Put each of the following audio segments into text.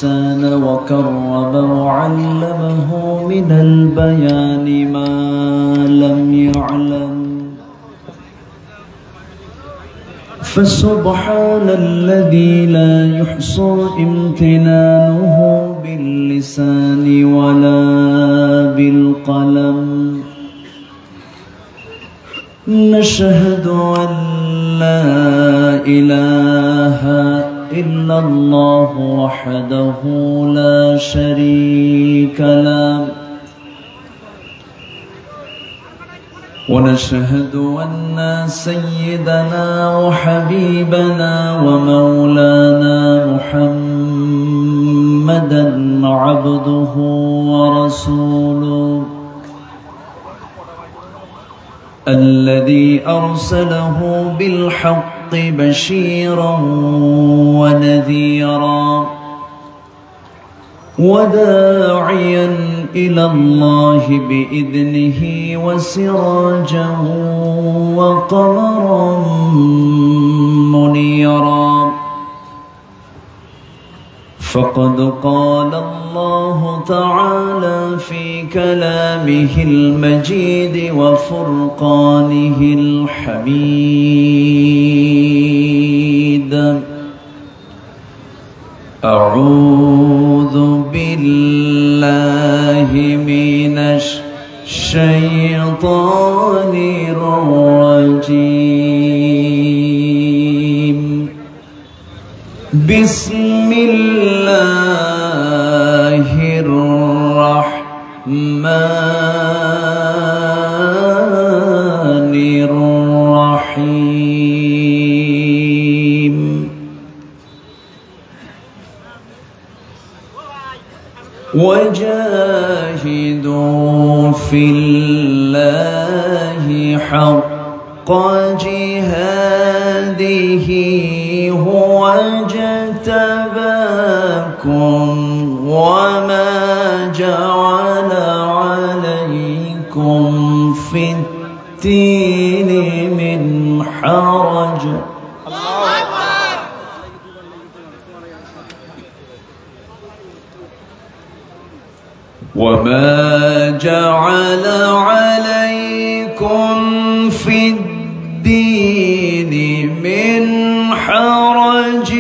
الإنسان وكرم وعلمه من البيان ما لم يعلم. فسبحان الذي لا يحصى امتنانه باللسان ولا بالقلم. نشهد أن لا إله إلا الله وحده لا شريك له، ونشهد أن سيدنا وحبيبنا ومولانا محمدًا عبده ورسوله الذي أرسله بالحق بشيرا ونذيرا وداعيا إلى الله بإذنه وسراجا وقمرا منيرا. فقد قال الله تعالى في كلامه المجيد وفرقانه الحميد: أعوذ بالله من الشيطان الرجيم. بسم الله الرحمن الرحيم. وجاهدوا في الله حق جهاده هو اجتباكم وما جعل عليكم في الدين من حرج. وما جعل عليكم في الدين من حرج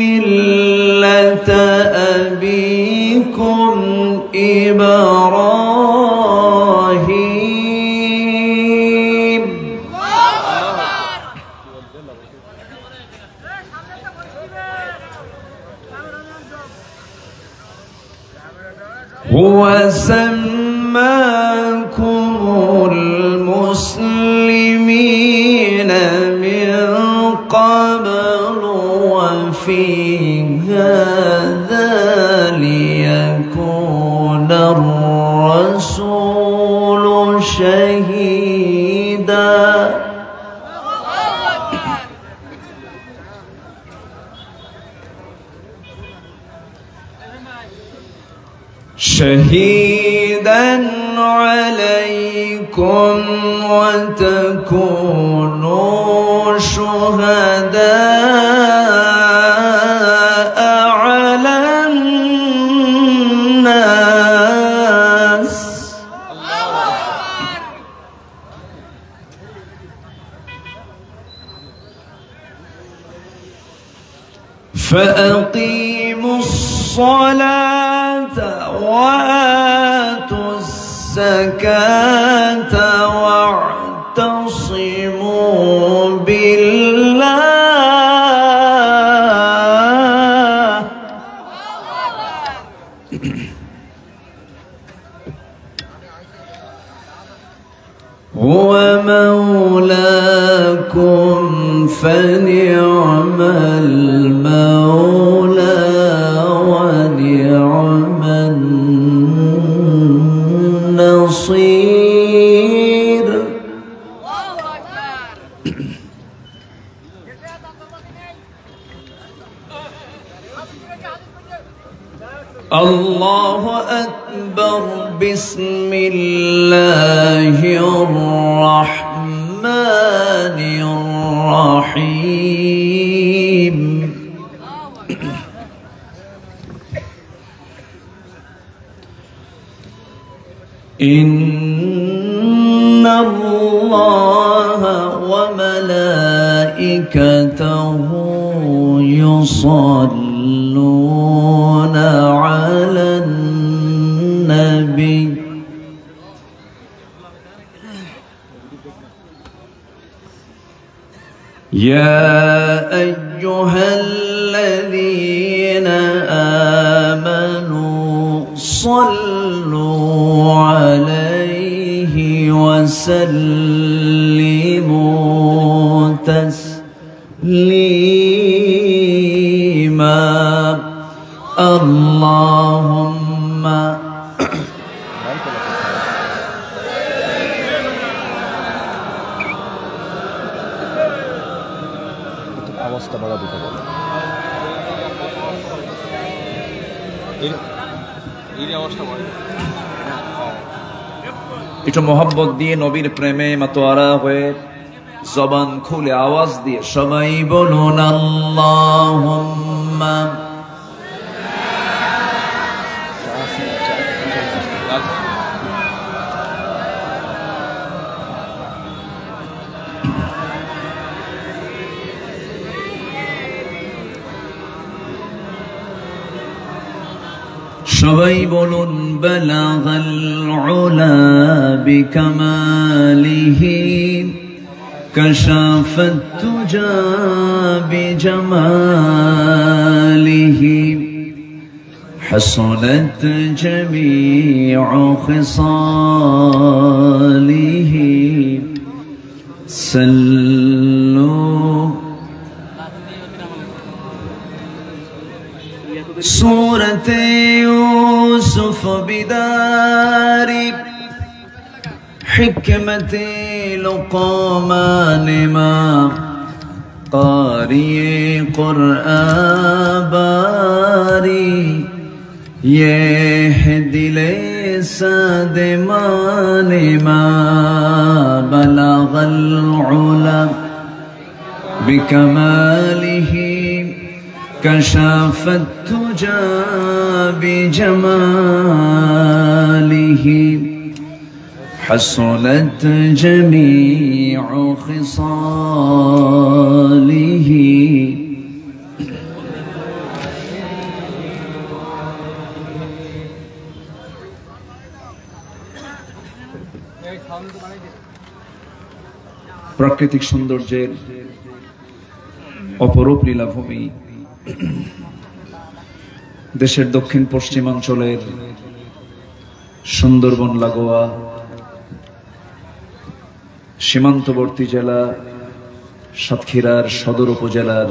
ملة أبيكم إبراهيم. هو سماكم المسلمين من قبل وفي هذا ليكون الرسول شهيدا. شهيدا عليكم وتكونوا شهداء على الناس. فأقيموا الصلاة وآتوا الزكاة واعتصموا بالله. هو مولاكم فنعم المولى ونعم النصير. الله أكبر. بسم الله الرحمن الرحيم. إن الله وملائكته يصلون على النبي يا أيها الذين آمنوا صلوا عليه وسلموا تسليما اللهم আওয়াজটা বাড়া দিতে বলো। এই আওয়াজটা বাড়া একটু মোহাব্বত দিয়ে নবীর প্রেমে মাতোয়ারা হয়ে জবান খুলে আওয়াজ দিয়ে সবাই বলুন আল্লাহুম্মা সবাই বলুন বালাগাল উলা বিকামালিহি কাশাফাত তুজা বিজামালিহি হাসানাত জামিউ খিসালিহি সাল্লু سورة يوسف بدار حكمة لقمان ما قارئ قرآن باري يهدي لساد مان ما بلغ العلا بكماله كشف التجى بجماله حصلت جميع خصاله প্রাকৃতিক সৌন্দর্যের অপরূপ লীলাভূমি দেশের দক্ষিণ পশ্চিমাঞ্চলের সুন্দরবন লাগোয়া সীমান্তবর্তী জেলা সাতক্ষীরার সদর উপজেলার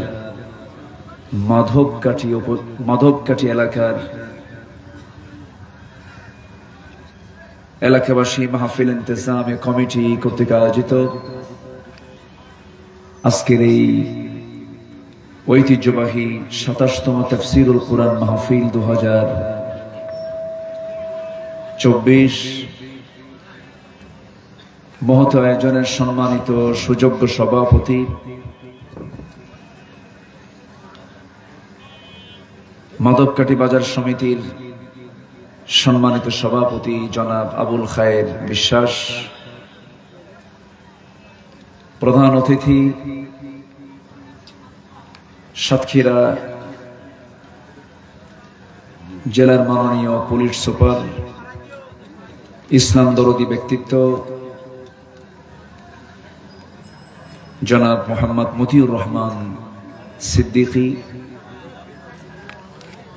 মাধবকাঠি এলাকার এলাকাবাসী মাহফিল ইন্তেজামে কমিটি কর্তৃক আয়োজিত আজকের এই ঐতিহ্যবাহী ২৭তম তাফসীরুল কুরআন মাহফিল ২০২৪ মহৎ আয়োজনের সম্মানিত সুযোগ্য সভাপতি মাধবকাঠি বাজার সমিতির সম্মানিত সভাপতি জনাব আবুল খায়ের বিশ্বাস, প্রধান অতিথি সাতক্ষীরা জেলার মাননীয় পুলিশ সুপার, ইসলাম দরদি ব্যক্তিত্ব জনাব মোহাম্মদ মতিউর রহমান সিদ্দিকী,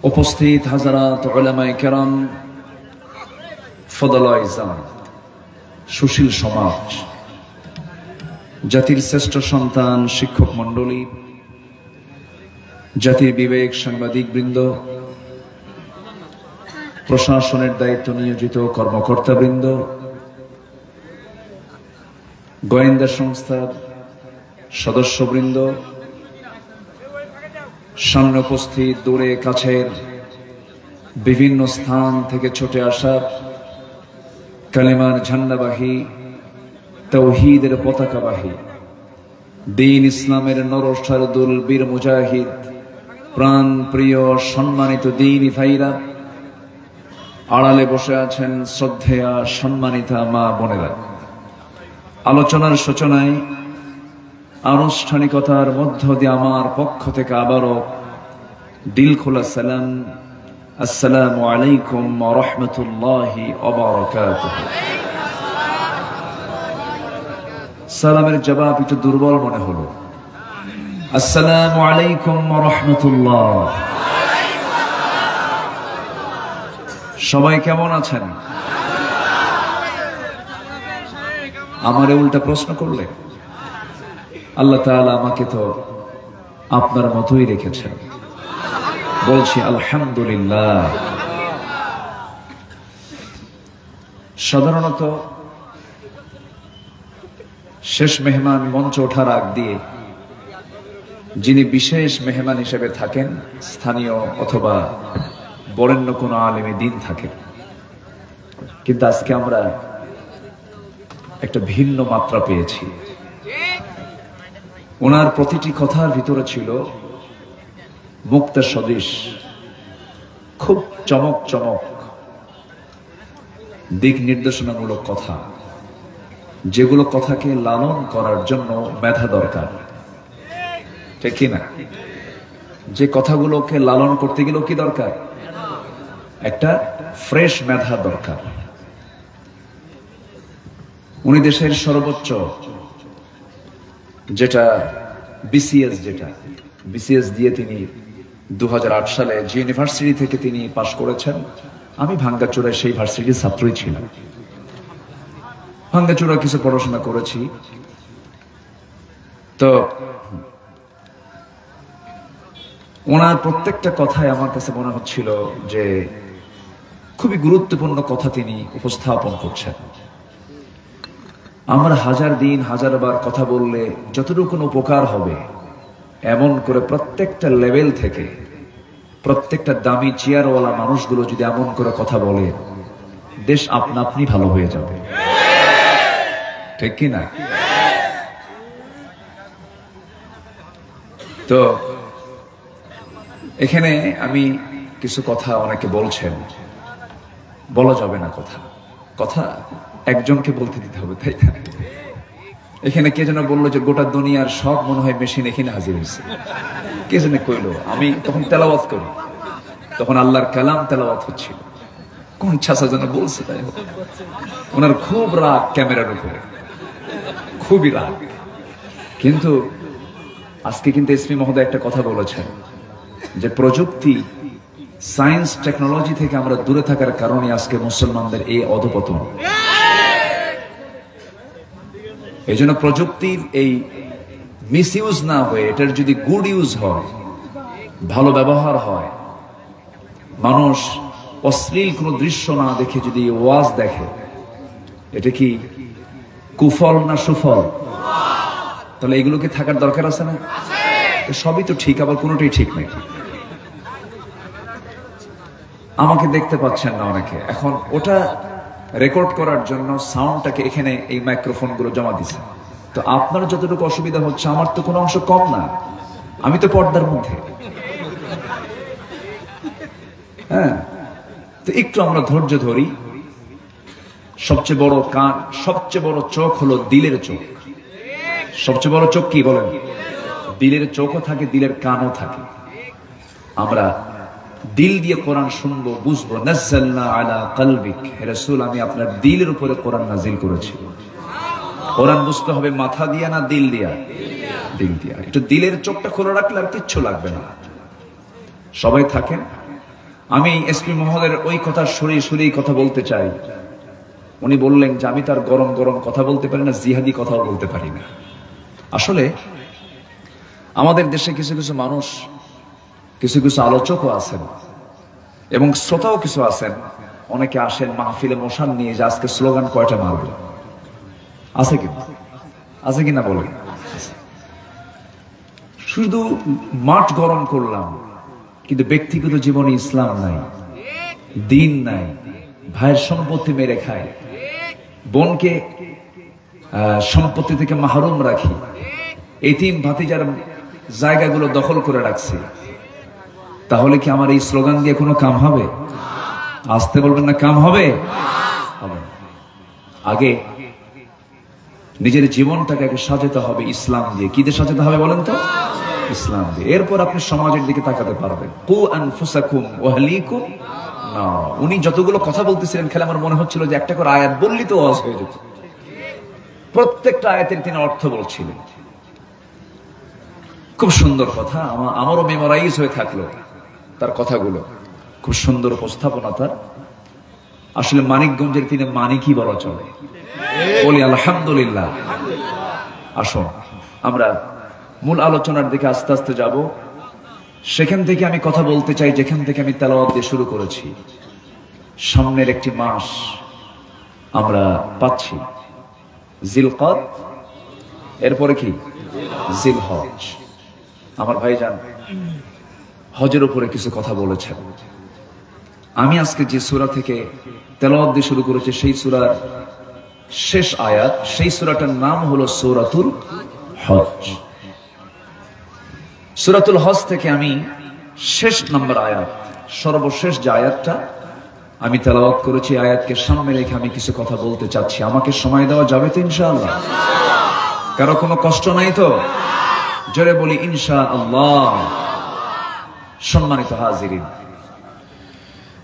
উপস্থিত হাজারাত উলামায়ে কেরাম, ফদলায়ে ইজাম, সুশীল সমাজ, জাতির শ্রেষ্ঠ সন্তান শিক্ষক মণ্ডলী, জাতির বিবেক সাংবাদিক বৃন্দ, প্রশাসনের দায়িত্ব নিয়োজিত কর্মকর্তা বৃন্দ, গোয়েন্দা সংস্থার সদস্যবৃন্দ, সামনে উপস্থিত দূরে কাছের বিভিন্ন স্থান থেকে ছুটে আসা কালেমার ঝান্ডাবাহী, তাওহীদের পতাকাবাহী, দ্বীন ইসলামের নরসারদুল বীর মুজাহিদ, প্রাণ প্রিয় সম্মানিত দ্বীনী ভাইরা, আড়ালে বসে আছেন শ্রদ্ধেয়া সম্মানিতা মা বোনেরা। আলোচনার সূচনায় আনুষ্ঠানিকতার মধ্য দিয়ে আমার পক্ষ থেকে আবারও দিল খোলা সালাম, আসসালামু আলাইকুম ওয়া রাহমাতুল্লাহি ওয়া বারাকাতুহু। সালামের জবাব একটু দুর্বল মনে হলো। আসসালামু আলাইকুম ওয়া রাহমাতুল্লাহ। সবাই কেমন আছেন? আমারে উল্টা প্রশ্ন করলে? আল্লাহ তাআলা আমাকে তো আপনার মতোই রেখেছেন, বলছি আলহামদুলিল্লাহ। সাধারণত শেষ মেহমান মঞ্চে ওঠার আগ দিয়ে যিনি বিশেষ মেহমান হিসেবে থাকেন, স্থানীয় অথবা বরেণ্য কোনো আলেমে দিন থাকে, কিন্তু আজকে আমরা একটা ভিন্ন মাত্রা পেয়েছি। ওনার প্রতিটি কথার ভিতরে ছিল মুক্তা সদৃশ খুব চমক চমক দিক নির্দেশনামূলক কথা, যেগুলো কথাকে লালন করার জন্য মেধা দরকার, ঠিক কিনা? যে কথাগুলোকে লালন করতে গেলেও কি দরকার? একটা ফ্রেশ মেধা দরকার। উনি দেশের সর্বোচ্চ যেটা বিসিএস দিয়ে তিনি 2008 সালে যে ইউনিভার্সিটি থেকে তিনি পাশ করেছেন, আমি ভাঙ্গাচোরায় সেই ভার্সিটির ছাত্রই ছিলাম। ভাঙ্গাচোরা কিছু পড়াশোনা করেছি। তো ওনার প্রত্যেকটা কথায় আমার কাছে মনে হচ্ছিল যে খুবই গুরুত্বপূর্ণ কথা তিনি উপস্থাপন করছেন। আমরা হাজার দিন হাজারবার কথা বললে যতটুকু উপকার হবে, এমন করে প্রত্যেকটা লেভেল থেকে প্রত্যেকটা দামি চেয়ারওয়ালা মানুষগুলো যদি এমন করে কথা বলে, দেশ আপনা আপনি ভালো হয়ে যাবে, ঠিক কি না? তো এখানে আমি কিছু কথা, অনেকে বলছেন বলা যাবে না, কথা একজনকে বলতে দিতে হবে, তাই না? এখানে কে যেন বললো যে গোটা দুনিয়ার সব মনে হয় মেশিন এখানে হাজির হয়েছে, কে যেন কইলো। আমি তখন তেলাওয়াত করি, তখন আল্লাহর কালাম তেলাওয়াত হচ্ছিল, কোন ছাসা যেন বলছে, তাই ওনার খুব রাগ ক্যামেরার উপরে, খুবই রাগ। কিন্তু আজকে কিন্তু এসপি মহোদয় একটা কথা বলেছেন যে প্রযুক্তি, সায়েন্স, টেকনোলজি থেকে আমরা দূরে থাকার কারণে আজকে মুসলমানদের এই অধপতন। এই জন্য প্রযুক্তির এই মিস ইউজ না হয়ে এটার যদি গুড ইউজ হয়, ভালো ব্যবহার হয়, মানুষ অশ্লীল কোনো দৃশ্য না দেখে যদি ওয়াজ দেখে, এটা কি কুফল না সুফল? তাহলে এগুলোকে থাকার দরকার আছে না? সবই তো ঠিক, আবার কোনোটাই ঠিক নেই। আমাকে দেখতে পাচ্ছেন না অনেকে, এখন ওটা রেকর্ড করার জন্য সাউন্ডটাকে এখানে এই মাইক্রোফোন গুলো জমা দিছে। তো আপনার যতটুকু অসুবিধা হচ্ছে, আমার তো কোনো অংশ কম না, আমি তো পর্দার মধ্যে। হ্যাঁ, তো একটু আমরা ধৈর্য ধরি। সবচেয়ে বড় কান, সবচেয়ে বড় চোখ হলো দিলের চোখ। সবচেয়ে বড় চোখ কি বলেন? দিলের চোখও থাকে, দিলের কানও থাকে। আমরা দিল দিয়ে কোরআন শুনবো, বুঝবো। নাযালনা আলা কলবিক, হে রাসূল, আমি আপনার দিলের উপরে কোরআন নাজিল করেছি। কোরআন বুঝতে হবে মাথা দিয়া না দিল দিয়া? দিল দিয়া। একটু দিলের চোখটা খোলা রাখলে আর কিচ্ছু লাগবে না। সবাই থাকেন। আমি এসপি মহোদয়ের ওই কথা সরিয়ে কথা বলতে চাই। উনি বললেন যে আমি তার গরম গরম কথা বলতে পারি না, জিহাদি কথাও বলতে পারি না। আসলে আমাদের দেশে কিছু কিছু মানুষ, কিছু কিছু আলোচকও আছেন এবং শ্রোতাও কিছু আছেন। অনেকে আসেন মাহফিলে মশান নিয়ে, যে আজকে স্লোগান কয়টা মারব, আছে কিনা বলেন? শুধু মাঠ গরম করলাম, কিন্তু ব্যক্তিগত জীবনে ইসলাম নাই, দিন নাই, ভাইয়ের সম্পত্তি মেরে খায়, বোনকে সম্পত্তি থেকে মাহরুম রাখি, এতিম ভাতিজার জায়গাগুলো দখল করে রাখছি। তাহলে কি আমার এই স্লোগান দিয়ে কোনো কাম হবে? আসতে বলবেন না, কাম হবে? হবে। আগে নিজের জীবনটাকে আগে সাজাতে হবে ইসলাম দিয়ে। কি দিয়ে সাজাতে হবে বলেন তো? ইসলাম দিয়ে। এরপর আপনি সমাজের দিকে তাকাতে পারবেন। কু আনফুসাকুম ওয়া আহলিকুম নার। উনি যতগুলো কথা বলতেছিলেন, খেলে আমার মনে হচ্ছিল যে একটা করে আয়াত বললি তো ওয়াজ হয়ে যেত। প্রত্যেকটা আয়াতের তিনি অর্থ বলছিলেন। খুব সুন্দর কথা, আমারও মেমোরাইজ হয়ে থাকলো তার কথাগুলো। খুব সুন্দর উপস্থাপনা তার। আসলে মানিকগঞ্জের তিনি মানিকই বলা চলে। বলি আলহামদুলিল্লাহ। আসো আমরা মূল আলোচনার দিকে আস্তে আস্তে যাব। সেখান থেকে আমি কথা বলতে চাই যেখান থেকে আমি তেলাওয়াত দিয়ে শুরু করেছি। সামনের একটি মাস আমরা পাচ্ছি, জিলকদ, এরপরে কি জিলহজ। আমার ভাইজান হজের উপরে কিছু কথা বলেছেন। আমি আজকে যে সূরা থেকে তেলাওয়াত দিয়ে শুরু করেছি সেই সূরার শেষ আয়াত, সেই সূরাটার নাম হলো সূরাতুল হজ। সূরাতুল হজ থেকে আমি শেষ নম্বর আয়াত, সর্বশেষ যে আয়াতটা আমি তেলাওয়াত করেছি, আয়াতকে সামনে রেখে আমি কিছু কথা বলতে চাচ্ছি। আমাকে সময় দেওয়া যাবে তো ইনশাআল্লাহ? কারো কোনো কষ্ট নাই তো? জোরে বলি ইনশাআল্লাহ। সম্মানিত হাজিরিন,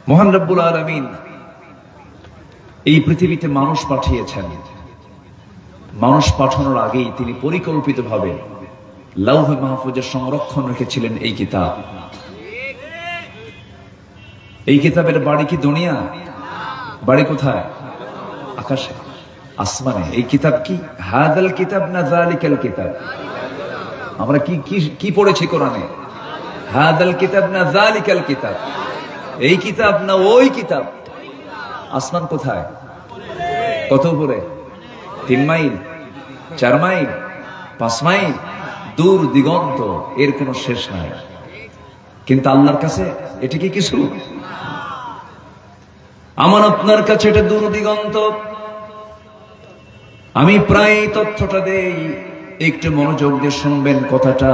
মহান রব্বুল আলামিন এই পৃথিবীতে মানুষ পাঠিয়েছেন। মানুষ পাঠানোর আগেই তিনি পরিকল্পিতভাবে লাউহে মাহফুজে সংরক্ষণ রেখেছিলেন এই কিতাব। এই কিতাবের বাড়ি কি দুনিয়া? বাড়ি কোথায়? আকাশে, আসমানে। এই কিতাব কি হাদাল কিতাব না যালিকাল কিতাব? আমরা কি কি কি পড়েছি কোরআনে? হাদাল কিতাব না যালিকাল কিতাব? এই কিতাব না ওই কিতাব? আসমান কোথায়? কত উপরে? 3 মাইল, 4 মাইল, 5 মাইল দূর দিগন্ত, এর কোনো শেষ নাই। কিন্তু আল্লাহর কাছে এটা কি কিছু? আমার আপনার কাছে এটা দূর দিগন্ত। আমি প্রায় তথ্যটা দেই, একটু মনোযোগ দিয়ে শুনবেন কথাটা।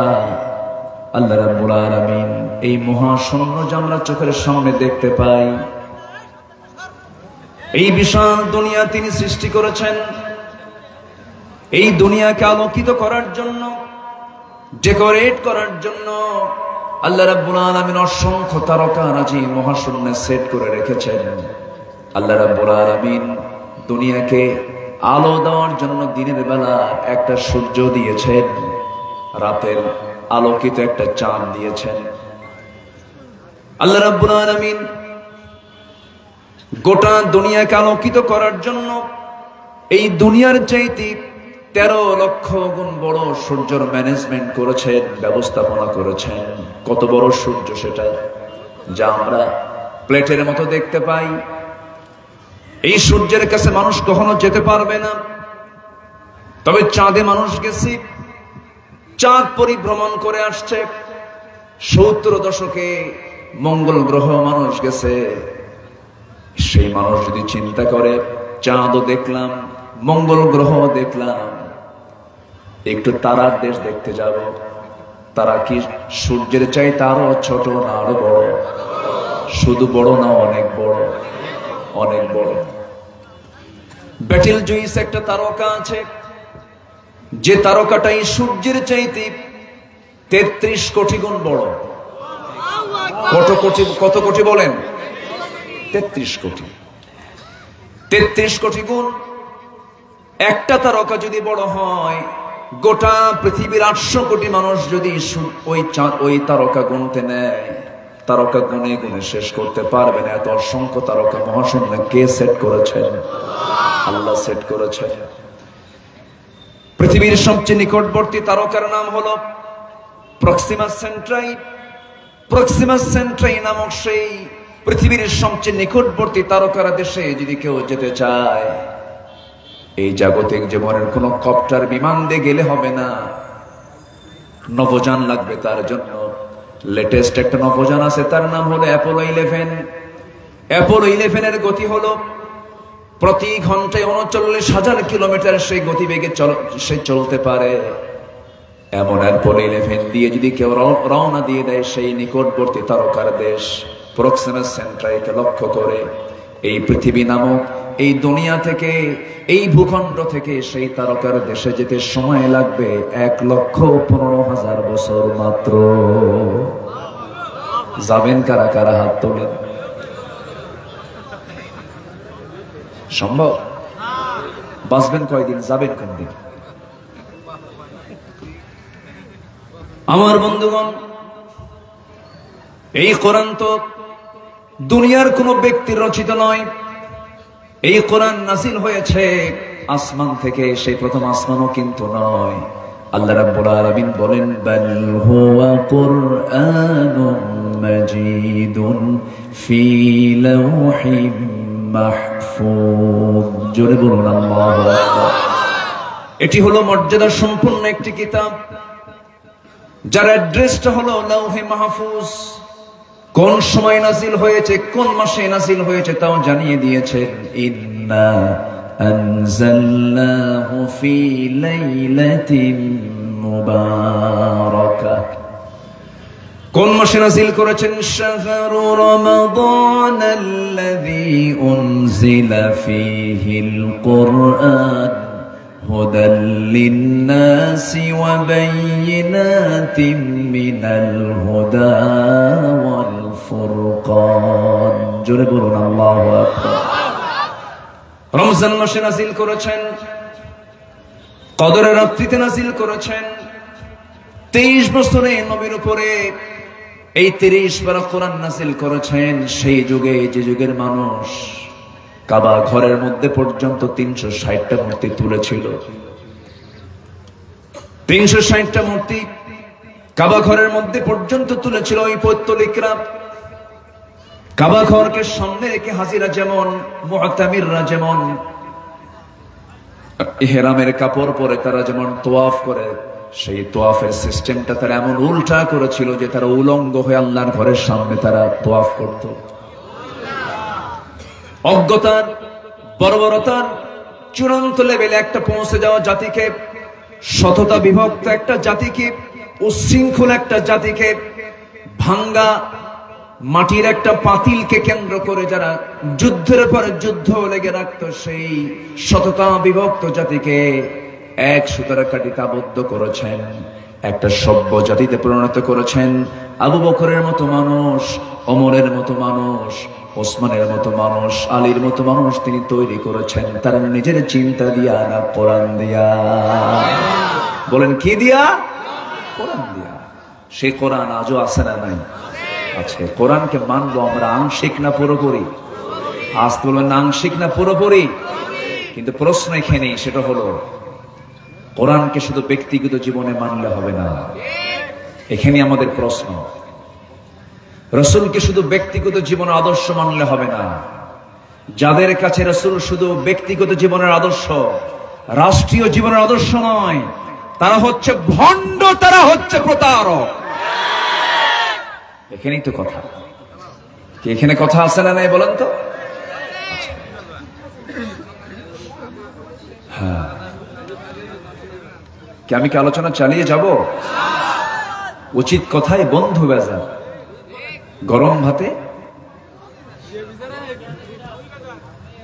আল্লাহ রাব্বুল আলামিন এই মহাশূন্য যে আমরা চোখের সামনে দেখতে পাই, এই বিশাল দুনিয়া তিনি সৃষ্টি করেছেন। এই দুনিয়াকে আলোকিত করার জন্য, ডেকোরেট করার জন্য আল্লাহ রাব্বুল আলামিন অসংখ্য তারকারাজি মহাশূন্যে সেট করে রেখেছেন। আল্লাহ রাব্বুল আলামিন দুনিয়াকে আলো দেওয়ার জন্য দিনের বেলা একটা সূর্য দিয়েছেন, রাতের আলোকিত একটা চাঁদ দিয়েছেন। আল্লাহ রাব্বুল আলামিন গোটা দুনিয়াকে আলোকিত করার জন্য এই দুনিয়ার চাইতে 13 লক্ষ গুণ বড় সূর্যের ম্যানেজমেন্ট করেছেন, ব্যবস্থাপনা করেছেন। কত বড় সূর্য সেটা, যা আমরা প্লেটের মতো দেখতে পাই। এই সূর্যের কাছে মানুষ কখনো যেতে পারবে না। তবে চাঁদে মানুষ গেছে, চাঁদ পরিভ্রমণ করে আসছে। 70 দশকে মঙ্গল গ্রহ মানুষ গেছে। সেই মানুষ যদি চিন্তা করে চাঁদও দেখলাম, মঙ্গল গ্রহ দেখলাম, একটু তারার দেশ দেখতে যাব। তারা কি সূর্যের চাইতে আরো ছোট না আরো বড়? শুধু বড় না, অনেক বড়, অনেক বড়। ব্যাটেল জুইস একটা তারকা আছে, যে তারকাটা এই সূর্যের চাইতে 33 কোটি গুণ বড়। কত কোটি বলেন? 33 কোটি। 33 কোটি গুণ। একটা তারকা যদি বড় হয়, গোটা পৃথিবীর 800 কোটি মানুষ যদি ওই তারকা গুনতে নেয়, তারকা গুনে গুনে শেষ করতে পারবে না। এত অসংখ্য তারকা মহাশূন্যে কে সেট করেছেন? আল্লাহ সেট করেছেন। পৃথিবীর সবচেয়ে নিকটবর্তী তারকার নাম হলো প্রক্সিমা সেন্ট্রাই। প্রক্সিমা সেন্ট্রাই নামক সেই পৃথিবীর সবচেয়ে নিকটবর্তী তারকার দেশে যদি কেউ যেতে চায়, এই জাগতিক জীবনের কোন কপ্টার বিমান দিয়ে গেলে হবে না, নভোযান লাগবে তার জন্য। লেটেস্ট একটা নভোযান আছে, তার নাম হলো অ্যাপোলো 11। অ্যাপোলো 11 এর গতি হলো প্রতি ঘন্টায় 39,000 কিলোমিটার। সেই গতিবেগে সে চলতে পারে। এমন অ্যাপোলো 11 দিয়ে যদি কেউ রওনা দিয়ে দেয় সেই নিকটবর্তী তারকার দেশ, প্রক্সিমা সেন্ট্রাইকে লক্ষ্য করে এই পৃথিবী নামক এই দুনিয়া থেকে, এই ভূখণ্ড থেকে সেই তারকার দেশে যেতে সময় লাগবে 1,15,000 বছর মাত্র। যাবেন কারা কারা? হাত তোলেন। সম্ভব? বাঁচবেন কয়দিন, যাবেন কোন দিন? আমার বন্ধুগণ, এই কোরআন তো দুনিয়ার কোন ব্যক্তির রচিত নয়। এই কোরআন নাযিল হয়েছে আসমান থেকে, সেই প্রথম আসমানও কিন্তু নয়। আল্লাহ রাব্বুল আলামিন বলেন, বাল হুয়া কুরআনুম মাজিদুন ফি লাওহিম মাহফুজ। জোরে বলুন আল্লাহু আকবার। এটি হলো মর্যাদা সম্পন্ন একটি কিতাব, যার অ্যাড্রেসটা হলো লাওহে মাহফুজ। কোন সময় নাযিল হয়েছে, কোন মাসে নাযিল হয়েছে তাও জানিয়ে দিয়েছেন। ইন্না আনজালনাহু ফি লাইলাতিন মুবারাকাহ। কোন মাসে নাযিল করেছেন? শাহরু রমাদানাল্লাযী উনজিলা ফীহিল কুরআন হুদাল লিন-নাসি ওয়া বায়িনাতিন মিনাল হুদা ওয়াল ফুরকান। জোরে বলুন আল্লাহু আকবার। রমজান মাসে নাযিল করেছেন, কদরের রাত্রিতে নাযিল করেছেন। 23 বছরে নবীর উপরে এই 30 পারা কোরআন নাযিল করেছেন। সেই যুগে, যে যুগের মানুষ কাবা ঘরের মধ্যে পর্যন্ত 360টা মূর্তি তুলেছিল। 360টা মূর্তি কাবা ঘরের মধ্যে পর্যন্ত তুলেছিল ওই পৌত্তলিকরা। কাবা ঘরকে সামনে রেখে হাজিরা যেমন, মুতামিররা যেমন ইহরামের কাপড় পরে তারা যেমন তোয়াফ করে, সেই তোয়াফের সিস্টেমটা তারা এমন উল্টা করেছিল যে তারা উলঙ্গ হয়ে আল্লাহর ঘরের সামনে তারা তোয়াফ করত। অজ্ঞতার, বর্বরতার চূড়ান্ত লেভেলে একটা পৌঁছে যাওয়া জাতিকে, শততা বিভক্ত একটা জাতিকে, উচ্ছৃঙ্খল একটা জাতিকে, ভাঙ্গা মাটির একটা পাতিলকে কেন্দ্র করে যারা যুদ্ধের পরে যুদ্ধ লেগে রাখতো, সেই শততা বিভক্ত জাতিকে এক সুতার কাঠিতে আবদ্ধ করেছেন, একটা সভ্য জাতিতে পরিণত করেছেন। আবু বকরের মতো মানুষ, ওমরের মতো মানুষ, ওসমানের মতো মানুষ, আলীর মতো মানুষ তিনি তৈরি করেছেন। তারা নিজের চিন্তা দিয়া না কোরআন দিয়া। বলেন কি দিয়া? কোরআন দিয়া। সেই কোরআন আজও আছে না নাই? আছে। কোরআনকে মানবো আমরা আংশিক না পুরোপুরি? আজ বলবেন আংশিক না পুরোপুরি? কিন্তু প্রশ্ন এখানেই, সেটা হলো কোরআনকে শুধু ব্যক্তিগত জীবনে মানলে হবে না। এখানে আমাদের প্রশ্ন। রাসূলকে শুধু ব্যক্তিগত জীবনের আদর্শ মানলে হবে না। যাদের কাছে রাসূল শুধু ব্যক্তিগত জীবনের আদর্শ, রাষ্ট্রীয় জীবনের আদর্শ নয়, তারা হচ্ছে ভণ্ড, তারা হচ্ছে প্রতারক। এখানেই তো কথা। কি এখানে কথা আছে না নাই বলেন তো? হ্যাঁ, কি আমি কি আলোচনা চালিয়ে যাব? উচিত কথায় বন্ধু বেজার, গরম ভাতে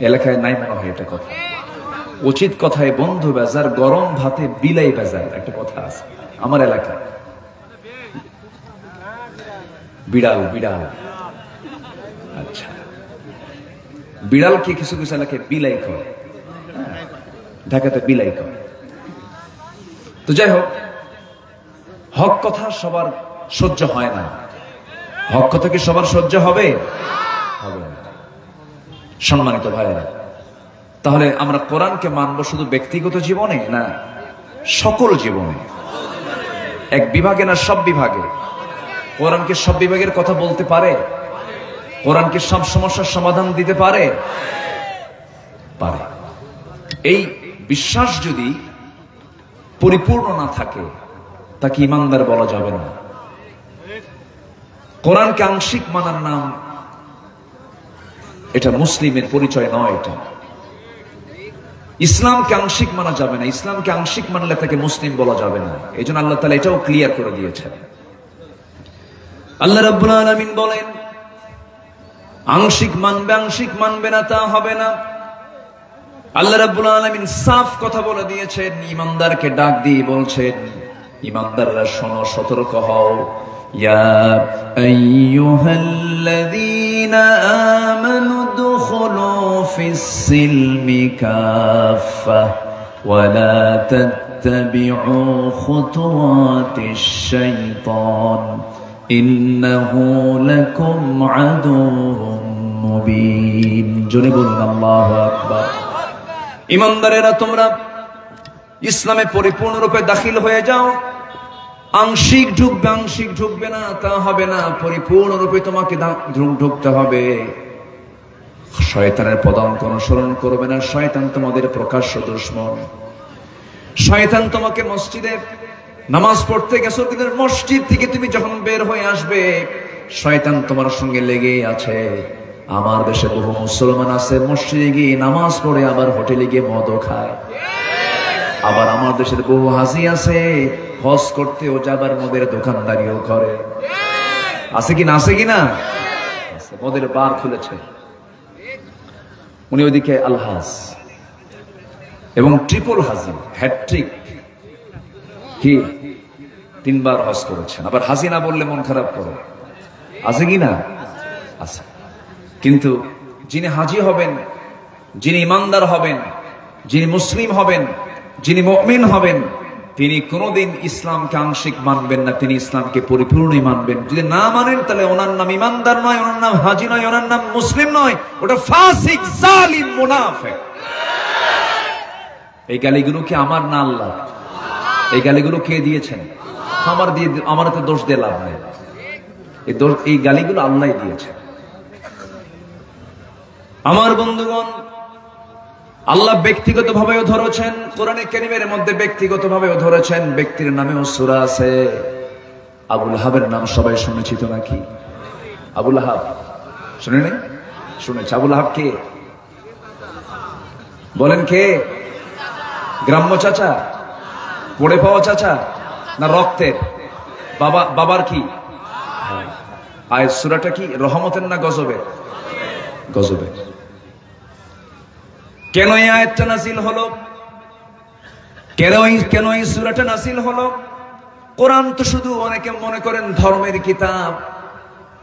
এলাকায় নাই মনে হয় এটা কথা। উচিত কথায় বন্ধু বেজার, গরম ভাতে বিলাই বেজার, একটা কথা আছে আমার এলাকায়। বিড়াল, বিড়াল। আচ্ছা, বিড়ালকে কিছু কিছু এলাকায় বিলাই কয়, ঢাকাতে বিলাই কয়। তো যাই হোক, হক কথা সবার সহ্য হয় না। হক কথা কি সবার সহ্য হবে? হবে না। সম্মানিত ভাইয়েরা, তাহলে আমরা কোরআনকে মানবো শুধু ব্যক্তিগত জীবনে না সকল জীবনে? এক বিভাগে না সব বিভাগে? কোরআনকে সব বিভাগের কথা বলতে পারে? কোরআনকে সব সমস্যার সমাধান দিতে পারে? পারে। এই বিশ্বাস যদি পরিপূর্ণ না থাকে তাকে ইমানদার বলা যাবে না। কোরআনকে আংশিক মানার নাম, এটা মুসলিমের পরিচয় নয়। এটা ইসলামকে আংশিক মানা যাবে না। ইসলামকে আংশিক মানলে তাকে মুসলিম বলা যাবে না। এই জন্য আল্লাহ তাআলা এটাও ক্লিয়ার করে দিয়েছেন। আল্লাহ রাব্বুল আলামিন বলেন, আংশিক মানবে না তা হবে না। আল্লাহ রাব্বুল আলামিন সাফ কথা বলে দিয়েছেন, ঈমানদারকে ডাক দিয়ে বলছেন, ঈমানদাররা শোনো, সতর্ক হও। ইয়া আইয়ুহাল্লাযীনা আমানু দুখুলু ফিস-সিলমি কাফা ওয়া লা তাত্তাবিউ খুতুওয়াতিশ শাইতান ইন্নাহু লাকুম আদুউম মুবিন। জোরে বলুন আল্লাহু আকবার। ঈমানদারেরা, তোমরা ইসলামে পরিপূর্ণরূপে দাখিল হয়ে যাও। আংশিক ঢুকবে না তা হবে না, পরিপূর্ণরূপে তোমাকে ঢুকতে হবে। শয়তানের পদাঙ্ক অনুসরণ করবে না। শয়তান তোমাদের প্রকাশ্য দুশমন। শয়তান তোমাকে মসজিদে নামাজ পড়তে গেছো, কিন্তু মসজিদ থেকে তুমি যখন বের হয়ে আসবে, শয়তান তোমার সঙ্গে লেগে আছে। আমার দেশে বহু মুসলমান আছে, মসজিদে গিয়ে নামাজ পড়ে আবার হোটেলে গিয়ে মদও খায়। আবার আমার দেশের বহু হাজি আছে, হজ করতেও যাবার মদের দোকানদারিও করে। আছে কি না? মদের বার খুলেছে উনি, ওইদিকে আলহাজ এবং ট্রিপল হাজি, হ্যাট্রিক, কি 3 বার হজ করেছেন। আবার হাজি না বললে মন খারাপ করে। আছে কি না? আছে। কিন্তু যিনি হাজি হবেন, যিনি ইমানদার হবেন, যিনি মুসলিম হবেন, যিনি মুমিন হবেন, তিনি কোনোদিন ইসলামকে আংশিক মানবেন না, তিনি ইসলামকে পরিপূর্ণই মানবেন। যদি না মানেন, তাহলে ওনার নাম ইমানদার নয়, ওনার নাম হাজি নয়, ওনার নাম মুসলিম নয়, ওটা ফাসিক, জালিম, মুনাফিক। এই গালিগুলো কি আমার না আল্লাহ? এই গালিগুলো কে দিয়েছেন? আমার তো দোষ দিয়ে লাভ নেই। এই গালিগুলো আল্লাহ দিয়েছেন। আমার বন্ধুগণ, আল্লাহ ব্যক্তিগতভাবেও ধরেছেন, কোরআনে কারীমের মধ্যে ব্যক্তিগতভাবেও ধরেছেন। ব্যক্তির নামেও সূরা আছে। আবু লাহাবের নাম সবাই শুনেছি তো নাকি? আবু লাহাব শুনে নেই? শুনেছি। আবু লাহাব কে? বলেন কে? গ্রাম্য চাচা, পড়ে পাওয়া চাচা, না রক্তের? বাবার কি? আয়াত সূরাটা কি রহমতের না গজবের? গজবের। কেন এই আয়াতটা নাযিল হলো? কেন এই সূরাটা নাযিল হলো? কোরআন তো শুধু অনেকে মনে করেন ধর্মের কিতাব,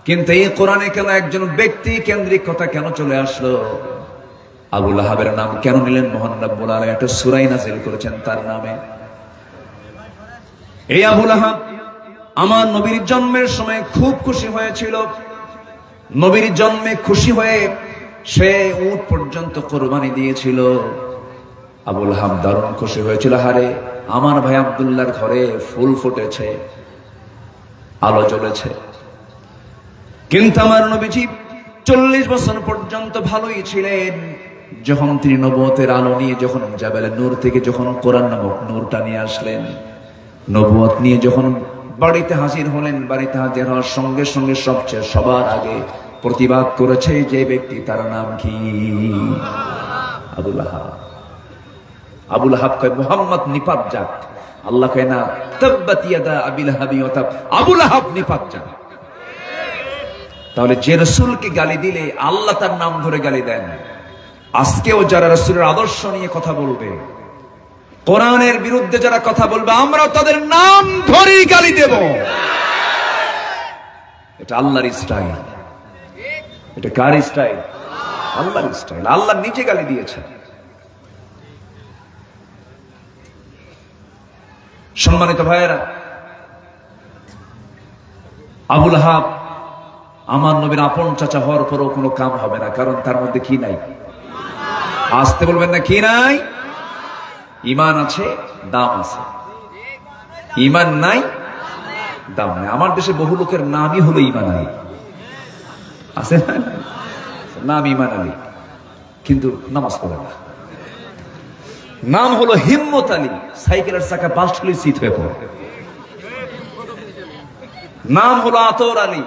কিন্তু এই কোরআনে কেন একজন ব্যক্তি কেন্দ্রিক কথা কেন চলে আসলো? আবু লাহাবের নাম কেন নিলেন? মহান রব্বুল আলামিন একটা সূরাই নাযিল করেছেন তার নামে। এই আবু লাহাব আমার নবীর জন্মের সময় খুব খুশি হয়েছিল। নবীর জন্মে খুশি হয়ে সে উট পর্যন্ত কোরবানি দিয়েছিল। আবু লাহাব দারুণ খুশি হয়েছিল, হারে আমার ভাই আব্দুল্লাহর ঘরে ফুল ফুটেছে, আলো জ্বলেছে। কিন্তু আমার নবীজি 40 বছর পর্যন্ত ভালোই ছিলেন। যখন তিনি নবুয়তের আলো নিয়ে যখন জাবালে নূর থেকে যখন কোরআন নামক নূরটা নিয়ে আসলেন, নবুয়ত নিয়ে যখন বাড়িতে হাজির হলেন, বাড়িতে হাজির হওয়ার সঙ্গে সঙ্গে সবার আগে প্রতিবাদ করেছে যে ব্যক্তি, তার নাম কি? আবু লাহাব। আবু লাহাব কয় মুহাম্মদ নিপাত যাক। আল্লাহ কয় না, তাব্বাত ইয়াদা আবি লাহাবি ওয়া তাব। আবু লাহাব নিপাত যাক। তাহলে যে রাসূলকে গালি দিলে আল্লাহ তার নাম ধরে গালি দেন। আজকেও যারা রাসূলের আদর্শ নিয়ে কথা বলবে, কোরআনের বিরুদ্ধে যারা কথা বলবে, আমরা তাদের নাম ধরেই গালি দেব। এটা আল্লাহর স্টাইল। এটা কার স্টাইল? আল্লাহর স্টাইল। আল্লাহ নিজে গালি দিয়েছেন। সম্মানিত ভাইয়েরা, আবু লাহাব আমার নবীর আপন চাচা হওয়ার পরও কোনো কাম হবে না, কারণ তার মধ্যে কি নাই? আসতে বলবেন না, কি নাই? ঈমান আছে, দাম আছে। ঈমান নাই, দাম নাই। আমার দেশে বহু লোকের নামই হলো ঈমান আলী। আছে নাম ঈমান আলী, কিন্তু নামাজ পড়ে না। নাম হলো হিম্মত আলী, সাইকেলের চাকা বাস্ট হলে সিট হয়ে পড়ে। নাম হলো আতর আলী,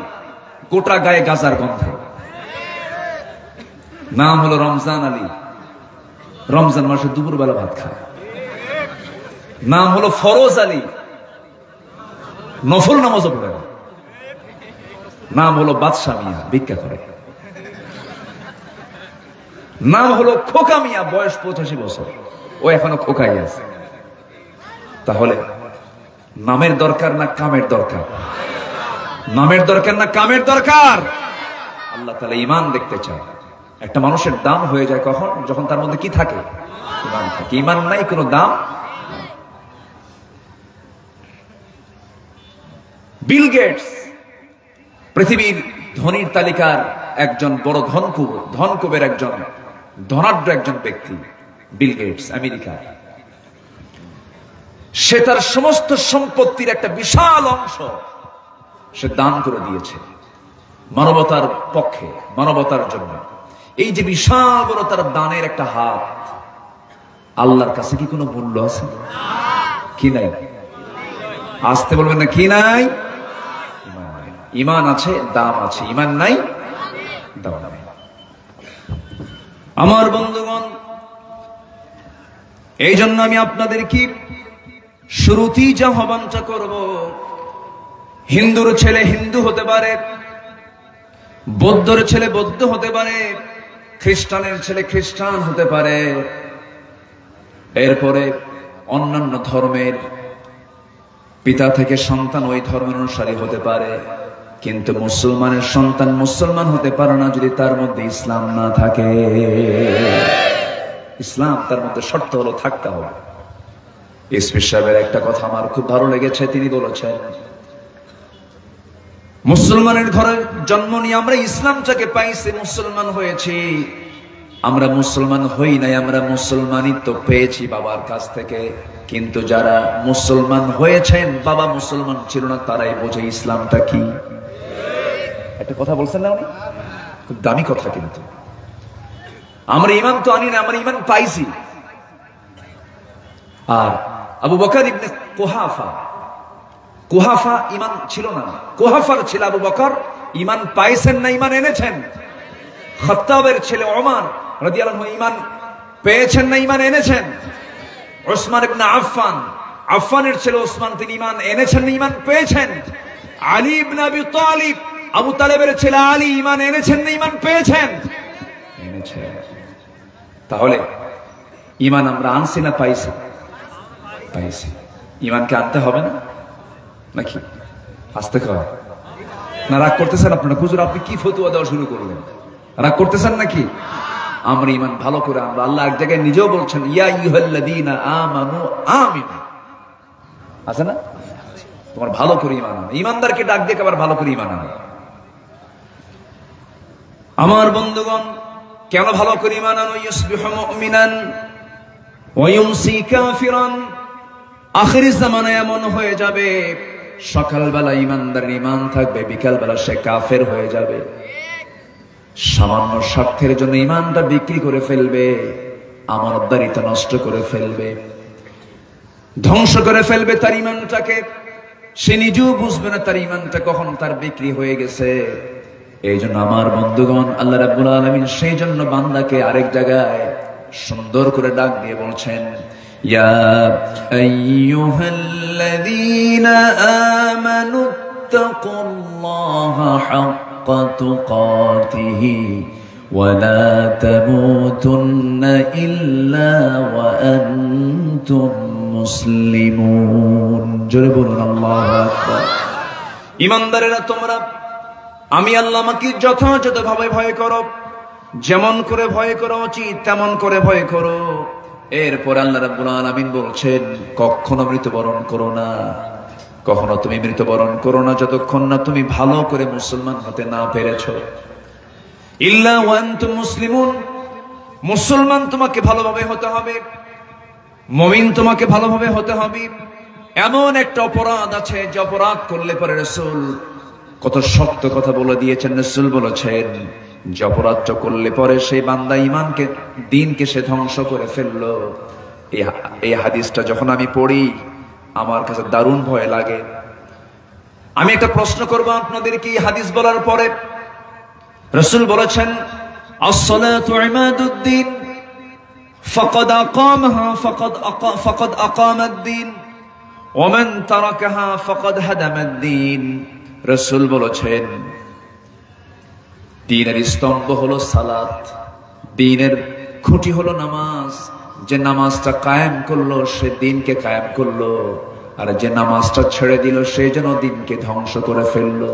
গোটা গায়ে গাজার গন্ধ। নাম হলো রমজান আলী, রমজান মাসে দুপুরবেলা ভাত খায়। নাম হলো ফরোজ আলী, নফল নামাজও পড়ে না। নাম হলো বাদশা মিয়া, ভিক্ষা করে। নাম হলো খোকা মিয়া, বয়স 85 বছর, ও এখনো খোকাই আছে। তাহলে নামের দরকার না কামের দরকার? নামের দরকার না কামের দরকার? আল্লাহ তাআলা ঈমান দেখতে চায়। একটা মানুষের দাম হয়ে যায় কখন? যখন তার মধ্যে কি থাকে? ঈমান থাকে। ঈমান নাই, কোনো দাম। বিল গেটস পৃথিবীর ধনীর তালিকার একজন বড় ধনকুবের একজন ধনাঢ্য একজন ব্যক্তি। বিল গেটস আমেরিকা, সে তার সমস্ত সম্পত্তির একটা বিশাল অংশ সে দান করে দিয়েছে মানবতার পক্ষে, মানবতার জন্য। এই যে বিশাল বড় তার দানের একটা হাত, আল্লাহর কাছে কি কোনো মূল্য আছে? কি নাই? আসতে বলবেন না, কি নাই? ঈমান আছে, দাম আছে। ঈমান নাই, দাম নাই। আমার বন্ধুগণ, এই জন্য আমি আপনাদের কি শুরুতেই যা আহ্বানটা করব, হিন্দুর ছেলে হিন্দু হতে পারে, বৌদ্ধর ছেলে বৌদ্ধ হতে পারে, খ্রিস্টানের ছেলে খ্রিস্টান হতে পারে, এরপরে অন্যান্য ধর্মের পিতা থেকে সন্তান ওই ধর্মের অনুসারী হতে পারে, কিন্তু মুসলমানের সন্তান মুসলমান হতে পারে না যদি তার মধ্যে ইসলাম না থাকে। ইসলাম তার মধ্যে শর্ত হলো থাকতে হবে। এসপি সাহেবের একটা কথা আমার খুব ভালো লেগেছে, তিনি বলেছেন মুসলমানের ঘরে জন্ম নিয়ে আমরা ইসলামটাকে পাইছি, মুসলমান হয়েছি। আমরা মুসলমান হই নাই, আমরা মুসলমানই তো পেয়েছি বাবার কাছ থেকে। কিন্তু যারা মুসলমান হয়েছেন, বাবা মুসলমান ছিল না, তারাই বোঝে ইসলামটা কি। একটা কথা বলছেন না উনি, খুব দামি কথা। কিন্তু আমরা ঈমান তো আনি না, আমরা ঈমান পাইছি। আর আবু বকর ইবনে কুহাফা ঈমান ছিল না, কুহাফার ছিল আবু বকর, ঈমান পাইছেন না, ঈমান এনেছেন। খাত্তাবের ছেলে ওমর রাদিয়াল্লাহু আনহু ঈমান পেয়েছেন না, ঈমান এনেছেন। উসমান ইবনে আফফানের ছেলে ওসমান, তিনি ঈমান এনেছেন না, ঈমান পেয়েছেন। আলী ইবনে আবি তালিব, আবু তালেবের ছেলে আলী, ঈমান এনেছেন না, ঈমান পেয়েছেন? এনেছেন। তাহলে ঈমান আমরা আনছি না পাইছি? পাইছি। ঈমানকে আনতে হবে না নাকি? আসতে হয় না? রাগ করতেছেন আপনারা? হুজুর আপনি কি ফতোয়া দেওয়া শুরু করলেন? রাগ করতেছেন নাকি? আমরা ঈমান ভালো করে আমরা, আল্লাহ এক জায়গায় নিজেও বলছেন ইয়া আইয়ুহাল্লাযীনা আমানু আমিনু, আছে না? তোমার ভালো করে ঈমান আনো। ঈমানদারকে ডাক দিয়ে আবার ভালো করে ঈমান আনো। আমার বন্ধুগণ, কেন ভালো করে ঈমান আনো? ইউসবিহু মুমিনান ওয়া ইউমসি কাফিরান। আখির জামানায় এমন হয়ে যাবে, সকালবেলা ঈমানদার ঈমান থাকবে, বিকালবেলা সে কাফের হয়ে যাবে। সামান্য স্বার্থের জন্য ঈমানটা বিক্রি করে ফেলবে, আমানতদারিতা নষ্ট করে ফেলবে, ধ্বংস করে ফেলবে তার ঈমানটাকে। সে নিজেও বুঝবে না তার ঈমানটা কখন তার বিক্রি হয়ে গেছে। এই জন্য আমার বন্ধুগণ, আল্লাহ রাব্বুল আলামিন সেই জন্য বান্দাকে আরেক জায়গায় সুন্দর করে ডাক দিয়ে বলছেন ইয়া আইয়ুহাল্লাযীনা আমানুত্তাকুল্লাহা হাক্কা তুকাতিহি ওয়া লা তামুতুন্না ইল্লা ওয়া আনতুম মুসলিমুন। জোরে বলুন আল্লাহু আকবার। ঈমানদারেরা, তোমরা আমি আল্লাহ আমাকে যথাযথভাবে ভয় করো, যেমন করে ভয় করা উচিত তেমন করে ভয় করো। এরপর আল্লাহ রাব্বুল আলামিন বলছেন কখনো মৃত্যুবরণ করো না, কখনো তুমি মৃত্যুবরণ করো না যতক্ষণ না তুমি ভালো করে মুসলমান হতে না পেরেছো। ইল্লা ওয়া আনতুম মুসলিমুন, মুসলমান তোমাকে ভালোভাবে হতে হবে, মুমিন তোমাকে ভালোভাবে হতে হবে। এমন একটা অপরাধ আছে যে অপরাধ করলে পরে রাসূল কত শক্ত কথা বলে দিয়েছেন। রাসূল বলেছেন যে অপরাধটা করলে পরে সেই বান্দা ঈমানকে, দ্বীনকে সে ধ্বংস করে ফেললো। এই হাদিসটা যখন আমি পড়ি আমার কাছে দারুণ ভয় লাগে। আমি একটা প্রশ্ন করব আপনাদেরকে। এই হাদিস বলার পরে রাসূল বলেছেন আস-সালাতু ইমাদুদ্দিন ফাকাদ আকামাহা ফাকাদ আকামাদ-দ্বীন ওয়া মান তারাকাহা ফাকাদ হাদামাদ-দ্বীন। রাসূল বলেছেন দ্বীনের স্তম্ভ হলো সালাত, দ্বীনের খুঁটি হলো নামাজ। যে নামাজটা কায়েম করলো সে দ্বীনকে কায়েম করলো, আর যে নামাজটা ছেড়ে দিল সে যেন দ্বীনকে ধ্বংস করে ফেললো।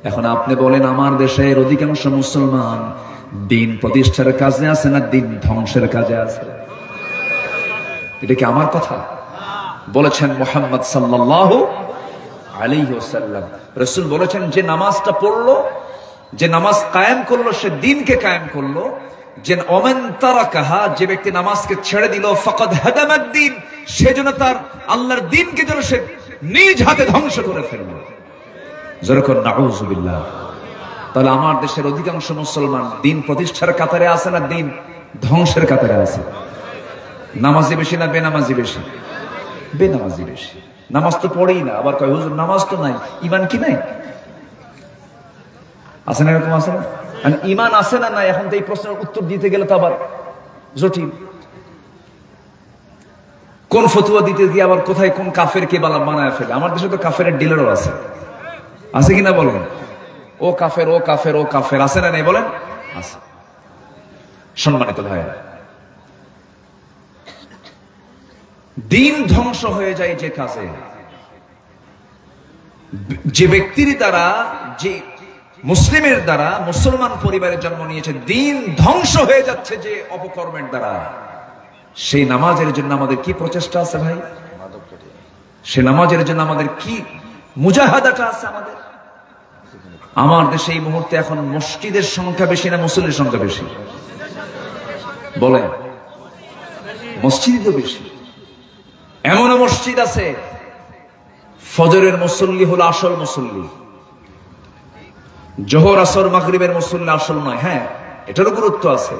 এখন আপনি বলেন, আমার দেশের অধিকাংশ মুসলমান দ্বীন প্রতিষ্ঠার কাজে আছে না দ্বীন ধ্বংসের কাজে আছে? এটা কি আমার কথা? বলেছেন মুহাম্মদ সাল্লাল্লাহু আলাইহি ওয়াসাল্লাম, রাসূল বলেছেন, যে নামাজটা পড়লো, যে নামাজ কায়েম করলো সে দ্বীনকে কায়েম করলো। যে ওমান তারাকাহা, যে ব্যক্তি নামাজকে ছেড়ে দিল, ফাকাদ হাদামাদ দ্বীন, সেজন্য তার আল্লাহর দ্বীনকে যেন সে নিজ হাতে ধ্বংস করে ফেললো। যেরকম নাউযুবিল্লাহ। তাহলে আমার দেশের অধিকাংশ মুসলমান দ্বীন প্রতিষ্ঠার কাতারে আছে না দ্বীন ধ্বংসের কাতারে আছে? নামাজি বেশি না বেনামাজি বেশি? বেনামাজি বেশি। নামাজ তো পড়েই না, আবার কয় হুজুর নামাজ তো নাই, ঈমান কি নাই? আছে না, এরকম আছে না? ঈমান আছে না নাই, এখন তো এই প্রশ্নের উত্তর দিতে গেলে তো আবার জটিল। কোন ফতোয়া দিতে গিয়ে আবার কোথায় কোন কাফের কে বানায় ফেলে। আমার দেশে তো কাফেরের ডিলারও আছে, আছে কিনা বলেন? ও কাফের, ও কাফের, ও কাফের, আছে না নাই বলেন? আছে। সম্মানিত ভাইরা, দ্বীন ধ্বংস হয়ে যায় যে কাজে, যে ব্যক্তির দ্বারা, যে মুসলিমের দ্বারা, মুসলমান পরিবারে জন্ম নিয়েছে, দ্বীন ধ্বংস হয়ে যাচ্ছে যে অপকর্মের দ্বারা, সেই নামাজের জন্য আমাদের কি প্রচেষ্টা আছে ভাই? সে নামাজের জন্য আমাদের কি মুজাহাদাটা আছে আমাদের? আমার দেশে এই মুহূর্তে এখন মসজিদের সংখ্যা বেশি না মুসল্লির সংখ্যা বেশি? বলেন। মসজিদই তো বেশি। এমনও মসজিদ আছে ফজরের মুসল্লি হলো আসল মুসল্লি, জোহর আসর মাগরিবের মুসল্লি আসল নয়। হ্যাঁ, এটারও গুরুত্ব আছে।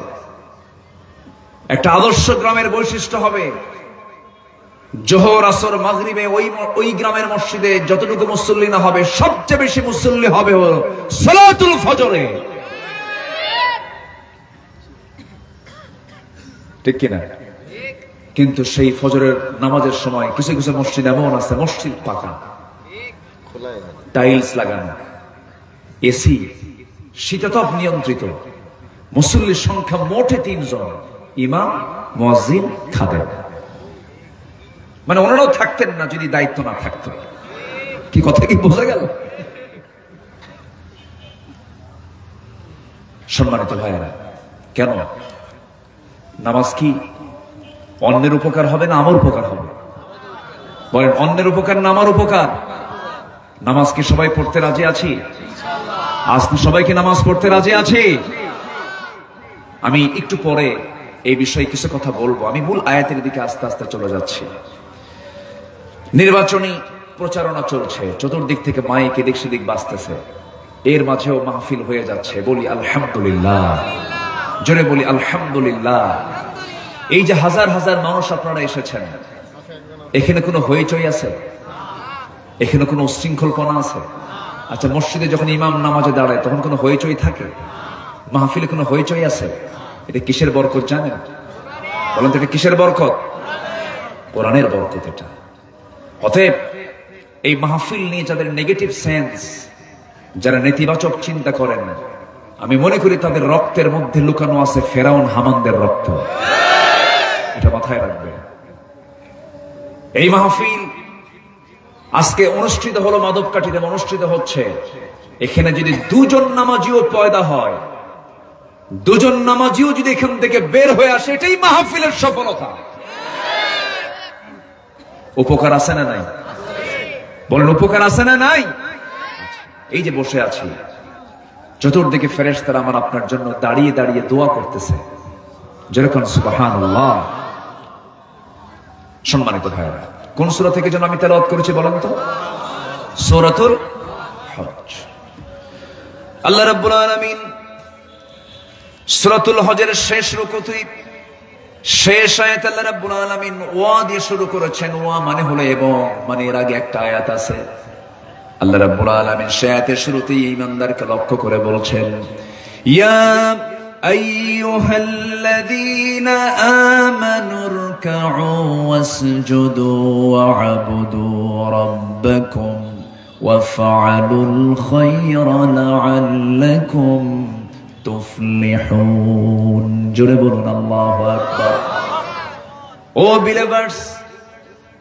একটা আদর্শ গ্রামের বৈশিষ্ট্য হবে, জোহর আসর মাগরিবে ওই গ্রামের মসজিদে যতটুকু মুসল্লি না হবে, সবচেয়ে বেশি মুসল্লি হবে সালাতুল ফজরে। ঠিক কিনা? কিন্তু সেই ফজরের নামাজের সময় কিছু কিছু মসজিদ এমন আছে, মসজিদ পাকা, টাইলস লাগানো, এসি, শীতাতপ নিয়ন্ত্রিত, মুসল্লির সংখ্যা মোটে 3 জন, ইমাম, মুয়াজ্জিন, খাদেম। মানে ওনারাও থাকতেন না যদি দায়িত্ব না থাকতো। কি কথা কি বোঝা গেল? সম্মানিত ভাইয়েরা, কেন নামাজ কি অন্যের উপকার হবে না আমার উপকার হবে? বলেন, অন্যের উপকার না আমার উপকার? নামাজ কি সবাই পড়তে রাজি আছি? আজ সবাইকে নামাজ পড়তে রাজি আছি? আমি একটু পরে এই বিষয়ে কিছু কথা বলবো। আমি মূল আয়াতের দিকে আস্তে আস্তে চলে যাচ্ছি। নির্বাচনী প্রচারণা চলছে, চতুর্দিক থেকে মাইক এদিক সেদিক বাজতেছে, এর মাঝেও মাহফিল হয়ে যাচ্ছে। বলি আলহামদুলিল্লাহ, জোরে বলি আলহামদুলিল্লাহ। এই যে হাজার হাজার মানুষ আপনারা এসেছেন, এখানে কোনো হইচই আছে? এখানে কোনো উশৃঙ্খলপনা আছে? আচ্ছা, মসজিদে যখন ইমাম নামাজে দাঁড়ায় তখন কোনো হইচই থাকে? মাহফিলে কোনো হইচই আছে? এটা কিসের বরকত জানেন? বলেন তো, এটা কিসের বরকত? কোরআনের বরকত এটা। অতএব এই মাহফিল নিয়ে যাদের নেগেটিভ সেন্স, যারা নেতিবাচক চিন্তা করেন, আমি মনে করি তাদের রক্তের মধ্যে লুকানো আছে ফেরাউন হামানদের রক্ত। এটা মাথায় রাখবে। এই মাহফিল আজকে অনুষ্ঠিত হলো, মাদবকাঠিতে অনুষ্ঠিত হচ্ছে। এখানে যদি 2 জন নামাজিও পয়দা হয়, 2 জন নামাজিও যদি এখান থেকে বের হয়ে আসে, এটাই মাহফিলের সফলতা। উপকার আছে না নাই? বলেন, উপকার আছে না নাই? এই যে বসে আছি, চতুর্দিকে ফেরেশতারা আমার আপনার জন্য দাঁড়িয়ে দাঁড়িয়ে দোয়া করতেছে, যেরকম সুবহানাল্লাহ। সম্মানিত ভাইরা, কোন সূরা থেকে যেন আমি তেলাওয়াত করেছি বলেন তো? সূরাতুল হজ। আল্লাহ রাব্বুল আলামিন সূরাতুল হজের শেষ রুকুতেই, শেষ আয়াত আল্লাহ রাব্বুল আলামিন ওয়া দিয়ে শুরু করেছেন। ওয়া মানে হলো এবং, মানে এর আগে একটা আয়াত আছে। আল্লাহ রাব্বুল আলামিন সে আয়াতের শুরুতেই ঈমানদারকে লক্ষ্য করে বলছেন, ইয়া আইয়ুহাল্লাযীনা আমানু রুকউ ওয়াসজুদু ওয়া'বুদু রাব্বাকুম ওয়াফআলুল খায়রা লা'আল্লাকুম তুফলিহুন। জোরে বলুন আল্লাহু আকবার। ও বিলিভার্স,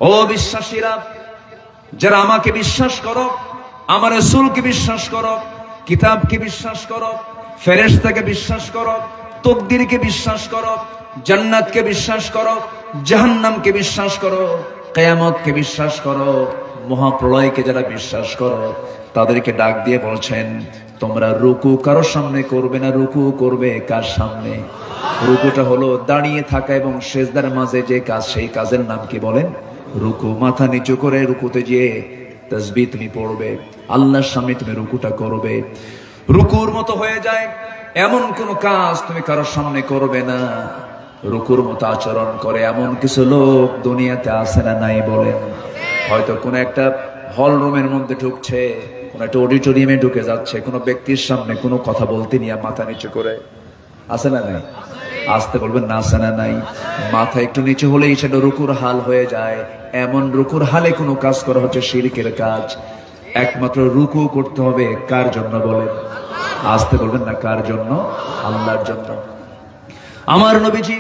ও বিশ্বাসীরা, যারা আমাকে বিশ্বাস করো, আমার রাসূলকে বিশ্বাস করো, কিতাবকে বিশ্বাস করো, ফেরেশতাকে বিশ্বাস করো, তাকদীরকে বিশ্বাস করো, জান্নাতকে বিশ্বাস করো, জাহান্নামকে বিশ্বাস করো, কিয়ামতকে বিশ্বাস করো, মহাপ্রলয়কে যারা বিশ্বাস করো, তাদেরকে ডাক দিয়ে বলছেন, তোমরা রুকু কারোর সামনে করবে না, রুকু করবে কার সামনে? রুকুটা হলো দাঁড়িয়ে থাকা এবং সেজদার মাঝে যে কাজ, সেই কাজের নাম কি বলেন? রুকু। মাথা নিচু করে রুকুতে গিয়ে তাসবিহ তুমি পড়বে, আল্লাহর সামনে তুমি রুকুটা করবে। রুকুর মতো হয়ে যায় এমন কোন কাজ তুমি কারোর সামনে করবে না। রুকুর মতো আচরণ করে এমন কিছু লোক দুনিয়াতে আছে না নাই বলেন? হয়তো কোন একটা হল রুমের মধ্যে ঢুকছে, কোন একটা অডিটোরিয়ামে ঢুকে যাচ্ছে, কোন ব্যক্তির সামনে কোনো কথা বলতে নিয়ে মাথা নিচু করে, আছে না নাই? আসতে বলবেন না, আছে না নাই? মাথা একটু নিচু হলেই সেটা রুকুর হাল হয়ে যায়। এমন রুকুর হালে কোনো কাজ করা হচ্ছে শিরকের কাজ। একমাত্র রুকু করতে হবে কার জন্য বলেন? আসতে বলবেন না, কার জন্য? আল্লাহর জন্য। আমার নবীজি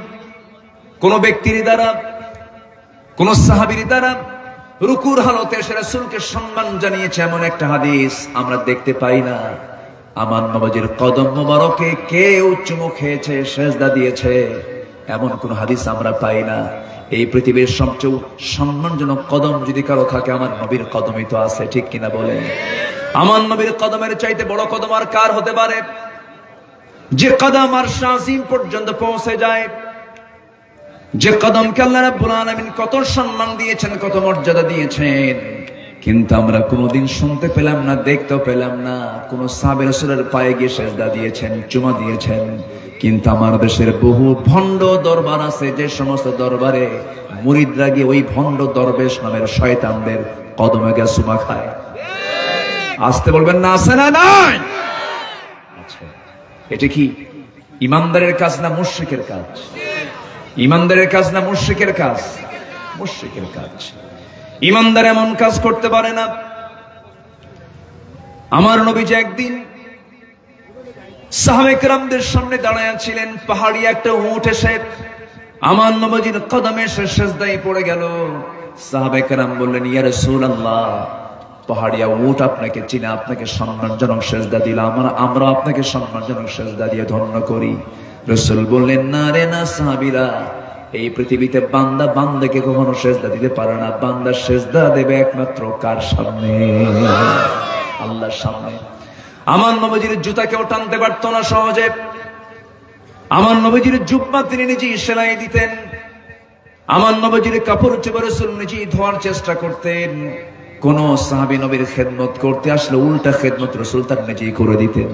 কোন ব্যক্তির দ্বারা, কোন সাহাবীর দ্বারা রুকুর হালতে সে রাসূলকে সম্মান জানিয়েছে এমন একটা হাদিস আমরা দেখতে পাই না। আমার নবীজির কদম মোবারকে কেউ চুমু খেয়েছে, সেজদা দিয়েছে, এমন কোন হাদিস আমরা পাই না। এই পৃথিবীর সবচেয়ে সম্মানজনক কদম যদি কারো থাকে, আমার নবীর কদমই তো আছে, ঠিক কিনা বলেন? আমার নবীর কদমের চাইতে বড় কদম আর কার হতে পারে? যে কদম আরশ আজিম পর্যন্ত পৌঁছে যায়, যে কদমকে আল্লাহ রাব্বুল আলামিন কত সম্মান দিয়েছেন, কত মর্যাদা দিয়েছেন, কিন্তু আমরা কোনোদিন শুনতে পেলাম না, দেখতেও পেলাম না কোন সাহাবী রাসূলের পায়ে গিয়ে সেজদা দিয়েছেন, চুমা দিয়েছেন। কিন্তু আমার দেশের বহু ভণ্ড দরবার আছে, যে সমস্ত দরবারে মুরিদরা গিয়ে ওই ভণ্ড দরবেশ নামের শয়তানদের কদমে গিয়ে চুমা খায়। আসতে বলবেন না, আছে না নাই? আচ্ছা, এটা কি ইমানদারের কাজ না মুশরিকের কাজ? ইমানদারের কাজ না মুশরিকের কাজ? মুশরিকের কাজ। ইমানদার এমন কাজ করতে পারে না। আমার নবীজি একদিন সাহাবায়ে কেরামদের সামনে দাঁড়ায় ছিলেন, পাহাড়ি একটা উট এসে আমার নবীজির কদমে সেজদায় পড়ে গেল। সাহাবায়ে কেরাম বললেন, ইয়া রাসূলুল্লাহ, পাহাড়িয়া উট আপনাকে চিনে, আপনাকে সম্মানজনক সেজদা দিলাম, আমরা আপনাকে সম্মানজনক সেজদা দিয়ে ধন্য করি। রাসূল বললেন, না রে না সাহাবীরা, এই পৃথিবীতে বান্দা বান্দাকে কখনো সেজদা দিতে পারে না। বান্দা সেজদা দেবে একমাত্র কার সামনে? আল্লাহর সামনে। আমার নবীজির জুতা কেউ টানতে পারতো না সহজে। আমার নবীজির জুব্বা তিনি নিজেই সেলাই দিতেন। আমার নবীজির কাপড় চোপড় রাসূল নিজেই ধোয়ার চেষ্টা করতেন। কোন সাহাবী নবীর খেদমত করতে আসলে উল্টা খেদমত রাসূল তার নিজেই করে দিতেন।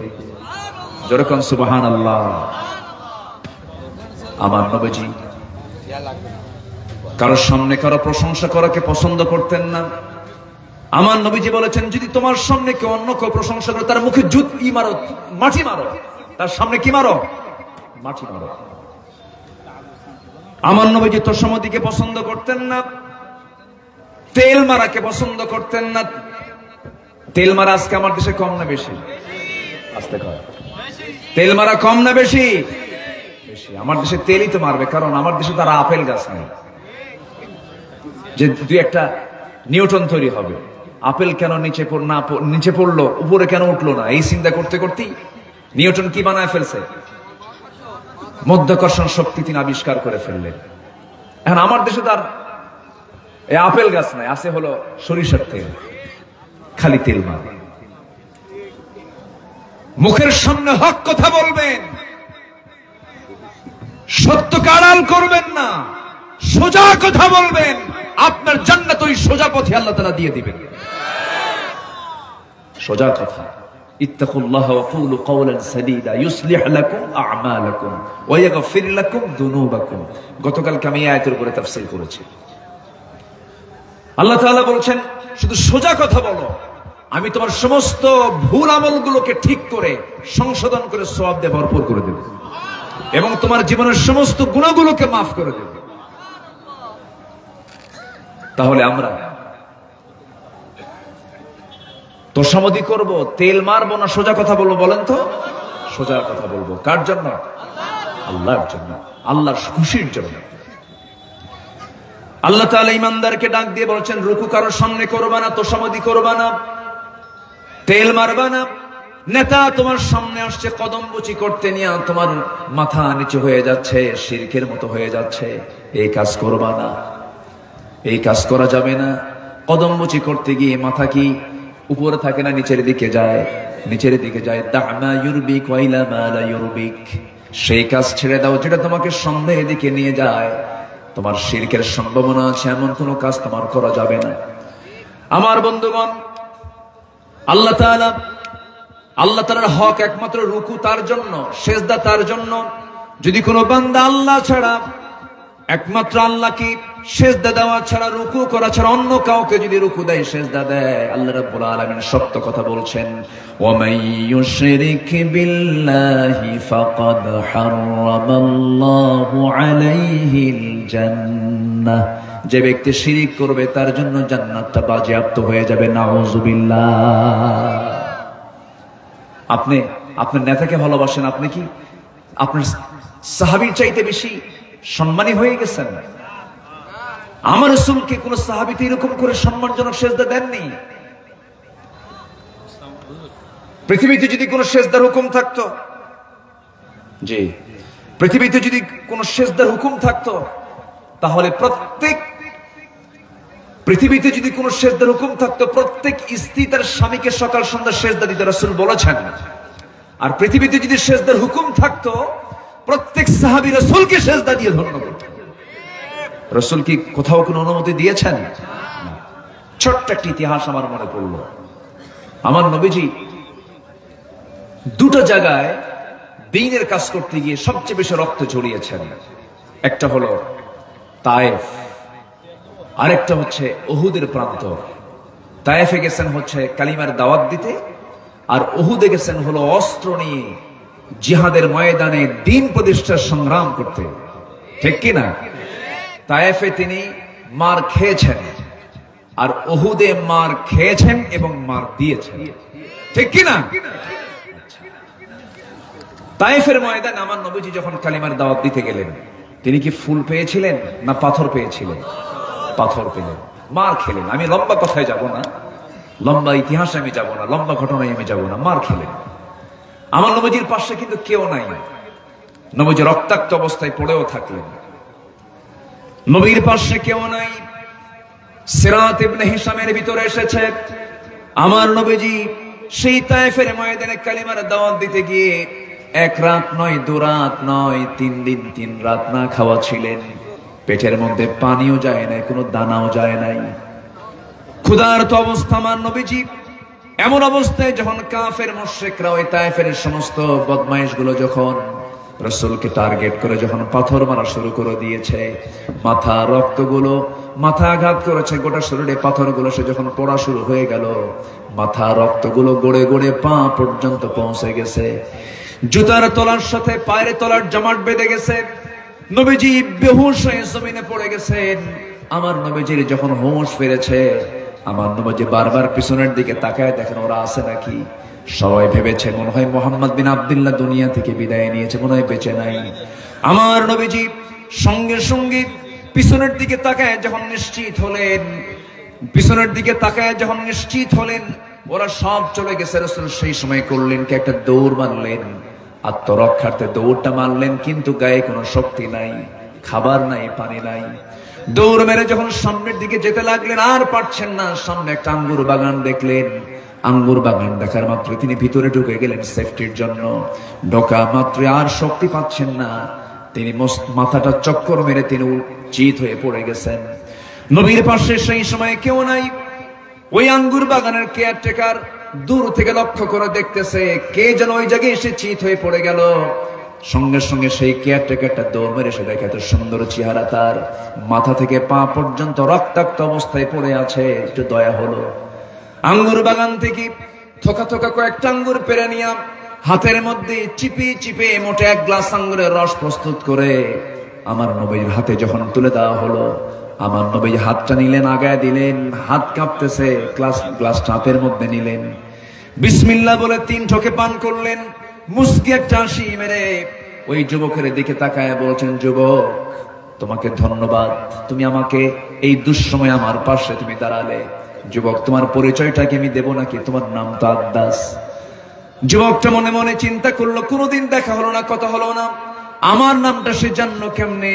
যেরকম সুবহানাল্লাহ। আমার নবীজি কারোর সামনে কারো প্রশংসা করাকে পছন্দ করতেন না। আমার নবীজি বলেছেন, যদি তোমার সামনে কেউ অন্য কেউ প্রশংসা করে, তার মুখে জুতি মারো, মাটি মারো, তার সামনে কি মারো? মাটি মারো। আমার নবীজি তোষামোদীকে পছন্দ করতেন না, তেল মারাকে পছন্দ করতেন না। তেল মারা আজকে আমার দেশে কম না বেশি? আস্তে কর। তেল মারা কম না বেশি? বেশি। আমার দেশে তেলই তো মারবে, কারণ আমার দেশে তারা আপেল গাছ নেই যে দুই একটা নিউটন তৈরি হবে। আপেল কেন নিচে পড়লো, উপরে কেন উঠলো না, এই চিন্তা করতে করতেই নিউটন কি বানায় ফেলছে? মাধ্যাকর্ষণ শক্তি তিনি আবিষ্কার করে ফেললেন। এখন আমার দেশে তার এই আপেল গাছ নাই, আছে হলো সরিষার তেল, খালি তেল মারে। মুখের সামনে হক কথা বলবেন, সত্যকে আড়াল করবেন না, সোজা কথা বলবেন, আপনার জান্নাত ওই সোজা পথে আল্লাহ তাআলা দিয়ে দিবেন। সোজা কথা। ইত্তাকুল্লাহ ওয়া কুলু কওলান সাদীদা ইউসলিহ লাকুম আ'মালাকুম ওয়া ইয়াগফির লাকুম যুনুবাকুম। গতকালকে আমি এই আয়াতের উপরে তাফসীর করেছি। আল্লাহ তাআলা বলছেন, শুধু সোজা কথা বলো, আমি তোমার সমস্ত ভুল আমলগুলোকে ঠিক করে সংশোধন করে সওয়াব দিয়ে ভরপুর করে দেব, এবং তোমার জীবনের সমস্ত গুনাহগুলোকে মাফ করে দেব। তাহলে আমরা তোষামোদী করব, তেল মারবো না সোজা কথা বলবো? বলেন তো। সোজা কথা বলবো, কার জন্য? আল্লাহর জন্য, আল্লাহর খুশির জন্য। আল্লাহ তাআলা ইমানদারকে ডাক দিয়ে বলছেন, রুকু কারোর সামনে করবা না, তোষামোদি করবা না, তেল মারবা না। নেতা তোমার সামনে আসছে, কদম বুচি করতে নিয়ে তোমার মাথা নিচু হয়ে যাচ্ছে, শিরকের মতো হয়ে যাচ্ছে, এই কাজ করবা না, এই কাজ করা যাবে না। কদম বুচি করতে গিয়ে মাথা কি উপরে থাকে না নিচের দিকে যায়? নিচের দিকে যায়। দা'মা ইউরবিক ওয়াইলা মা লা ইউরবিক, সেই কাজ ছেড়ে দাও যেটা তোমাকে সন্দেহের দিকে নিয়ে যায়। তোমার শিরকের সম্ভাবনা আছে এমন কোন কাজ তোমার করা যাবে না। আমার বন্ধুগণ, আল্লাহ তাআলার হক একমাত্র রুকু তার জন্য, সেজদা তার জন্য। যদি কোনো বান্দা আল্লাহ ছাড়া, একমাত্র আল্লাহকে সেজদা দেওয়া ছাড়া, রুকু করা ছাড়া অন্য কাউকে যদি রুকু দেয়, সেজদা দেয়, আল্লাহ রাব্বুল আলামিন সত্য কথা বলছেন, ওয়া মান ইউশরিক বিল্লাহি ফাকাদ হারামাল্লাহু আলাইহিল জান্নাহ, যে ব্যক্তি শিরিক করবে তার জন্য জান্নাতটা বাজেয়াপ্ত হয়ে যাবে। নাউযুবিল্লাহ। আপনি আপনার নেতাকে ভালোবাসেন, আপনি কি আপনার সাহাবীর চাইতে বেশি সম্মানী হয়ে গেছেন? আমার রাসূলকে কোন সাহাবী এরকম করে সম্মানজনক সেজদা দেননি। পৃথিবীতে যদি কোন সেজদার হুকুম থাকতো, জি, পৃথিবীতে যদি কোন সেজদার হুকুম থাকতো, তাহলে পৃথিবীতে যদি কোন সেজদার হুকুম থাকতো, প্রত্যেক স্ত্রী তার স্বামীকে সকাল সন্ধ্যা সেজদা দিতে রাসূল বলেছেন। আর পৃথিবীতে যদি সেজদার হুকুম থাকতো, প্রত্যেক সাহাবী রাসূলকে সেজদা দিয়ে ধন্য করত। রাসূল কি কোথাও কোনো অনুমতি দিয়েছেন? ছোট্ট একটা ইতিহাস আমার মনে পড়লো। আমার নবীজি দুটো জায়গায় দ্বীনের কাজ করতে গিয়ে সবচেয়ে বেশি রক্ত ঝরিয়েছেন। একটা হলো তায়েফ, আরেকটা হচ্ছে উহুদের প্রান্ত। তায়েফে গেছেন হচ্ছে কালিমার দাওয়াত দিতে, আর উহুদে গেছেন হলো অস্ত্র নিয়ে জিহাদের ময়দানে দ্বীন প্রতিষ্ঠার সংগ্রাম করতে। ঠিক কিনা? তায়েফে তিনি মার খেয়েছেন, আর উহুদে মার খেয়েছেন এবং মার দিয়েছেন। ঠিক কিনা? তায়েফের ময়দানে আমার নবীজি যখন কালিমার দাওয়াত দিতে গেলেন, তিনি কি ফুল পেয়েছিলেন না পাথর পেয়েছিলেন? পাথর পেলেন, মার খেলেন। আমি লম্বা কথায় যাব না, লম্বা ইতিহাসে আমি যাব না, লম্বা ঘটনায় আমি যাব না। মার খেলেন। আমার নবীজির পাশে কিন্তু কেউ নাই। নবীজি রক্তাক্ত অবস্থায় পড়েও থাকলেন। নবীর পাশে কেউ নাই। সিরাত ইবনে হিশামের ভিতরে এসেছে, আমার নবীজি সেই তায়েফের ময়দানে কালিমার দাওয়াত দিতে গিয়ে এক রাত নয়, দু রাত নয়, 3 দিন 3 রাত না খাওয়া ছিলেন। পেটের মধ্যে পানিও যায় নাই, কোনো দানাও যায় নাই, ক্ষুধার্ত অবস্থা আমার নবীজি। এমন অবস্থায় যখন কাফের মুশরিকরা, ওই তায়েফের সমস্ত বদমাইশগুলো যখন রাসূলকে টার্গেট করে যখন পাথর মারা শুরু করে দিয়েছে, মাথা রক্তগুলো, মাথা আঘাত করেছে, গোটা শরীরে পাথরগুলো সে যখন পড়া শুরু হয়ে গেল, মাথা রক্তগুলো গড়ে গড়ে পা পর্যন্ত পৌঁছে গেছে, জুতার তলার সাথে পায়ের তলার জমাট বেঁধে গেছে। নবীজি বেহুশ হয়ে জমিনে পড়ে গেছেন। আমার নবীজির যখন হুঁশ ফিরেছে, আমার নবীজি বারবার পিছনের দিকে তাকায় দেখেন ওরা আছে নাকি। সবাই ভেবেছে মনে হয় মুহাম্মদ বিন আব্দুল্লাহ দুনিয়া থেকে বিদায় নিয়েছে, মনে হয় বেঁচে নাই। আমার নবীজি সঙ্গে সঙ্গে পিছনের দিকে তাকায় যখন নিশ্চিত হলেন, পিছনের দিকে তাকায় যখন নিশ্চিত হলেন ওরা সব চলে গেছে, রাসূল সেই সময় করলেন কি একটা দৌড় মারলেন, আত্মরক্ষার্থে দৌড়টা মারলেন, কিন্তু গায়ে কোনো শক্তি নাই, খাবার নাই, পানি নাই। দৌড় মেরে যখন সামনের দিকে যেতে লাগলেন, আর পারছেন না। সামনে একটা আঙ্গুর বাগান দেখলেন। আঙ্গুর বাগান দেখার মাত্র তিনি ভিতরে ঢুকে গেলেন সেফটির জন্য। ঢোকা মাত্র আর শক্তি পাচ্ছেন না, তিনি মাথাটা চক্কর মেরে তিনি চিত হয়ে পড়ে গেছেন। নবীর পাশে সেই সময় কেউ নাই। ওই আঙ্গুর বাগানের কেয়ারটেকার দূর থেকে লক্ষ্য করে দেখতেছে কে যেন ওই জায়গায় এসে চিত হয়ে পড়ে গেল। সঙ্গে সঙ্গে সেই কেয়ারটেকারটা দৌড় মেরে এসে দেখে এত সুন্দর চেহারা, তার মাথা থেকে পা পর্যন্ত রক্তাক্ত অবস্থায় পড়ে আছে। একটু দয়া হলো। আঙ্গুর বাগান থেকে থোকা থোকা কয়েকটা আঙ্গুর পেরে নিয়ে হাতের মধ্যে চিপে চিপে মোটে 1 গ্লাস আঙ্গুরের রস প্রস্তুত করে আমার নবীর হাতে যখন তুলে দেওয়া হলো, আমার নবী হাতটা নিলেন, আগায় দিলেন, হাত কাঁপতেছে, গ্লাসটা হাতের মধ্যে নিলেন, বিসমিল্লাহ বলে 3 ঠোকে পান করলেন। মুস্কি একটা হাসি মেরে ওই যুবকের দিকে তাকায় বলছেন, যুবক তোমাকে ধন্যবাদ, তুমি আমাকে এই দুঃসময়ে আমার পাশে তুমি দাঁড়ালে। যুবক তোমার পরিচয়টাকে আমি দেব নাকি? তোমার নাম তো আদ্দাস। যুবকটা মনে মনে চিন্তা করলো, কোনোদিন দেখা হলো না, কথা হলো না, আমার নামটা সে জানলো কেমনে?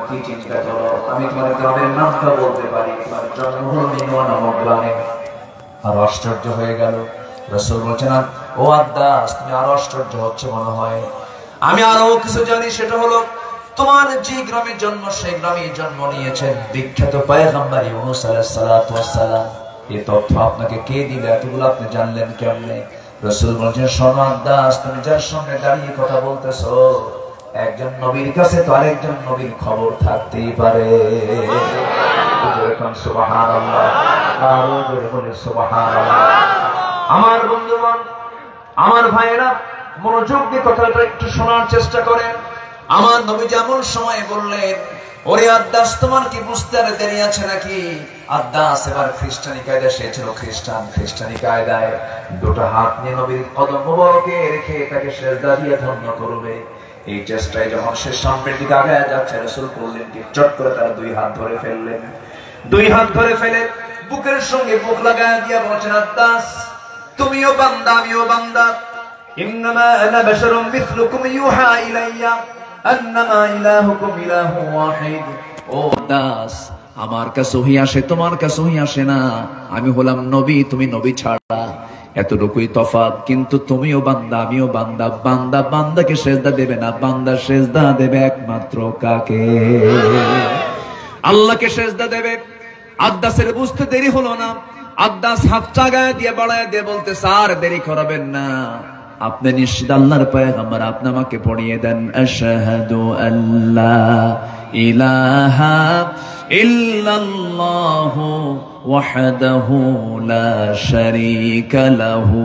কি চিন্তা করো, আমি তোমার গ্রামের নামটা বলতে পারি, তোমার জন্ম হলো মিনুয়া নামক গ্রামে। আর আশ্চর্য হয়ে গেল। রাসূল বলছেন, ও আদ্দাস তুমি আরো আশ্চর্য হচ্ছে মনে হয়। আমি আরো কিছু জানি, সেটা হলো তোমার যে গ্রামে জন্ম সেই গ্রামে জন্ম নিয়েছেন বিখ্যাত পয়গম্বর ইউনূস আলাইহিস সালাতু ওয়াস সালাম। এই তথ্য আপনাকে কে দিলে? এতগুলো আপনি জানলেন কেমনে? রাসূল বলছেন, শোনো আদ্দাস, তুমি যার সঙ্গে দাঁড়িয়ে কথা বলতেছো, একজন নবীর কাছে তো আরেকজন নবীর খবর থাকতেই পারে। সুবহানাল্লাহ, আরো জোরে বলে সুবহানাল্লাহ। আমার বন্ধুগণ, আমার ভাইয়েরা, মনোযোগ দিয়ে কথাটা একটু শোনার চেষ্টা করেন। আমার নবী যেমন সময় বললেন, ওরে আদ্দাস তোমার কি বুঝতে আর দেরি আছে নাকি? আদ্দাস এবার খ্রিস্টানি কায়দায়, সে ছিল খ্রিস্টান, খ্রিস্টানি কায়দায় দুটো হাত নিয়ে নবীর কদম মোবারকে রেখে তাকে সিজদা দিয়ে ধন্য করবে। এই চেষ্টায় যখন সে সামনের দিকে আগায় যাচ্ছে, রাসূল করলেন কি, চট করে তারা দুই হাত ধরে ফেললেন। দুই হাত ধরে ফেলে বুকের সঙ্গে বুক লাগায় দিয়ে বলছেন, আদ্দাস তুমিও বান্দা আমিও বান্দা। ইন্নামা আনা বাশারুম মিসলুকুম ইউহা ইলাইয়া আন্নামা ইলাহুকুম ইলাহু ওয়াহিদ। ও আদ্দাস, আমার কাছে ওহী আসে, তোমার কাছে ওহী আসে না। আমি হলাম নবী, তুমি নবী ছাড়া, এতটুকুই তফাৎ। কিন্তু তুমিও বান্দা আমিও বান্দা। বান্দা বান্দাকে সিজদা দেবে না, বান্দা সিজদা দেবে একমাত্র কাকে? আল্লাহকে সিজদা দেবে। আদ্দাসের বুঝতে দেরি হলো না। আদ্দাস হাতটা গায়ে দিয়ে বাড়ায় দিয়ে বলতে, স্যার দেরি করাবেন না, আপনি নিশ্চিত আল্লাহর পয়গম্বর, আপনি আমাকে পড়িয়ে দেন আশহাদু আল্লা ইলাহা ইল্লাল্লাহু ওয়াহদাহু লা শারীকা লাহু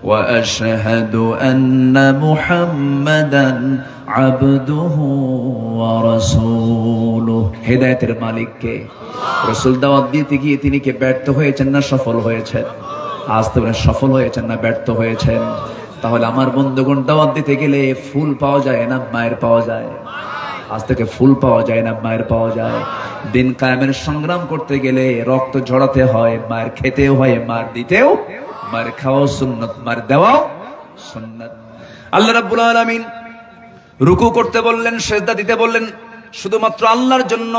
ওয়া আশহাদু আন্না মুহাম্মাদান আবদুহু ওয়া রাসূলুহু। হেদায়েতের মালিক কে? রাসূল দাওয়াত দিতে গিয়ে তিনি কি ব্যর্থ হয়েছেন না সফল হয়েছেন? আজ তো সফল হয়েছেন না ব্যর্থ হয়েছেন? তাহলে আমার বন্ধুগণ, দাওয়াত দিতে গেলে ফুল পাওয়া যায় না মায়ের পাওয়া যায়? আজ থেকে ফুল পাওয়া যায় না মায়ের পাওয়া যায়? দিন কায়েমের সংগ্রাম করতে গেলে রক্ত ঝরাতে হয়, মায়ের খেতেও হয়, মার দিতেও, মার খাওয়াও সুন্নাত, মার দেওয়াও সুন্নাত। আল্লাহ রাব্বুল আলামিন রুকু করতে বললেন, সিজদা দিতে বললেন শুধুমাত্র আল্লাহর জন্য।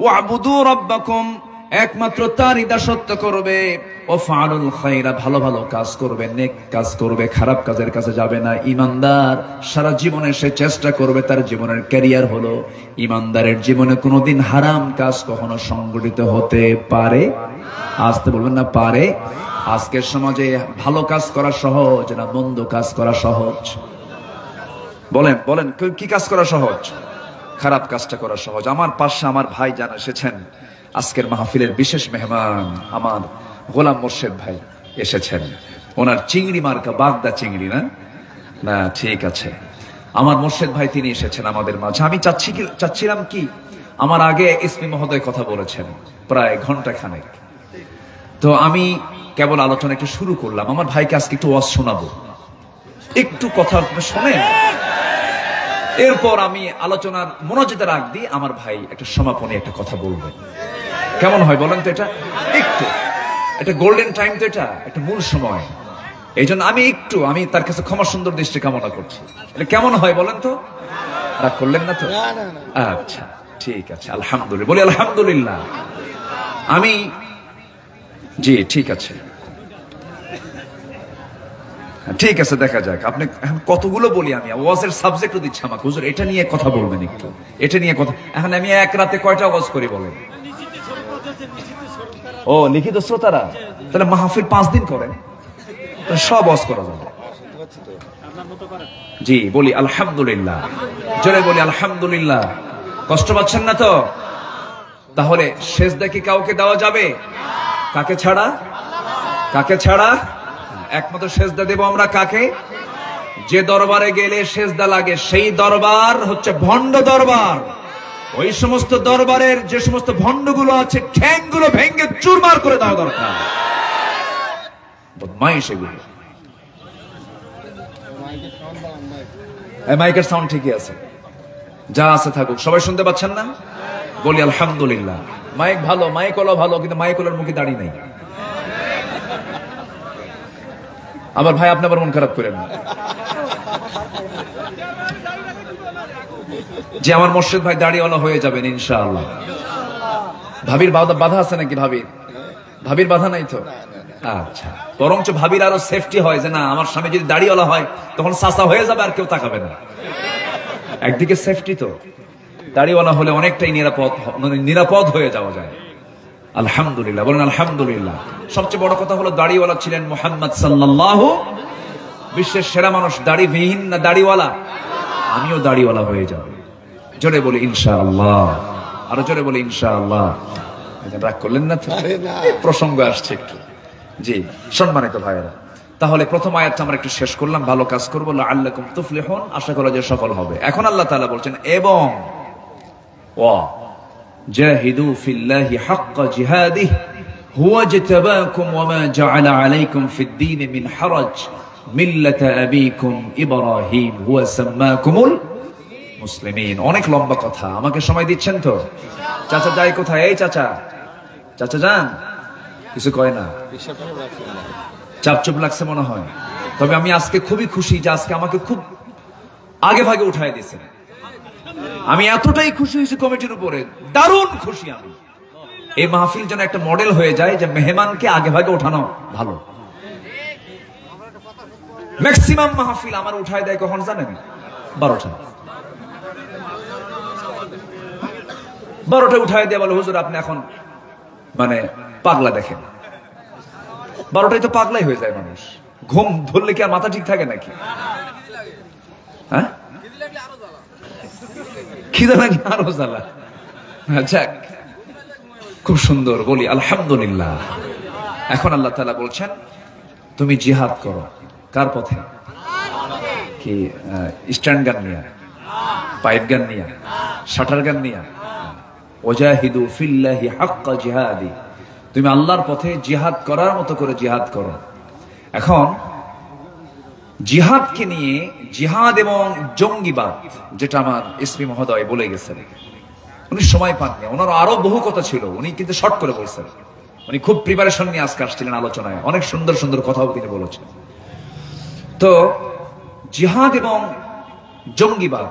ওয়াবুদু রাব্বাকুম, একমাত্র তারই দাসত্ব করবে। ওয়াফআলুল খায়রা, ভালো ভালো কাজ করবে, নেক কাজ করবে, খারাপ কাজের কাছে যাবে না। ইমানদার সারা জীবনে সে চেষ্টা করবে, তার জীবনের ক্যারিয়ার হলো ইমানদারের জীবনে কোনোদিন হারাম কাজ কখনো সংগঠিত হতে পারে? আসতে বলবেন না পারে। আজকের সমাজে ভালো কাজ করা সহজ না মন্দ কাজ করা সহজ? বলেন বলেন, কি কাজ করা সহজ? খারাপ কাজটা করা সহজ। আমার পাশে আমার ভাই যান এসেছেন, আজকের মাহফিলের বিশেষ মেহমান আমার গোলাম মোর্শেদ ভাই এসেছেন। ওনার চিংড়ি মার্কা বাগদা চিংড়ি, না না ঠিক আছে, আমার মোর্শেদ ভাই তিনি এসেছেন আমাদের মাঝে। আমি চাচ্ছিলাম কি, আমার আগে এসপি মহোদয় কথা বলেছেন প্রায় ঘন্টা খানেক, তো আমি কেবল আলোচনা একটু শুরু করলাম। আমার ভাইকে আজকে একটু ওয়াজ শোনাবো, একটু কথা শোনেন, এরপর আমি আলোচনার মনোযোগের রাখ দিই, আমার ভাই একটা সমাপনী একটা কথা বলবেন। কেমন হয় বলেন তো? এটা একটা গোল্ডেন টাইম, তো এটা একটা মূল সময়। এই জন্য আমি তার কাছে ক্ষমা সুন্দর দৃষ্টি কামনা করছি। এটা কেমন হয় বলেন তো? রাগ করলেন না তো? আচ্ছা ঠিক আছে, আলহামদুলিল্লাহ বলি, আলহামদুলিল্লাহ। জি ঠিক আছে, ঠিক আছে, দেখা যাক। আপনি কতগুলো বলি, আমি ওয়াজের সাবজেক্টও দিচ্ছি আমাকে, হুজুর এটা নিয়ে কথা বলবেন একটু, এটা নিয়ে কথা। এখন আমি এক রাতে কয়টা ওয়াজ করি বলেন? ও লিখিত শ্রোতারা, তাহলে মাহফিল 5 দিন করেন, সব ওয়াজ করা যাবে। জি বলি আলহামদুলিল্লাহ, জোরে বলি আলহামদুলিল্লাহ। কষ্ট পাচ্ছেন না তো? তাহলে সেজদা কি কাউকে দেওয়া যাবে? কাকে ছাড়া? কাকে ছাড়া? একমাত্র সেজদা দেব আমরা কাকে? যে দরবারে গেলে সেজদা লাগে সেই দরবার হচ্ছে ভণ্ড দরবার। ওই সমস্ত দরবারের যে সমস্ত ভণ্ডগুলো আছে, ঠ্যাংগুলো ভেঙে চুরমার করে দেওয়া দরকার। বদমাইশ এগুলো। এই মাইকের সাউন্ড ঠিকই আছে, যা আছে থাকুক। সবাই শুনতে পাচ্ছেন না? বলি আলহামদুলিল্লাহ। মাইক ভালো, মাইক হলো ভালো, কিন্তু মাইক হলোর মুখে দাড়ি নেই। আবার ভাই আপনি আবার মন খারাপ করেন না যে আমার মোর্শেদ ভাই দাড়িওয়ালা হয়ে যাবেন ইনশাআল্লাহ। ভাবির বাধা আছে নাকি? ভাবির বাধা নাই তো? আচ্ছা, বরঞ্চ ভাবির আরো সেফটি হয় যে না, আমার স্বামী যদি দাড়িওয়ালা হয় তখন চাচা হয়ে যাবে, আর কেউ তাকাবে না। একদিকে সেফটি তো, দাড়িওয়ালা হলে অনেকটাই নিরাপদ হয়ে যাওয়া যায়। আলহামদুলিল্লাহ, বলেন আলহামদুলিল্লাহ। সবচেয়ে বড় কথা হলো দাড়িওয়ালা ছিলেন মুহাম্মদ সাল্লাল্লাহু, বিশ্বের সেরা মানুষ। দাড়িবিহীন না দাড়িওয়ালা? আমিও দাড়িওয়ালা হয়ে যাব। জোরে বলি ইনশাআল্লাহ, আরো জোরে বলি ইনশাআল্লাহ। রাগ করলেন না তো? প্রসঙ্গ আসছে একটু। জি সম্মানিত ভাইয়েরা, তাহলে প্রথম আয়াতটা আমরা একটু শেষ করলাম, ভালো কাজ করবো, লাআল্লাকুম তুফলিহুন, আশা করা যে সফল হবে। এখন আল্লাহ তাআলা বলছেন এবং জাহিদু ফিল্লাহি হাক্কা জিহাদিহি হুয়া ইজতাবাকুম ওয়া মা জাআলা আলাইকুম ফিদ-দীন মিন হারাজ মিল্লাতা আবিকুম ইব্রাহিম হুয়া সাম্মাকুমুল মুসলিমিন। অনেক লম্বা কথা, আমাকে সময় দিচ্ছেন তো? চাচা যাই কোথায়? এই চাচা, চাচা যান, কিছু কয় না, চাপচুপ লাগছে মনে হয়। তবে আমি আজকে খুবই খুশি যে আজকে আমাকে খুব আগে ভাগে উঠায় দিয়েছেন। আমি এতটাই খুশি হয়েছি কমিটির উপরে, দারুণ খুশি আমি। এই মাহফিল যেন একটা মডেল হয়ে যায় যে মেহমানকে আগে ভাগে উঠানো ভালো। ম্যাক্সিমাম মাহফিল আমার উঠায় দেয় কখন জানেন? 12টা উঠায় দিয়ে বলে হুজুর আপনি এখন মানে পাগলা দেখেন। 12টায় তো পাগলাই হয়ে যায় মানুষ। ঘুম ধরলে কি আর মাথা ঠিক থাকে নাকি? হ্যাঁ, খিদে লাগে আরো জ্বালা। যাক, খুব সুন্দর, বলি আলহামদুলিল্লাহ। এখন আল্লাহ তাআলা বলছেন তুমি জিহাদ করো। কার পথে? কি স্ট্যান্ড গান নিয়ে, পাইপ গান নিয়ে, শাটার গান নিয়ে? ওয়াজাহিদু ফিল্লাহি হাক্কা জিহাদি, তুমি আল্লাহর পথে জিহাদ করার মতো করে জিহাদ করো। এখন জিহাদকে নিয়ে, জিহাদ এবং জঙ্গিবাদ, যেটা আমার এসপি মহোদয় বলে গেছেন, উনি সময় পাননি, ওনার আরো বহু কথা ছিল, উনি কিন্তু শর্ট করে বলছেন। উনি খুব প্রিপারেশন নিয়ে আজকে আসছিলেন আলোচনায়, অনেক সুন্দর সুন্দর কথাও তিনি বলেছেন। তো জিহাদ এবং জঙ্গিবাদ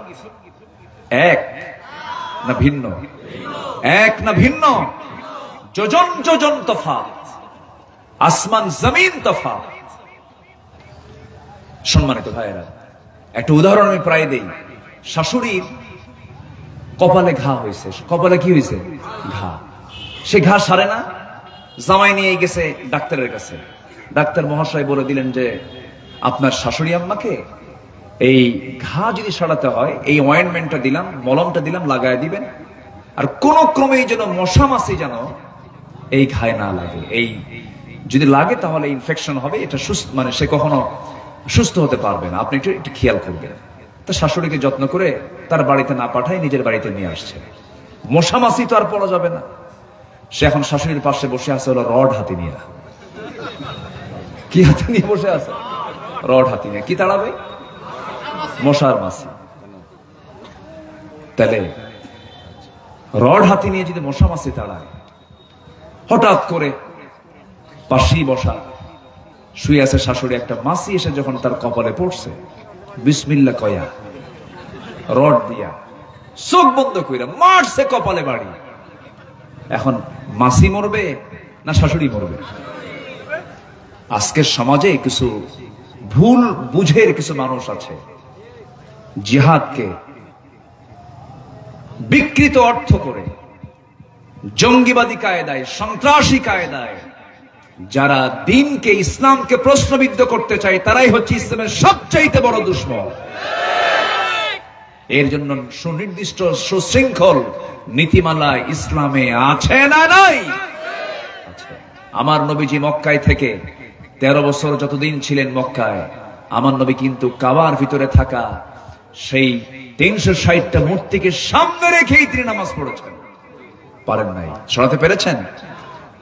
এক না ভিন্ন? এক না ভিন্ন? যোজন যোজন তফাৎ, আসমান জমিন তফাৎ। সম্মানিত ভাইয়েরা, একটা উদাহরণ আমি প্রায় দেই। শাশুড়ির কপালে ঘা হয়েছে। কপালে কি হয়েছে? ঘা। সে ঘা সারে না, জামাই নিয়ে গেছে ডাক্তারের কাছে। ডাক্তার মহাশয় বলে দিলেন যে আপনার শাশুড়ি আম্মাকে এই ঘা যদি সারাতে হয়, এই অয়েন্টমেন্টটা দিলাম, মলমটা দিলাম, লাগায় দিবেন, আর কোন ক্রমেই যেন মশা মাছি যেন এই ঘায়ে না লাগে। এই যদি লাগে তাহলে ইনফেকশন হবে, এটা সুস্থ, মানে সে কখনো সুস্থ হতে পারবে না, আপনি একটু খেয়াল করবেন। তা শাশুড়িকে যত্ন করে তার বাড়িতে না পাঠায় নিজের বাড়িতে নিয়ে আসছে। মশা মাছি তো আর পড়া যাবে না। সে এখন শাশুড়ির পাশে বসে আছে, হলো রড হাতে নিয়ে। কি হাতে নিয়ে বসে আছে? রড হাতে নিয়ে। কি তাড়াবে? মশার মাছি। তাহলে রড হাতে নিয়ে যদি মশা মাছি তাড়ায়, হঠাৎ করে পাশেই বসা শুয়ে আছে শাশুড়ি, একটা মাছি এসে যখন তার কপালে পড়ছে, বিসমিল্লাহ কয়া রড দিয়া চোখ বন্ধ কইরা মারছে কপালে বাড়ি। এখন মাছি মরবে না শাশুড়ি মরবে? আজকের সমাজে কিছু ভুল বুঝের কিছু মানুষ আছে, জিহাদকে বিকৃত অর্থ করে জঙ্গিবাদী কায়দায়, সন্ত্রাসী কায়দায় যারা দিনকে, ইসলামকে প্রশ্নবিদ্ধ করতে চায়, তারাই হচ্ছে ইসলামের সবচাইতে বড় দুশমন। এর জন্য সুনির্দিষ্ট সুশৃঙ্খল নীতিমালা ইসলামে আছে না নাই? আমার নবীজি মক্কায় থেকে 13 বছর যতদিন ছিলেন মক্কায়, আমার নবী কিন্তু কাবার ভিতরে থাকা সেই 360টা মূর্তিকে সামনে রেখেই তিনি নামাজ পড়েছেন। পারেন নাই? শোনাতে পেরেছেন?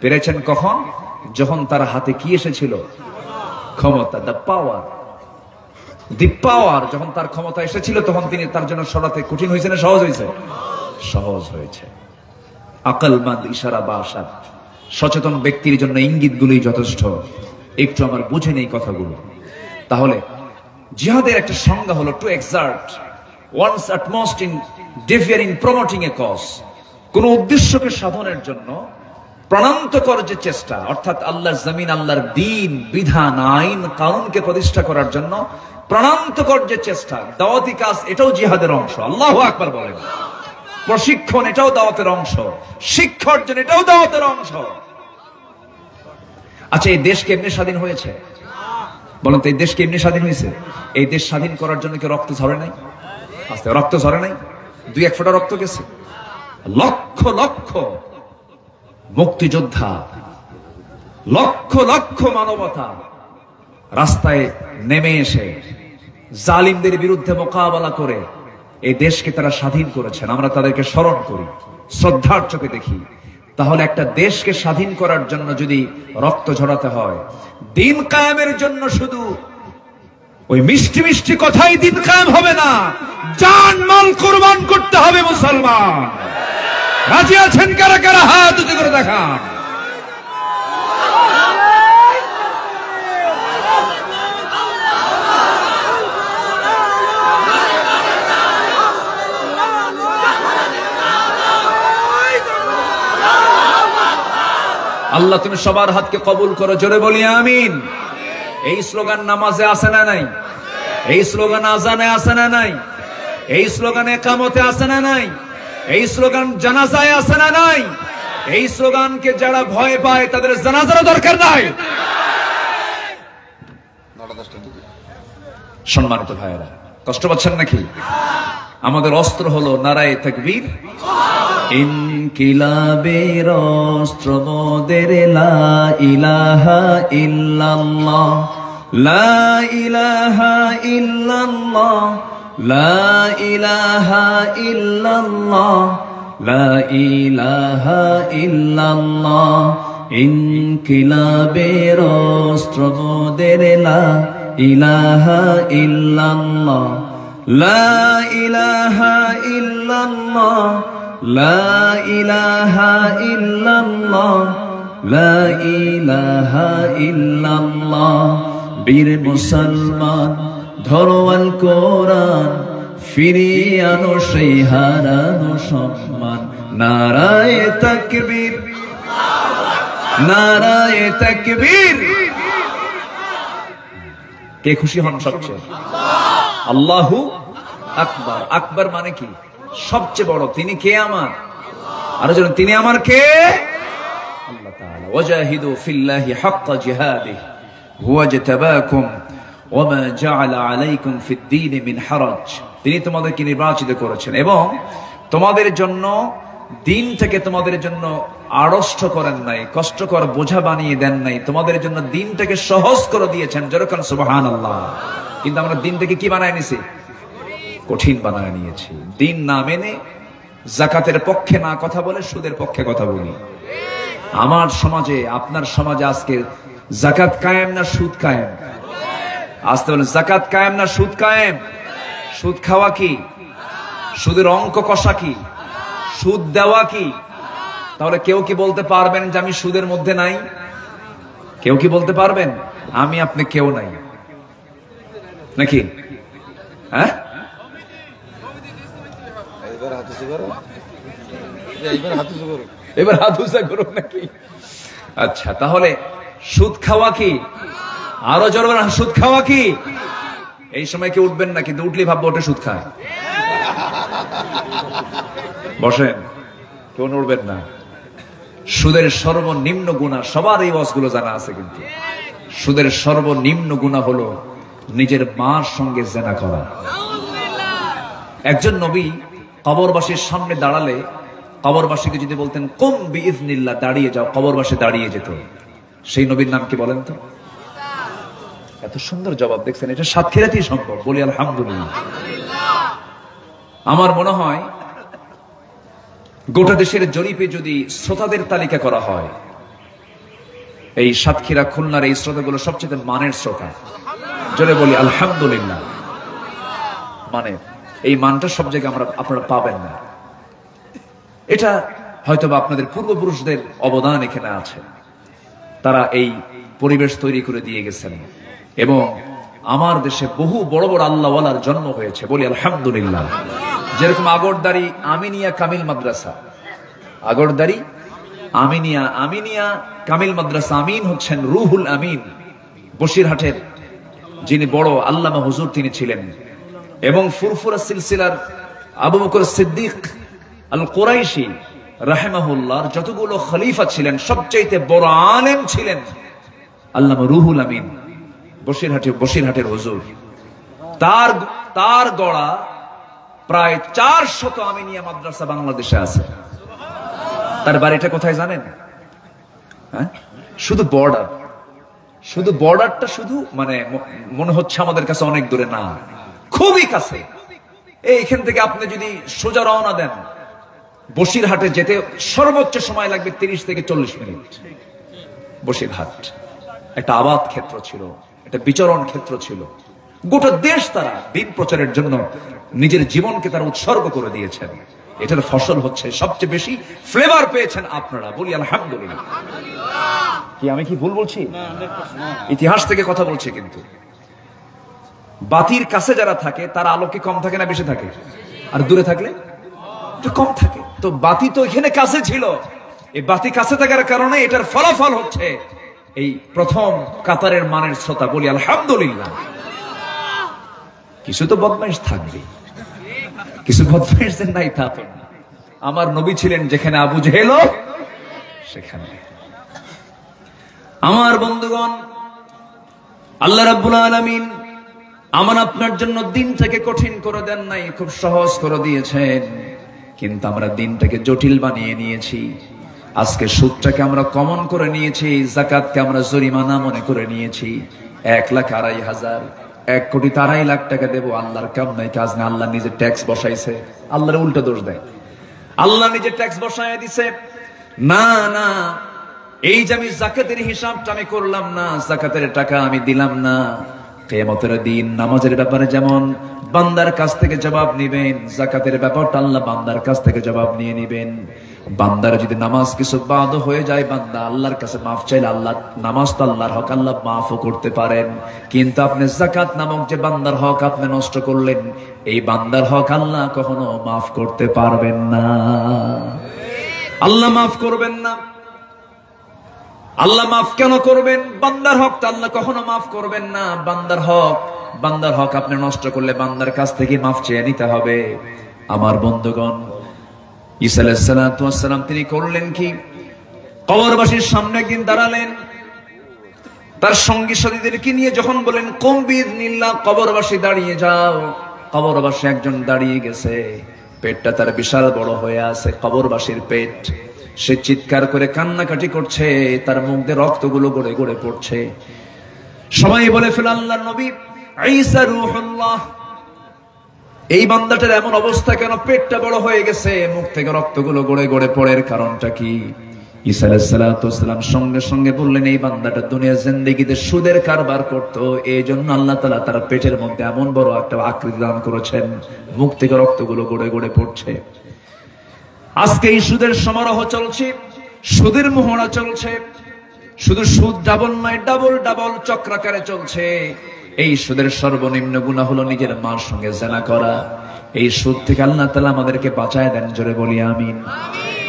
পেরেছেন কখন? যখন তার হাতে কি এসেছিল? ক্ষমতা, দ্য পাওয়ার। দি পাওয়ার যখন তার ক্ষমতা এসেছিল তখন তিনি তার জন্য সরাতে কঠিন হয়েছে না সহজ হয়েছে? সহজ হয়েছে। আকলমন্দ ইশারা বা আশা, সচেতন ব্যক্তির জন্য ইঙ্গিতগুলোই যথেষ্ট। একটু আমার বুঝে নেই কথাগুলো। তাহলে জিহাদের একটা সংজ্ঞা হলো to exert one's utmost in defiering promoting a cause, কোন উদ্দেশ্যকে সাধনের জন্য প্রাণান্তকর যে চেষ্টা, অর্থাৎ আল্লাহর জমিন, আল্লাহর দ্বীন, বিধান, আইন, কানুনকে প্রতিষ্ঠা করার জন্য প্রাণান্তকর যে চেষ্টা, দাওয়াতি কাজ, এটাও জিহাদের অংশ। আল্লাহু আকবার বলেন। প্রশিক্ষণ, এটাও দাওয়াতের অংশ। শিক্ষা অর্জন, এটাও দাওয়াতের অংশ। আচ্ছা, এই দেশ কেমনে স্বাধীন হয়েছে বলেন তো? এই দেশ কেমনে স্বাধীন হয়েছে? এই দেশ স্বাধীন করার জন্য কি রক্ত ঝরে নাই? আস্তে রক্ত ঝরে নাই? দুই এক ফোঁটা রক্ত গেছে? লক্ষ লক্ষ মুক্তিযোদ্ধা, লক্ষ লক্ষ মানবতা রাস্তায় নেমে এসে জালিমদের বিরুদ্ধে মোকাবেলা করে এই দেশকে তারা স্বাধীন করেছেন। আমরা তাদেরকে স্মরণ করি, শ্রদ্ধার চোখে দেখি। তাহলে একটা দেশকে স্বাধীন করার জন্য যদি রক্ত ঝরাতে হয়, দিন কায়েমের জন্য শুধু ওই মিষ্টি মিষ্টি কথাই দিন কায়েম হবে না, জান মাল কুরবান করতে হবে মুসলমান। রাজি আছেন কারা কারা? হাত উঁচু করে দেখান। আল্লাহ তুমি সবার হাতকে কবুল করো, জোরে বলি আমিন। এই স্লোগান নামাজে আছে না নাই? এই স্লোগান আজানে আছে না নাই? এই স্লোগান একামতে আছে না নাই? এই স্লোগান জানাজায় আছে না নাই? এই স্লোগানকে যারা ভয় পায় তাদের জানাজারও দরকার নাই। সম্মানিত ভাইয়েরা, কষ্ট পাচ্ছেন নাকি? আমাদের অস্ত্র হলো নারায়ে তাকবীর। ইনকিলাবের অস্ত্র মোদের লা ইলাহা ইল্লাল্লাহ, লা ইলাহা ইল্লাল্লাহ, লা ইলাহা ইল্লাল্লাহ, লা ইলাহা ইল্লাল্লাহ। ইনকিলাবের অস্ত্র মোদের লা ইলাহা ইল্লাল্লাহ, লা ইলাহা ইল্লাল্লাহ, লা ইলাহা ইল্লাল্লাহ, লা ইলাহা ইল্লাল্লাহ। বীর মুসলমান ধরো আল কোরআন, ফিরিয়ে আনো সেই হারানো সম্মান। নারায়ে তাকবীর, নারায়ে তাকবীর। কে খুশি হন সবচেয়ে? আল্লাহু আকবার। আকবার মানে কি? সবচেয়ে বড়। তিনি কে? আমার। আরো জন, তিনি আমার কে? আল্লাহ তাআলা। ওয়াজাহিদু ফিল্লাহি হাক্কা জিহাদিহি হুয়া জাতাবাকুম ওয়া মা জাআলা আলাইকুম ফিদ-দীন মিন হারাজ। তিনি তোমাদেরকে নির্বাচিত করেছেন এবং তোমাদের জন্য দিনটাকে তোমাদের জন্য আড়ষ্ট করেন নাই, কষ্টকর বোঝা বানিয়ে দেন নাই, তোমাদের জন্য দিনটাকে সহজ করে দিয়েছেন। যেরকম সুবহানাল্লাহ। কিন্তু আমরা দিনটাকে কি বানায় নিয়েছি? কঠিন বানায় নিয়েছি। দিন না মেনে, যাকাতের পক্ষে না কথা বলে সুদের পক্ষে কথা বলি। আমার সমাজে, আপনার সমাজে আজকে যাকাত কায়েম না সুদ কায়েম? আসতে বলেন, যাকাত কায়েম না সুদ কায়েম? সুদ খাওয়া কি? সুদের অঙ্ক কষা কি? সুদ দেওয়া কি? তাহলে কেউ কি বলতে পারবেন যে আমি সুদের মধ্যে নাই? কেউ কি বলতে পারবেন? আমি আপনি কেউ নাই নাকি? হ্যাঁ, এবার হাত উঁচা করো নাকি? আচ্ছা, তাহলে সুদ খাওয়া কি? আরো জোরে বলেন, সুদ খাওয়া কি? এই সময় কি উঠবেন না? কিন্তু উঠলে ভাববো ওটা সুদ খায়। বসেন, কেউ উঠবেন না। সুদের সর্বনিম্ন গুনাহ, সবার এই ওয়াজগুলো জানা আছে, কিন্তু সুদের সর্বনিম্ন গুনাহ হলো নিজের মার সঙ্গে জেনা করা। একজন নবী কবরবাসীর সামনে দাঁড়ালে কবরবাসীকে যদি বলতেন কুম বিইজনিল্লাহ, দাঁড়িয়ে যাও, কবরবাসী দাঁড়িয়ে যেত। সেই নবীর নাম কি বলেন তো? এত সুন্দর জবাব দেখছেন, এটা সাতক্ষীরাতেই সম্ভব। বলি আলহামদুলিল্লাহ। আমার মনে হয় গোটা দেশের জরিপে যদি শ্রোতাদের তালিকা করা হয়, এই সাতক্ষীরা খুলনার এই শ্রোতাগুলো সবচেয়ে মানের শ্রোতা। জোরে বলি আলহামদুলিল্লাহ। মানে এই মানটা সব জায়গায় আপনারা পাবেন না। এটা হয়তোবা আপনাদের পূর্বপুরুষদের অবদান এখানে আছে, তারা এই পরিবেশ তৈরি করে দিয়ে গেছেন এবং আমার দেশে বহু বড় বড় আল্লাহওয়ালার জন্ম হয়েছে, বলি আলহামদুলিল্লাহ। যেরকম আগরদারি আমিনিয়া কামিল মাদ্রাসা, আগরদারি আমিনিয়া কামিল মাদ্রাসা, আমিন হচ্ছেন রুহুল আমিন, বসিরহাটের যিনি বড় আল্লামা হুজুর তিনি ছিলেন, এবং ফুরফুরা সিলসিলার আবু বকর সিদ্দিক আল কুরাইশি রাহিমাহুল্লাহর যতগুলো খলিফা ছিলেন সবচাইতে বড় আলেম ছিলেন আল্লামা রুহুল আমিন, বসিরহাটের হুজুর। তার গড়া প্রায় 400 আমিনিয়া মাদ্রাসা বাংলাদেশে আছে। তার বাড়িটা কোথায় জানেন? হ্যাঁ, শুধু বর্ডারটা শুধু মানে মনে হচ্ছে আমাদের কাছে অনেক দূরে, না, খুবই কাছে। এইখান থেকে আপনি যদি সোজা রওনা দেন, বসিরহাটে যেতে সর্বোচ্চ সময় লাগবে 30 থেকে 40 মিনিট। বসিরহাট একটা আবাদ ক্ষেত্র ছিল, একটা বিচরণ ক্ষেত্র ছিল। গোটা দেশ তারা দিন প্রচারের জন্য নিজের জীবনকে তারা উৎসর্গ করে দিয়েছেন। এটার ফসল হচ্ছে সবচেয়ে বেশি ফ্লেভার পেয়েছেন আপনারা, বলি আলহামদুলিল্লাহ। কি আমি কি ভুল বলছি? ইতিহাস থেকে কথা বলছি। কিন্তু বাতির কাছে যারা থাকে তারা আলো কি কম থাকে না বেশি থাকে? আর দূরে থাকলে একটু কম থাকে। তো বাতি তো এখানে কাছে ছিল, এই বাতি কাছে থাকার কারণে এটার ফলাফল হচ্ছে এই প্রথম কাতারের মানের শ্রোতা, বলি আলহামদুলিল্লাহ। কিছু তো বদমাইশ থাকবে, কিছু বদমাইশদের নাই তা তো না। আমার নবী ছিলেন যেখানে আবু জেহেল সেখানে। আমার বন্ধুগণ, আল্লাহ রাব্বুল আলামিন আমার আপনার জন্য দিনটাকে কঠিন করে দেন নাই, খুব সহজ করে দিয়েছেন। কিন্তু আমরা দিনটাকে জটিল বানিয়ে নিয়েছি। আজকে সুদটাকে আমরা কমন করে নিয়েছি, যাকাতকে আমরা জরিমানা মনে করে নিয়েছি। 1,02,500 1 কোটি 2.5 লাখ টাকা দেবো, আল্লাহর কাম নাই কাজ নাই। আল্লাহ নিজে ট্যাক্স বসাইছে, আল্লাহর উল্টা দোষ দেয়। আল্লাহ নিজে ট্যাক্স বসায় দিছে। না না, এই যে আমি যাকাতের হিসাবটা আমি করলাম না, যাকাতের টাকা আমি দিলাম না, কিয়ামতের দিন নামাজের ব্যাপারে যেমন বান্দার কাছ থেকে জবাব নিবেন, যাকাতের ব্যাপারটা আল্লাহ বান্দার কাছ থেকে জবাব নিয়ে নিবেন। বান্দার যদি নামাজ কিছু বাদ হয়ে যায়, বান্দা আল্লাহর কাছে মাফ চাইলে আল্লাহ, নামাজ তো আল্লাহর হক, আল্লাহ মাফও করতে পারেন। কিন্তু আপনি যাকাত নামক যে বান্দার হক আপনি নষ্ট করলেন, এই বান্দার হক আল্লাহ কখনো মাফ করতে পারবেন না। আল্লাহ মাফ করবেন না। আল্লাহ মাফ কেন করবেন? বান্দার হক তো আল্লাহ কখনো মাফ করবেন না। বান্দার হক আপনি নষ্ট করলে বান্দার কাছ থেকে মাফ চেয়ে নিতে হবে। আমার বন্ধুগণ, ঈসা আলাইহিস সালাম তিনি করলেন কি? কবরবাসীর সামনে একদিন দাঁড়ালেন, তার সঙ্গী সাথীদেরকে নিয়ে যখন বলেন কুম বিইযনিল্লাহ, কবরবাসী দাঁড়িয়ে যাও। কবরবাসী একজন দাঁড়িয়ে গেছে, পেটটা তার বিশাল বড় হয়ে আছে, কবরবাসীর পেট। সে চিৎকার করে কান্নাকাটি করছে, তার মুখ দিয়ে রক্তগুলো গড়ে গড়ে পড়ছে। সবাই বলে ফেলে আল্লাহর নবী ঈসা রূহুল্লাহ। এই বান্দাটার এমন অবস্থা কেন? পেটটা বড় হয়ে গেছে, মুখ থেকে রক্তগুলো গড়ে গড়ে পড়ে, কারণটা কি? ঈসা আলাইহিস সালাম সঙ্গে সঙ্গে বললেন, এই বান্দাটা দুনিয়ার জিন্দেগিতে সুদের কারবার করত, এই জন্য আল্লাহ তাআলা তার পেটের মধ্যে এমন বড় একটা আকৃতি দান করেছেন, মুখ থেকে রক্তগুলো গড়ে গড়ে পড়ছে। আজকে এই সুদের সমারোহ চলছে, সুদের মোহরা চলছে। শুধু সুদ ডাবল নয়, ডাবল ডাবল চক্রাকারে চলছে। এই সুদের সর্বনিম্ন গুনাহ হলো নিজের মার সঙ্গে জিনা করা। এই সুদ থেকে আল্লাহ তাআলা আমাদেরকে বাঁচায় দেন, জোরে বলি আমিন।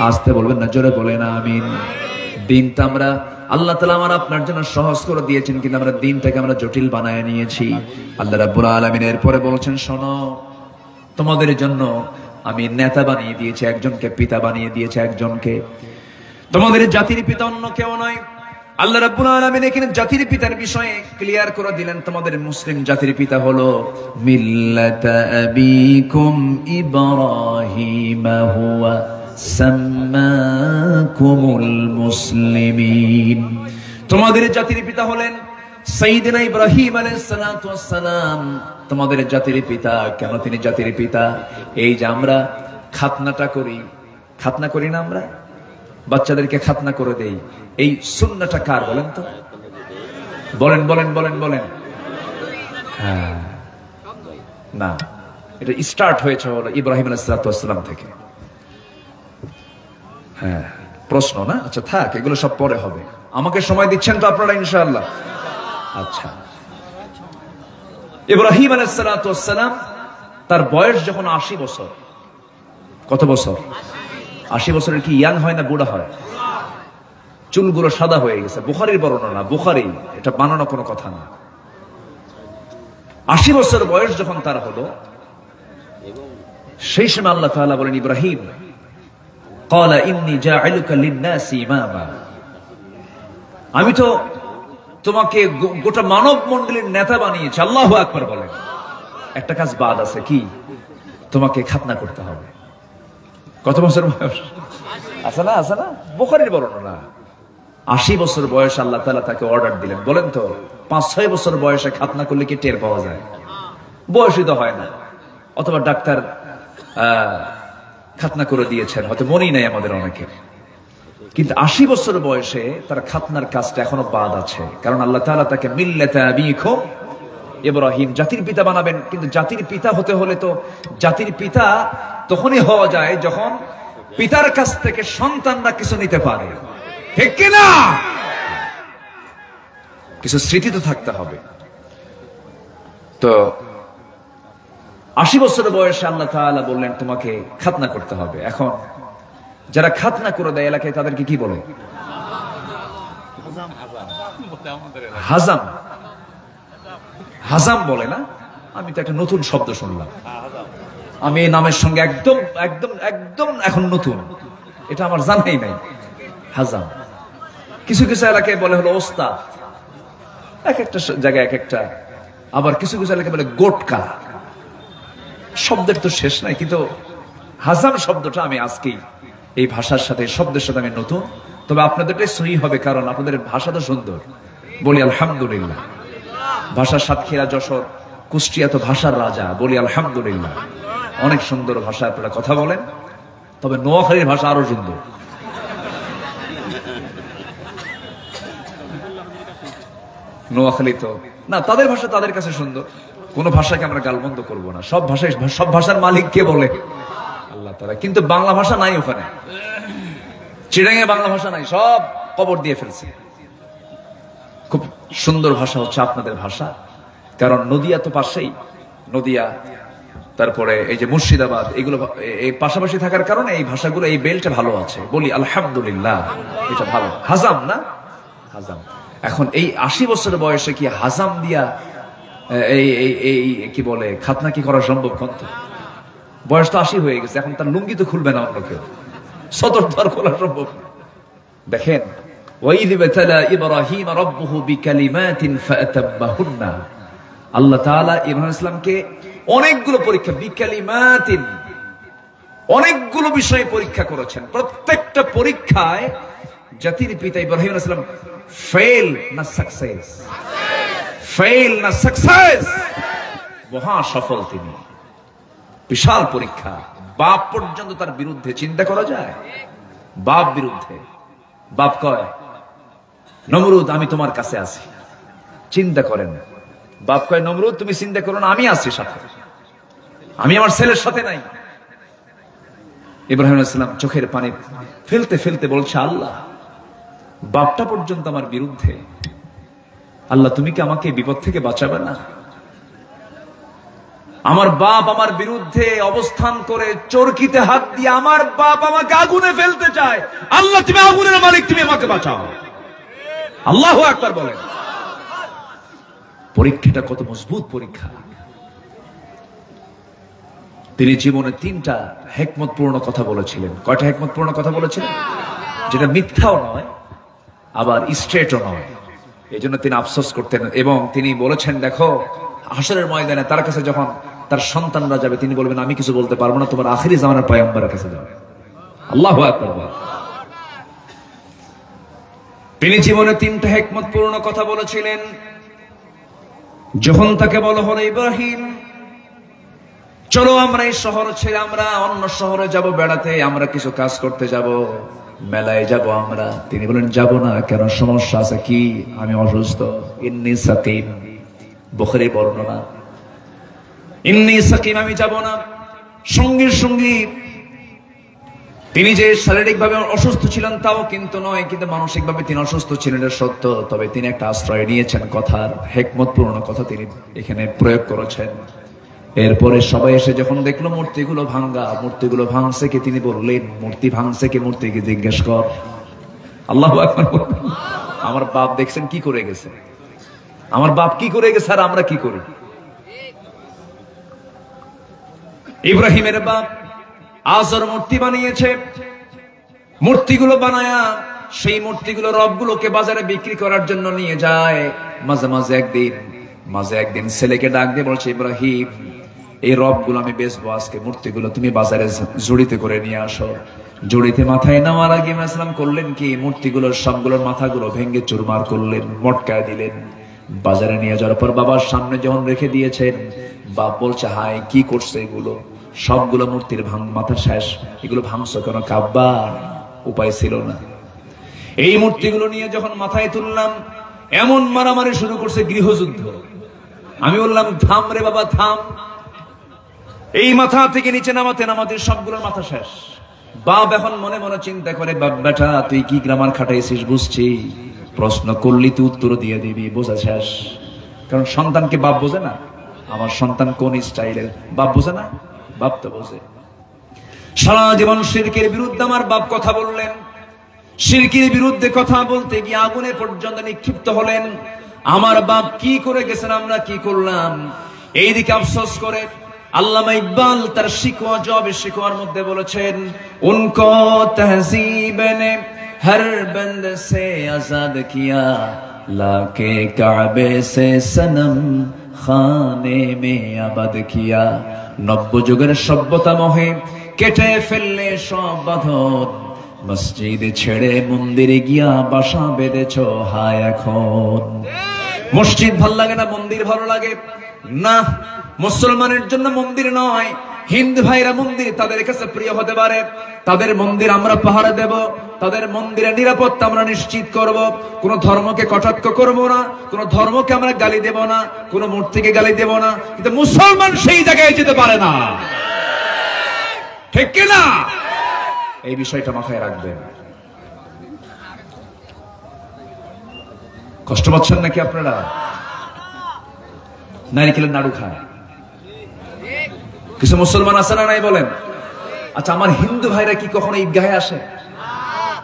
আসতে বলবেন না, জোরে বলেন আমিন। দিনটা আমরা আল্লাহ তাআলা আমার আপনার জন্য সহজ করে দিয়েছেন, কিন্তু আমরা দিনটাকে আমরা জটিল বানায় নিয়েছি। আল্লাহ রাব্বুল আলামিন এরপরে বলছেন, শোনো, তোমাদের জন্য আমি নেতা বানিয়ে দিয়েছি একজনকে, পিতা বানিয়ে দিয়েছে একজনকে। তোমাদের জাতির পিতা অন্য কেউ নয়। আল্লাহ রাব্বুল আলামিন এখানে জাতির পিতার বিষয়ে ক্লিয়ার করে দিলেন, তোমাদের মুসলিম জাতির পিতা হলো মিল্লাতা আবিকুম ইব্রাহিম হুয়া সাম্মাকুমুল মুসলিমিন। তোমাদের জাতির পিতা হলেন সাইয়েদনা ইব্রাহিম আলাইহিস সালাতু ওয়াস সালাম। তোমাদের জাতির পিতা কেন তিনি জাতির পিতা? এই যে আমরা খাতনাটা করি, খাতনা করি না আমরা, বাচ্চাদেরকে খাতনা করে দেই, এই সুন্নাহটা কার বলেন তো? বলেন বলেন বলেন বলেন। হ্যাঁ, না, এটা স্টার্ট হয়েছে হলো ইব্রাহিম আলাইহিস সালাম থেকে। হ্যাঁ, প্রশ্ন না? আচ্ছা থাক, এগুলো সব পরে হবে। আমাকে সময় দিচ্ছেন তো আপনারা ইনশাআল্লাহ? আচ্ছা, ইব্রাহিম আলাইহিস সালাম তার বয়স যখন 80 বছর। কত বছর? 80 বছরের কি ইয়াং হয় না বুড়া হয়? চুলগুলো সাদা হয়ে গেছে। বুখারীর বর্ণনা, বুখারী, এটা বানানো কোনো কথা না। 80 বছর বয়স যখন তার হলো, সেই সময় আল্লাহ তাআলা বলেন, ইব্রাহিম ক্বালা ইন্নী জাইলুকা লিন-নাসি ইমামা, আমি তো তোমাকে গোটা মানব মণ্ডলীর নেতা বানিয়েছি। আল্লাহু আকবার বলেন। একটা কাজ বাদ আছে, কি? তোমাকে খাতনা করতে হবে। কত বছর বয়স? আছে না, আছে না? বুখারীর বর্ণনা। 80 বছর বয়স আল্লাহ তাআলা তাকে অর্ডার দিলেন। বলেন তো 5-6 বছর বয়সে খাতনা করলে কি টের পাওয়া যায়? বয়সই তো হয় না। অথবা ডাক্তার খাতনা করে দিয়েছেন, হয়তো মনেই নাই আমাদের অনেকে। কিন্তু 80 বছর বয়সে তার খাতনার কাজটা এখনো বাদ আছে, কারণ আল্লাহ তাআলা তাকে মিল্লাতা আবিকুম ইব্রাহিম, জাতির পিতা বানাবেন। কিন্তু জাতির পিতা হতে হলে তো জাতির পিতা তখনই হওয়া যায় যখন পিতার কাছ থেকে সন্তানরা কিছু নিতে পারে, ঠিক কিনা? কিছু স্মৃতি তো থাকতে হবে। তো 80 বছর বয়সে আল্লাহ তাআলা বললেন তোমাকে খাতনা করতে হবে। এখন যারা খাতনা করে দেয় এলাকায় তাদেরকে কি বলে? হাজাম। হাজাম বলে না? আমি তো একটা নতুন শব্দ শুনলাম। আমি এই নামের সঙ্গে একদম একদম একদম এখন নতুন, এটা আমার জানাই নাই। হাজাম কিছু কিছু এলাকায় বলে হলো ওস্তাদ, এক একটা জায়গায় এক একটা। আবার কিছু কিছু এলাকায় বলে গোটকা। শব্দের তো শেষ নাই, কিন্তু হাজাম শব্দটা আমি আজকেই এই ভাষার সাথে, শব্দের সাথে আমি নতুন। তবে আপনাদেরটাই সহি হবে, কারণ আপনাদের ভাষা তো সুন্দর। বলি আলহামদুলিল্লাহ। ভাষার সাতক্ষীরা, যশোর, কুষ্টিয়া তো ভাষার রাজা। বলি আলহামদুলিল্লাহ। অনেক সুন্দর ভাষা আপনারা কথা বলেন। তবে নোয়াখালীর ভাষা আরো সুন্দর। নোয়াখালী তো না, তাদের ভাষা তাদের কাছে সুন্দর। কোন ভাষাকে আমরা গালমন্দ করবো না। সব ভাষায়, সব ভাষার মালিক কে বলে? আল্লাহ তাআলা। কিন্তু বাংলা ভাষা নাই ওখানে। চিড়াঙ্গে বাংলা ভাষা নাই, সব কবর দিয়ে ফেলছে। খুব সুন্দর ভাষা হচ্ছে আপনাদের ভাষা, কারণ নদিয়া তো পাশেই। নদিয়া, তারপরে এই যে মুর্শিদাবাদ, এগুলো এই পাশাপাশি থাকার কারণে এই ভাষাগুলো, এই বেল্টে ভালো আছে। বলি আলহামদুলিল্লাহ, এটা ভালো। হাজাম না? হাজাম। এখন এই 80 বছর বয়সে কি হাজাম দিয়া এই এই কি বলে খাতনা কি করা সম্ভব? কত বয়স তো 80 হয়ে গেছে, এখন তার লুঙ্গি তো খুলবে না অন্য কেউ, সতর দ্বার খোলা সম্ভব। দেখেন, ওয়াইদ বাতালা ইব্রাহিম রাব্বুহু বিকালিমাতিন ফাতাম্মাহুন্না, আল্লাহ তাআলা ইব্রাহিম আলাইহিস সালামকে অনেকগুলো পরীক্ষা, বিকালিমাতিন, অনেকগুলো বিষয়ে পরীক্ষা করেছেন। প্রত্যেকটা পরীক্ষায় জাতির পিতা ইব্রাহিম আলাইহিস সালাম ফেল না সাকসেস, ফেল না সাকসেস, মহা সফল তিনি। বিশাল পরীক্ষা। বাপ পর্যন্ত তার বিরুদ্ধে, চিন্তা করা যায়? বাপ বিরুদ্ধে। বাপ কয়, নমরুদ আমি তোমার কাছে আছি। চিন্তা করেন, বাপ কয় নমরুদ তুমি চিন্তা করো না, আমি আছি সাথে, আমি আমার ছেলের সাথে নাই। ইব্রাহিম আলাইহিস সালাম চোখের পানি ফেলতে ফেলতে বলছে, আল্লাহ বাপটা পর্যন্ত আমার বিরুদ্ধে, আল্লাহ তুমি কি আমাকে বিপদ থেকে বাঁচাবে না? আমার বাপ আমার বিরুদ্ধে অবস্থান করে চরকিতে হাত দিয়ে আমার বাপ আমাকে আগুনে ফেলতে চায়, আল্লাহ তুমি আগুনের মালিক, তুমি আমাকে বাঁচাও। আল্লাহু আকবার বলেন। পরীক্ষাটা কত মজবুত পরীক্ষা। তিনি জীবনে 3টা হিকমতপূর্ণ কথা বলেছিলেন। কয়টা হিকমতপূর্ণ কথা বলেছিলেন? যেটা মিথ্যাও নয়, আবার স্ট্রেটও নয়। এই জন্য তিনি আফসোস করতেন। এবং তিনি বলেছেন, দেখো হাসরের ময়দানে তার কাছে যখন তার সন্তানরা যাবে, তিনি বলবেন আমি কিছু বলতে পারবো না, তোমার আখিরি জামানার পয়গম্বরের কাছে যাবে। আল্লাহু আকবার। তিনি জীবনে 3টা হিকমতপূর্ণ কথা বলেছিলেন। যখন তাকে বলা হলো, ইব্রাহিম চলো আমরা এই শহর ছেড়ে আমরা অন্য শহরে যাব বেড়াতে, আমরা কিছু কাজ করতে যাব, মেলায় যাব আমরা। তিনি বলেন যাব না। কেন? সমস্যা আছে। কি? আমি অসুস্থ। ইন্নী সাকিম, বুখারী বর্ণনা। ইন্নী সাকিম, আমি যাব না। সঙ্গে সঙ্গে তিনি যে শারীরিকভাবে অসুস্থ ছিলেন তাও কিন্তু নয়, কিন্তু মানসিকভাবে তিনি অসুস্থ ছিলেন, এটা সত্য। তবে তিনি একটা আশ্রয় নিয়েছেন, কথার হেকমতপূর্ণ কথা তিনি এখানে প্রয়োগ করেছেন। এরপরে সবাই এসে যখন দেখলো মূর্তিগুলো ভাঙ্গা, মূর্তিগুলো ভাঙছে কে, তিনি বললেন মূর্তি ভাঙছে কে, মূর্তিকে জিজ্ঞেস কর। আল্লাহু আকবার। আমার বাপ দেখছেন কি করে গেছে, আমার বাপ কি করে গেছে আর আমরা কি করি। ইব্রাহিমের বাপ আজর মূর্তি বানিয়েছে, মূর্তিগুলো বানায়া সেই মূর্তিগুলো রবগুলোকে বাজারে বিক্রি করার জন্য নিয়ে যায়। মাঝে একদিন ছেলেকে ডাক দিয়ে বলছে, ইব্রাহিম এই রবগুলো আমি বেচবো আজকে, মূর্তিগুলো তুমি বাজারে জড়িতে করে নিয়ে আসো। জড়িতে মাথায় নেওয়ার আগে ইসলাম করলেন কি, মূর্তিগুলোর সবগুলোর মাথাগুলো ভেঙ্গে চুরমার করলেন, মটকায় দিলেন। বাজারে নিয়ে যাওয়ার পর বাবার সামনে যখন রেখে দিয়েছেন, বাপ বলছে হায় কি করছে এগুলো, সবগুলো মূর্তির মাথা শেষ, এগুলো ভাঙছো কেন? কাব্বা, উপায় ছিল না। এই মূর্তিগুলো নিয়ে যখন মাথায় তুললাম, এমন মারামারি শুরু করছে, গৃহযুদ্ধ। আমি বললাম থাম রে বাবা থাম, এই মাথা থেকে নিচে নামাতে নামাতে সবগুলোর মাথা শেষ। বাপ এখন মনে মনে চিন্তা করে, বাপ বেটা তুই কি গ্রামার খাটাইছিস বুঝছি, প্রশ্ন করলি তুই উত্তর দিয়ে দিবি, বোঝা শেষ। কারণ সন্তানকে বাপ বোঝে না, আমার সন্তান কোন স্টাইলের, বাপ বোঝে না, বাপ তো বোঝে। সারা জীবন শিরকের বিরুদ্ধে আমার বাপ কথা বললেন, শিরকের বিরুদ্ধে কথা বলতে গিয়ে আগুনে পর্যন্ত নিক্ষিপ্ত হলেন। আমার বাপ কি করে গেছেন, আমরা কি করলাম। এইদিকে আফসোস করে আল্লামা ইকবাল তার শিকওয়া জবাবে শিকওয়ার মধ্যে বলেছেন, উনকো তহজীব নে হর বন্দ সে আজাদ কিয়া, লাকে কাবে সে সনম খানে মে আবাদ কিয়া। নব্য যুগের সভ্যতা মোহে কেটে ফেললে সব বাঁধন, মসজিদ ছেড়ে মন্দিরে গিয়া বাসা বেঁধেছ হায় এখন। মসজিদ ভালো লাগে না, মন্দির ভালো লাগে না। মুসলমানের জন্য মন্দির নয়, হিন্দু ভাইরা মন্দির তাদের কাছে প্রিয় হতে পারে। তাদের মন্দির আমরা পাহারা দেব, তাদের মন্দিরের নিরাপত্তা আমরা নিশ্চিত করব। কোন ধর্মকে কটাক্ষ করব না, কোন ধর্মকে আমরা গালি দেব না, কোন মূর্তিকে গালি দেব না। কিন্তু মুসলমান সেই জায়গায় যেতে পারে না, ঠিক কিনা? এই বিষয়টা মাথায় রাখবেন। কষ্ট পাচ্ছেন নাকি আপনারা? নারিকেলের নাড়ু খায় কিছু মুসলমান আছে না নাই বলেন? আচ্ছা, আমার হিন্দু ভাইরা কি কখনো ঈদগাহে আসে?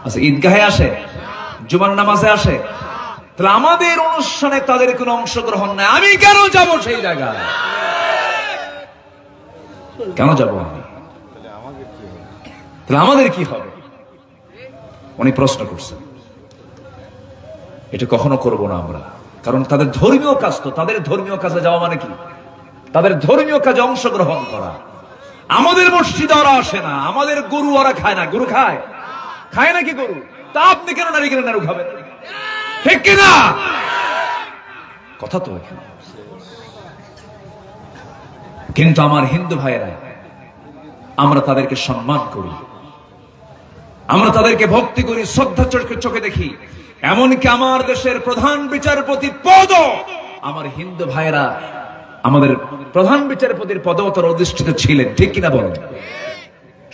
আচ্ছা, ঈদগাহে আসে, জুমার নামাজে আসে। তাহলে আমাদের অনুষ্ঠানে তাদের কোনো অংশগ্রহণ নাই, আমি কেন যাব সেই জায়গায়? কেন যাব আমি? তাহলে আমাদের কি হবে? উনি প্রশ্ন করছেন। এটা কখনো করব না আমরা, কারণ তাদের ধর্মীয় কাজ, তো তাদের ধর্মীয় কাজে যাওয়া মানে কি? তাদের ধর্মীয় কাজে অংশগ্রহণ করা। আমাদের মসজিদে ওরা আসে না, আমাদের গরু ওরা খায় না। গরু খায়? খায় নাকি গরু? তা আপনি কেন নারিকেলের নাড়ু খাবেন? ঠিক কিনা? কথা তো এখানে। কিন্তু আমার হিন্দু ভাইয়েরা, আমরা তাদেরকে সম্মান করি, আমরা তাদেরকে ভক্তি করি, শ্রদ্ধা চোখে দেখি। এমনকি আমার দেশের প্রধান বিচারপতি পদ, আমার হিন্দু ভাইয়েরা আমাদের প্রধান বিচারপতির পদবতর অধিষ্ঠিত ছিলেন, ঠিক কিনা বলেন?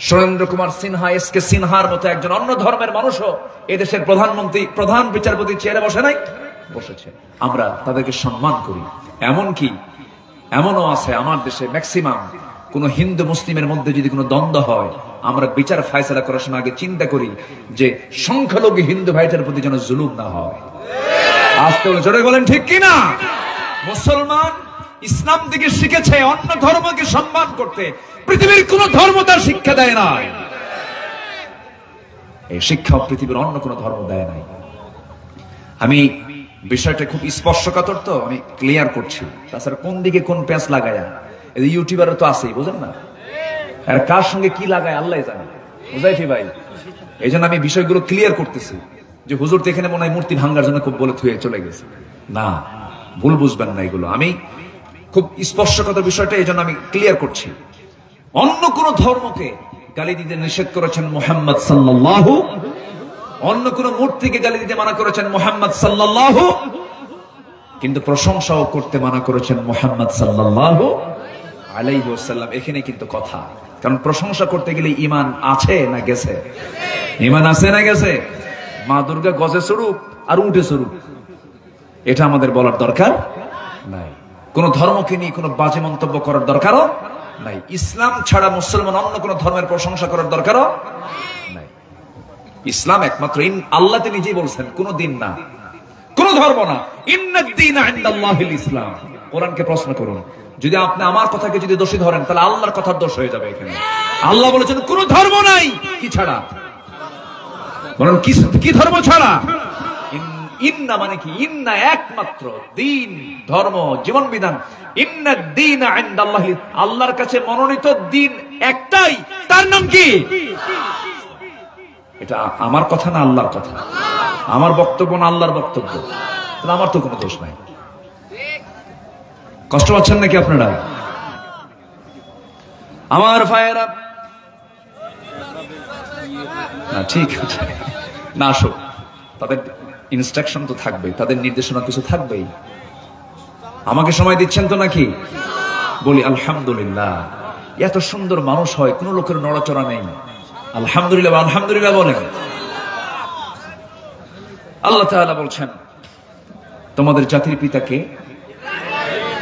সুরেন্দ্র কুমার সিনহা, এস কে সিনহার মতো একজন অন্য ধর্মের মানুষও এদেশের প্রধানমন্ত্রী, প্রধান বিচারপতি চেয়ারে বসে নাই? বসেছে। আমরা তাদেরকে সম্মান করি। এমনকি এমনও আছে আমার দেশে ম্যাক্সিমাম কোন হিন্দু মুসলিমের মধ্যে যদি কোনো দ্বন্দ্ব হয়, আমরা বিচার ফায়সালা করার সময় আগে চিন্তা করি যে সংখ্যালঘু হিন্দু ভাইটার প্রতি যেন জুলুম না হয়। আস্তে জোরে বলেন ঠিক কিনা? মুসলমান ইসলাম থেকে শিখেছে অন্য ধর্মকে সম্মান করতে, পৃথিবীর কোন ধর্ম তার শিক্ষা দেয় নাই। এই শিক্ষা পৃথিবীর অন্য কোন ধর্ম দেয় নাই। আমি বিষয়টা খুব স্পর্শকাতর, তো আমি ক্লিয়ার করছি। তাছাড়া কোন দিকে কোন প্যাঁচ লাগায়া, এই ইউটিউবার তো আছেই, বুঝেন না? আর কার সঙ্গে কি লাগায় আল্লাহ জানে, মুজাইফি ভাই। এই জন্য আমি বিষয়গুলো ক্লিয়ার করতেছি যে হুজুর তো এখানে মনে হয় মূর্তি ভাঙ্গার জন্য খুব বলে থুয়ে চলে গেছে। না, ভুল বুঝবেন না, এগুলো আমি খুব স্পর্শকাতর বিষয়টা, এই জন্য আমি ক্লিয়ার করছি। অন্য কোন ধর্মকে গালি দিতে নিষেধ করেছেন মুহাম্মদ সাল্লাল্লাহু, অন্য কোন মূর্তিকে গালি দিতে মানা করেছেন মুহাম্মদ সাল্লাল্লাহু, কিন্তু প্রশংসাও করতে মানা করেছেন মুহাম্মদ সাল্লাল্লাহু আলাইহি ওয়াসাল্লাম। এখানে কিন্তু কথা, কারণ প্রশংসা করতে গেলে ইমান আছে না গেছে? ইমান আছে না গেছে? মা দুর্গা গজে স্বরূপ আর উঠে স্বরূপ, এটা আমাদের বলার দরকার নাই। কোন ধর্মকে নিয়ে কোনো বাজে মন্তব্য করার দরকারও নাই। ইসলাম ছাড়া মুসলমান অন্য কোন ধর্মের প্রশংসা করার দরকারও নাই। ইসলাম একমাত্র, আল্লাহ নিজেই বলছেন, কোন দিন না, কোন ধর্ম না, ইন্নাদ-দীনা ইনদাল্লাহিল ইসলাম। কোরআনকে প্রশ্ন করুন, যদি আপনি আমার কথাকে যদি দোষী ধরেন তাহলে আল্লাহর কথার দোষ হয়ে যাবে। এখানে আল্লাহ বলেছেন কোন ধর্ম নাই, কি ছাড়া বলেন, কি ধর্ম ছাড়া? ইন্না মানে কি? ইন্না একমাত্র, দিন ধর্ম জীবন বিধান, ইন্নাদ-দীনা ইনদাল্লাহি, আল্লাহর কাছে মনোনীত দিন একটাই, তার নাম কি? এটা আমার কথা না আল্লাহর কথা? আমার বক্তব্য না আল্লাহর বক্তব্য? তাহলে আমার তো কোনো দোষ নাই। কষ্ট পাচ্ছেন নাকি আপনারা? আমার ভাইয়েরা, না ঠিক আছে না, আসো, তাদের ইনস্ট্রাকশন তো থাকবে, তাদের নির্দেশনা কিছু থাকবেই। আমাকে সময় দিচ্ছেন তো নাকি? বলি আলহামদুলিল্লাহ। এত সুন্দর মানুষ হয়, কোন লোকের নড়াচড়া নেই। আলহামদুলিল্লাহ, আলহামদুলিল্লাহ বলেন। আল্লাহ তাআলা বলছেন, তোমাদের জাতির পিতাকে,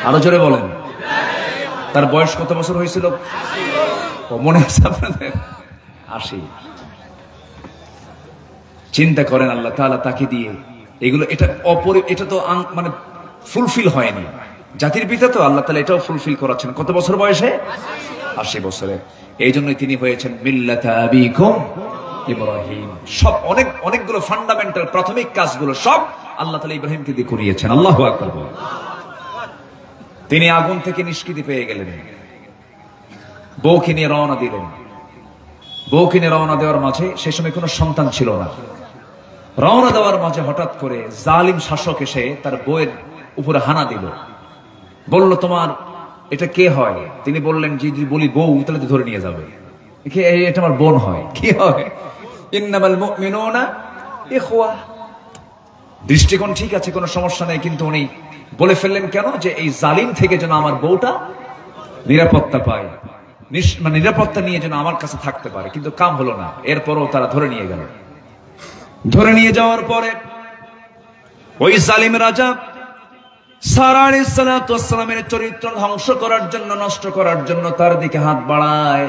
আরো জোরে বলেন, তার বয়স কত বছর হয়েছিল? মনে আছে আপনাদের? 80। চিন্তা করেন, আল্লাহ তাআলা তাকে দিয়ে এগুলো, এটা তো মানে ফুলফিল হয়নি। জাতির পিতা তো, আল্লাহ তাআলা এটাও ফুলফিল করাচ্ছেন। কত বছর বয়সে? 80 বছরে। এই জন্যই তিনি হয়েছেন মিল্লাতা আবিকুম ইব্রাহিম। সব অনেকগুলো ফান্ডামেন্টাল প্রাথমিক কাজগুলো সব আল্লাহ তাআলা ইব্রাহিমকে দিয়ে করিয়েছেন। আল্লাহু আকবার। তিনি আগুন থেকে নিষ্কৃতি পেয়ে গেলেন, বউকে নিয়ে রওনা দিলেন। বউকে নিয়ে রওনা দেওয়ার মাঝে, সে সময় কোনো সন্তান ছিল না। রওনা দেওয়ার মাঝে হঠাৎ করে জালিম শাসক এসে তার বউয়ের উপরে হানা দিল। বলল, তোমার এটা কে হয়? তিনি বললেন, যদি বলি বউ তাহলে তো ধরে নিয়ে যাবে, এটা আমার বোন হয়। কি হয়? ইন্নামাল মুমিনুনা ইখওয়া। দৃষ্টিকোণ ঠিক আছে, কোনো সমস্যা নেই, কিন্তু উনি বলে ফেললেন কেন? যে এই জালিম থেকে যেন আমার বউটা নিরাপত্তা পায়, মানে নিরাপত্তা নিয়ে যেন আমার কাছে থাকতে পারে। কিন্তু কাম হলো না। এরপরও তারা ধরে নিয়ে গেল। ধরে নিয়ে যাওয়ার পরে ওই জালিম রাজা সারা আলাইহিস সালাতু ওয়াস সালামের চরিত্র ধ্বংস করার জন্য, নষ্ট করার জন্য তার দিকে হাত বাড়ায়।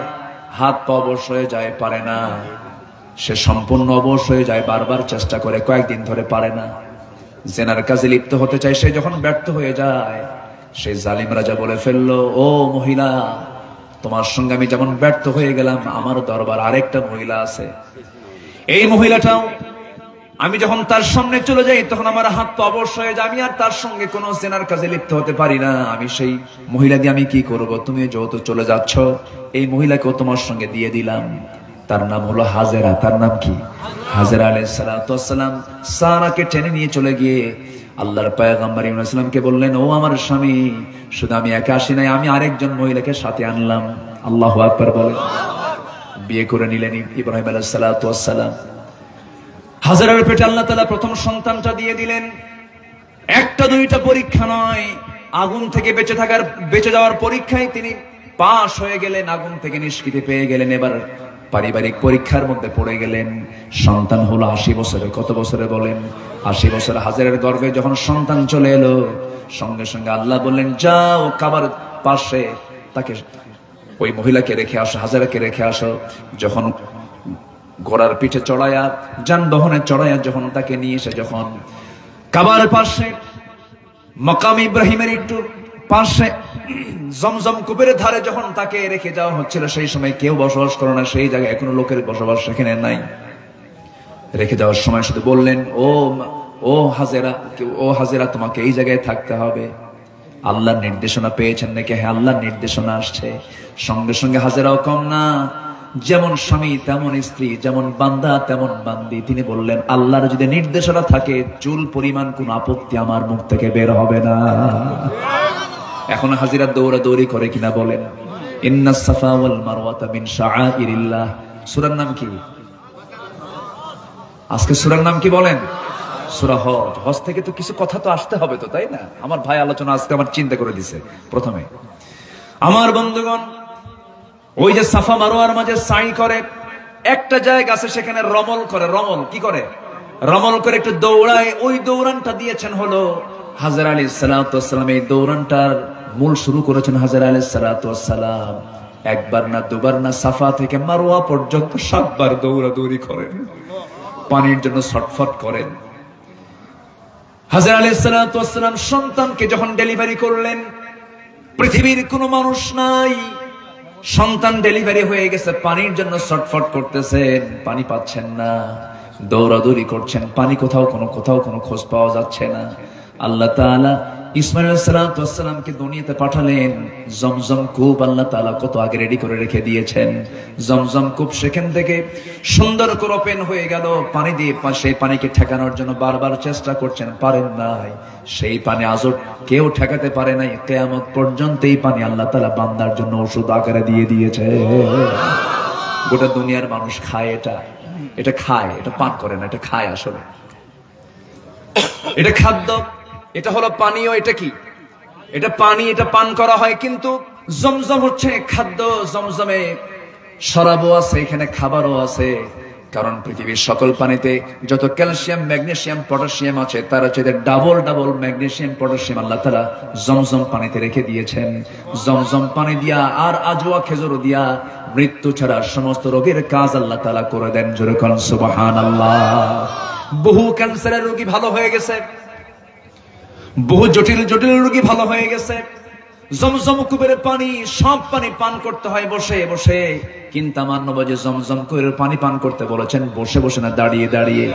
হাত পা অবশ হয়ে যায়, পারে না। সে সম্পূর্ণ অবশ হয়ে যায়, বারবার চেষ্টা করে, কয়েকদিন ধরে পারে না। জেনার কাজে লিপ্ত হতে চায়, সে যখন ব্যর্থ হয়ে যায়, সেই জালিম রাজা বলে ফেললো, ও মহিলা, তোমার সঙ্গে আমি যেমন ব্যর্থ হয়ে গেলাম, আমার দরবার আরেকটা মহিলা আছে। এই মহিলাটাও, আমি যখন তার সামনে চলে যাই তখন আমার হাত পা অবশ হয়ে যায়, আমি আর তার সঙ্গে কোনো জেনার কাজে লিপ্ত হতে পারি না। আমি সেই মহিলা দিয়ে আমি কি করব? তুমি যেহেতু চলে যাচ্ছ, এই মহিলাকেও তোমার সঙ্গে দিয়ে দিলাম। তার নাম হলো হাজেরা। তার নাম কি? হাজেরা আলাইহিস সালাতু ওয়াস সালাম সারাকে টেনে নিয়ে চলে গিয়ে আল্লাহর পয়গম্বর ইব্রাহিম আলাইহিস সালামকে বললেন, ও আমার স্বামী, শুধু আমি একা আসি নাই, আমি আরেকজন মহিলাকে সাথে আনলাম। আল্লাহু আকবার বলেন। বিয়ে করে নিলেন ইব্রাহিম আলাইহিস সালাতু ওয়াস সালাম। হাজেরার পেটে আল্লাহ তাআলা প্রথম সন্তানটা দিয়ে দিলেন। একটা দুইটা পরীক্ষা নয়, আগুন থেকে বেঁচে যাওয়ার পরীক্ষায় তিনি পাশ হয়ে গেলেন, আগুন থেকে নিষ্কৃতি পেয়ে গেলেন। এবার পারিবারিক পরীক্ষার মধ্যে পড়ে গেলেন। সন্তান হলো 80 বছরে। কত বছরে বলেন? 80 বছরে। হাজেরার গর্ভে যখন সন্তান চলে এলো, সঙ্গে সঙ্গে আল্লাহ বললেন, যাও কাবার পাশে তাকে, ওই মহিলাকে রেখে আসো, হাজেরাকে রেখে আসো। যখন ঘোড়ার পিঠে চড়াইয়া, যানবাহনে চড়াইয়া যখন তাকে নিয়ে এসে, যখন কাবার পাশে মাকাম ইব্রাহিমের একটু পাশে জমজম কূপের ধারে যখন তাকে রেখে যাওয়া হচ্ছিল, সেই সময় কেউ বসবাস করে না সেই জায়গায়, কোনো লোকের বসবাস সেখানে নাই। রেখে যাওয়ার সময় শুধু বললেন, ও হাজেরা, তোমাকে এই জায়গায় থাকতে হবে। আল্লাহর নির্দেশনা পেয়েছেন নাকি? হ্যাঁ, আল্লাহর নির্দেশনা আসছে। সঙ্গে সঙ্গে হাজেরাও কম না, যেমন স্বামী তেমন স্ত্রী, যেমন বান্দা তেমন বান্দি। তিনি বললেন, আল্লাহর যদি নির্দেশনা থাকে, চুল পরিমাণ কোন আপত্তি আমার মুখ থেকে বের হবে না। এখন হাজিরা দৌড়াদৌড়ি করে কিনা বলেন? ইন্নাস সাফা ওয়াল মারওয়াতা মিন শাআইরিল্লাহ। সূরার নাম কি? আজকে সূরার নাম কি বলেন? সূরা হজ। হজ থেকে তো কিছু কথা তো আসতে হবে তো, তাই না? আমার ভাই আলোচনা আজকে আমার চিন্তা করে দিছে। প্রথমে আমার বন্ধুগণ, ওই যে সাফা মারোয়ার মাঝে সাই করে, একটা জায়গা আছে সেখানে রমল করে। রমল কি করে? রমল করে একটু দৌড়ায়। ওই দৌড়ানটা দিয়েছেন হলো হাজরা আলাইহিস সালাতু ওয়াস সালাম। এই দৌড়ানটার মূল শুরু করেছেন হাজরা আলাইহিস সালাতু ওয়াস সালাম। একবার না দুবার না, সাফা থেকে মারোয়া পর্যন্ত 7 বার দৌড়াদৌড়ি করেন, পানির জন্য ছটফট করেন। হাজরা আলাইহিস সালাতু ওয়াস সালাম সন্তানকে যখন ডেলিভারি করলেন, পৃথিবীর কোনো মানুষ নাই, সন্তান ডেলিভারি হয়ে গেছে, পানির জন্য ছটফট করতেছেন, পানি পাচ্ছেন না, দৌড়াদৌড়ি করছেন, পানি কোথাও কোনো খোঁজ পাওয়া যাচ্ছে না। আল্লাহ তাআলা ইসমাঈল আলাইহিস সালাতু ওয়াস সালামকে দুনিয়াতে পাঠালেন। জমজম কূপ আল্লাহ তাআলা কত আগে রেডি করে রেখে দিয়েছেন। জমজম কূপ সেখান থেকে সুন্দর করে ওপেন হয়ে গেল। পানি দিয়ে সেই পানিকে ঠেকানোর জন্য বারবার চেষ্টা করছেন, পারেন নাই। সেই পানি আজও কেউ ঠেকাতে পারে নাই। কিয়ামত পর্যন্ত এই পানি আল্লাহ তাআলা বান্দার জন্য ওষুধ আকারে দিয়ে দিয়েছে। গোটা দুনিয়ার মানুষ খায় এটা খায়, এটা পান করে না, এটা খায়। আসলে এটা খাদ্য, এটা হলো পানীয়। এটা কি? এটা পানি, এটা পান করা হয়। কিন্তু জমজম হচ্ছে খাদ্য। জমজমে শরাবও আছে, এখানে খাবারও আছে। কারণ পৃথিবীর সকল পানিতে যত ক্যালসিয়াম, ম্যাগনেসিয়াম, পটাশিয়াম আছে, তার হচ্ছে ডাবল ম্যাগনেসিয়াম, পটাশিয়াম আল্লাহ তাআলা জমজম পানিতে রেখে দিয়েছেন। জমজম পানি দিয়া আর আজওয়া খেজুর দিয়া মৃত্যু ছাড়া সমস্ত রোগের কাজ আল্লাহ তাআলা করে দেন। জোরে বলেন সুবহানাল্লাহ। বহু ক্যান্সারের রোগী ভালো হয়ে গেছে, বহু জটিল রোগী ভালো হয়ে গেছে। জমজম কূপের পানি, সব পানি পান করতে হয় বসে বসে। কিন্তু আমার নবী জমজম কূপের পানি পান করতে বলেছেন বসে বসে না, দাঁড়িয়ে দাঁড়িয়ে।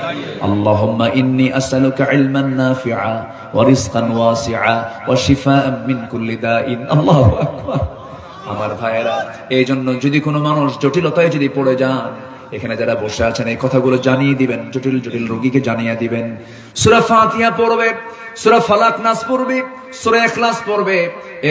আল্লাহুম্মা ইন্নী আসআলুকা ইলমান নাফিআ ওয়া রিজকান ওয়াসিআ ওয়া শিফাআন মিন কুল্লি দাইন। আল্লাহু আকবার। আমার ভাইয়েরা, এই জন্য যদি কোনো মানুষ জটিলতায় যদি পড়ে যান, এখানে যারা বসে আছেন এই কথাগুলো জানিয়ে দিবেন, জটিল রোগীকে জানিয়ে দিবেন। সূরা ফাতিহা পড়বে, সূরা ফালাক নাস পড়বে, সূরা ইখলাস পড়বে।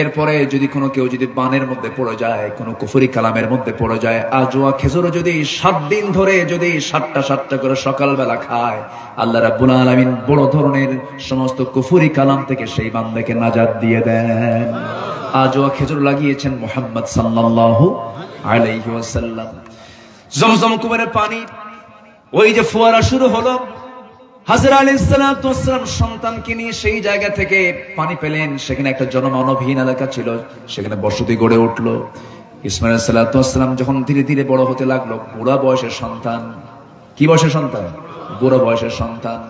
এরপরে যদি কেউ যদি বানের মধ্যে পড়ে যায়, কোনো কুফরি কালামের মধ্যে পড়ে যায়, আজওয়া খেজুর যদি 7 দিন ধরে যদি 7টা করে সকালবেলা খায়, আল্লাহ রাব্বুল আলামিন বড় ধরনের সমস্ত কুফরি কালাম থেকে সেই বান্দাকে নাজাত দিয়ে দেন। আজওয়া খেজুর লাগিয়েছেন মুহাম্মদ সাল্লাল্লাহু আলাইহি ওয়াসাল্লাম। জমজম কূপের পানি, ওই যে ফোয়ারা শুরু হলো, হাজরা আলাইহিস সালাতু ওয়াস সালাম সন্তানকে নিয়ে সেই জায়গা থেকে পানি পেলেন। সেখানে একটা জনমানবহীন এলাকা ছিল, সেখানে বসতি গড়ে উঠলো। ইসমাঈল আলাইহিস সালাতু ওয়াস সালাম যখন ধীরে ধীরে বড় হতে লাগলো, বুড়া বয়সের সন্তান। কি বয়সের সন্তান? বুড়া বয়সের সন্তান।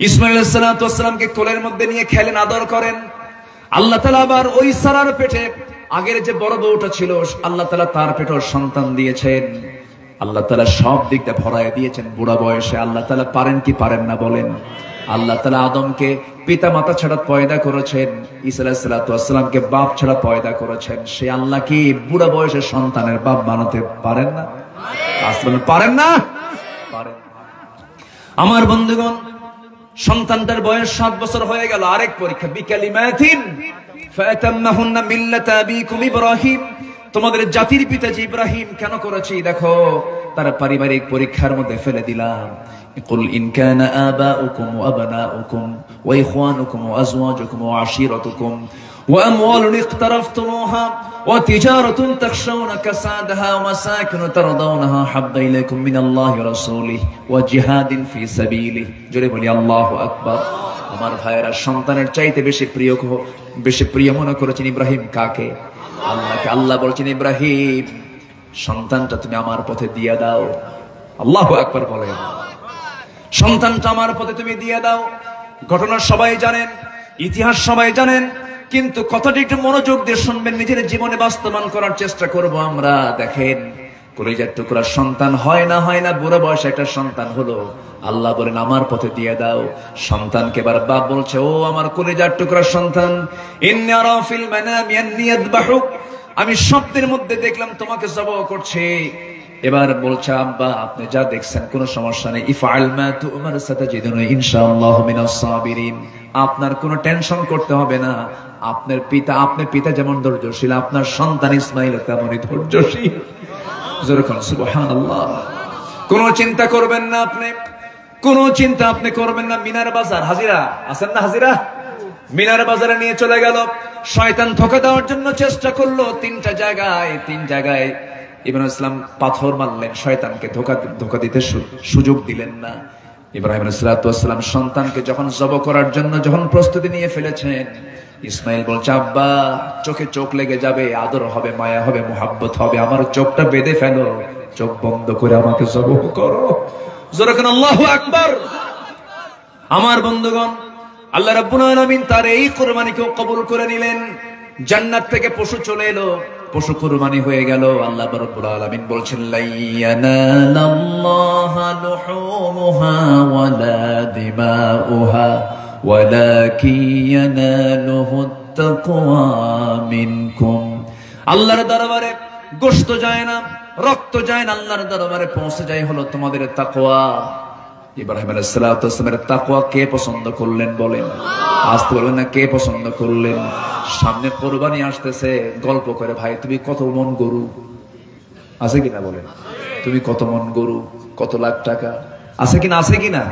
ইসমাঈল আলাইহিস সালাতু ওয়াস সালামকে কোলের মধ্যে নিয়ে খেলেন, আদর করেন। আল্লাহ তাআলা আবার ওই সারার পেটে আগের যে বড় বউটা ছিল, আল্লাহ তাআলা তার পেটেও সন্তান দিয়েছেন। আল্লাহ তাআলা সব দিক দিয়ে ভরায় দিয়েছেন বুড়া বয়সে। আল্লাহ তাআলা পারেন কি পারেন না বলেন? আল্লাহ তাআলা আদমকে পিতা মাতা ছাড়া পয়দা করেছেন, ঈসা আলাইহিস সালাতু ওয়াস সালামকে বাপ ছাড়া পয়দা করেছেন। সে আল্লাহ কি বুড়া বয়সের সন্তানের বাপ বানাতে পারেন না? আসলে পারেন না? পারেন। আমার বন্ধুগণ, সন্তানটার বয়স 7 বছর হয়ে গেল। আরেক পরীক্ষা, বিকালিমাতিন ফাতাম্মাহুন্না মিল্লাতা আবিকুম ইব্রাহিম। তোমাদের জাতির পিতা যে ইব্রাহিম কেন করেছি দেখো, তার পারিবারিক পরীক্ষার মধ্যে ফেলে দিলাম। কুল ইন কানা আবাউকুম ওয়া আবনাউকুম ওয়া ইখওয়ানুকুম ওয়া আজওয়াজুকুম ওয়া আশীরাতুকুম ওয়া আমওয়ালুন ইকতারাফতুমুহা ওয়া তিজারাতুন তাখশাউনা কাসাদাহা ওয়া মাসাকিন তারদাউনাহা হাব্বা ইলাইকুম মিনাল্লাহি ওয়া রাসূলিহি ওয়া জিহাদিন ফি সাবিলিহি। জোরে বলি আল্লাহু আকবার। আমার ভাইয়েরা, সন্তানের চাইতে বেশি প্রিয় মনে করেছেন ইব্রাহিম কাকে? আল্লাহকে। আল্লাহ বলছেন, ইব্রাহিম সন্তানটা তুমি আমার পথে দিয়ে দাও। আল্লাহু আকবার বলেন। সন্তানটা আমার পথে তুমি দিয়ে দাও। ঘটনা সবাই জানেন, ইতিহাস সবাই জানেন, কিন্তু কথাটি একটু মনোযোগ দিয়ে শুনবেন, নিজের জীবনে বাস্তবায়ন করার চেষ্টা করব আমরা। দেখেন, কলিজার টুকরা সন্তান হয় না, বুড়ো বয়সে একটা সন্তান হলো। আল্লাহ বলেন আমার পথে দিয়ে দাও। সন্তানকে এবার বাপ বলছে, ও আমার কলিজার টুকরা সন্তান, ইন্নী আরা ফিল মানামি আন্নী আযবাহুক, আমি স্বপ্নের মধ্যে দেখলাম তোমাকে জবাহ করছে। এবার বলছে, আব্বা আপনি যা দেখছেন কোনো সমস্যা নেই, ইফআল মা তু'মার সাতাজিদুনি ইনশাআল্লাহু মিনাস সাবিরিন। আপনার কোনো টেনশন করতে হবে না। আপনার পিতা যেমন ধৈর্যশীল, আপনার সন্তান ইসমাঈল তেমনই ধৈর্যশীল। জোরে বলেন সুবহানাল্লাহ। কোনো চিন্তা করবেন না আপনি, কোনো চিন্তা আপনি করবেন না। মিনার বাজার হাজিরা আছেন না? হাজিরা মিনার বাজারে নিয়ে চলে গেল। শয়তান ধোঁকা দেওয়ার জন্য চেষ্টা করলো তিন জায়গায় ইব্রাহিম ইসলাম পাথর মারলেন, শয়তানকে ধোঁকা দিতে সুযোগ দিলেন না। ইব্রাহিম আলাইহিসসালাম সন্তানকে যখন জব করার জন্য যখন প্রস্তুতি নিয়ে ফেলেছেন, ইসমাইল বলছে, আব্বা চোখে চোখ লেগে যাবে, আদর হবে, মায়া হবে, মোহাব্বত হবে, আমার চোখটা বেঁধে ফেলো, চোখ বন্ধ করে আমাকে জব করো। জোরে কেন আল্লাহু আকবার। আমার বন্ধুগণ, আল্লাহ রাব্বুল আলামিন তার এই কুরবানিকেও কবুল করে নিলেন। জান্নাত থেকে পশু চলে এলো, পশু কুরবানি হয়ে গেল। আল্লাহ রাব্বুল আলামিন বলছেন, লাইয়ানাল্লাহা লুহুমুহা ওয়ালা দিমাউহা ওয়ালাকিন ইয়ানালুহুত তাকওয়া মিনকুম। আল্লাহর দরবারে গোশত যায় না, রক্ত যায় না, আল্লাহর দরবারে পৌঁছে যায় হলো তোমাদের তাকওয়া। ইব্রাহিম আলাইহিস সালামের তাকওয়া কে পছন্দ করলেন বলেন? আসতে বলবেন না, কে পছন্দ করলেন? সামনে কোরবানি আসতেছে, গল্প করে, ভাই তুমি কত মন গরু আছে কিনা বলেন, তুমি কত মন গরু, কত লাখ টাকা আছে কিনা, আছে কিনা?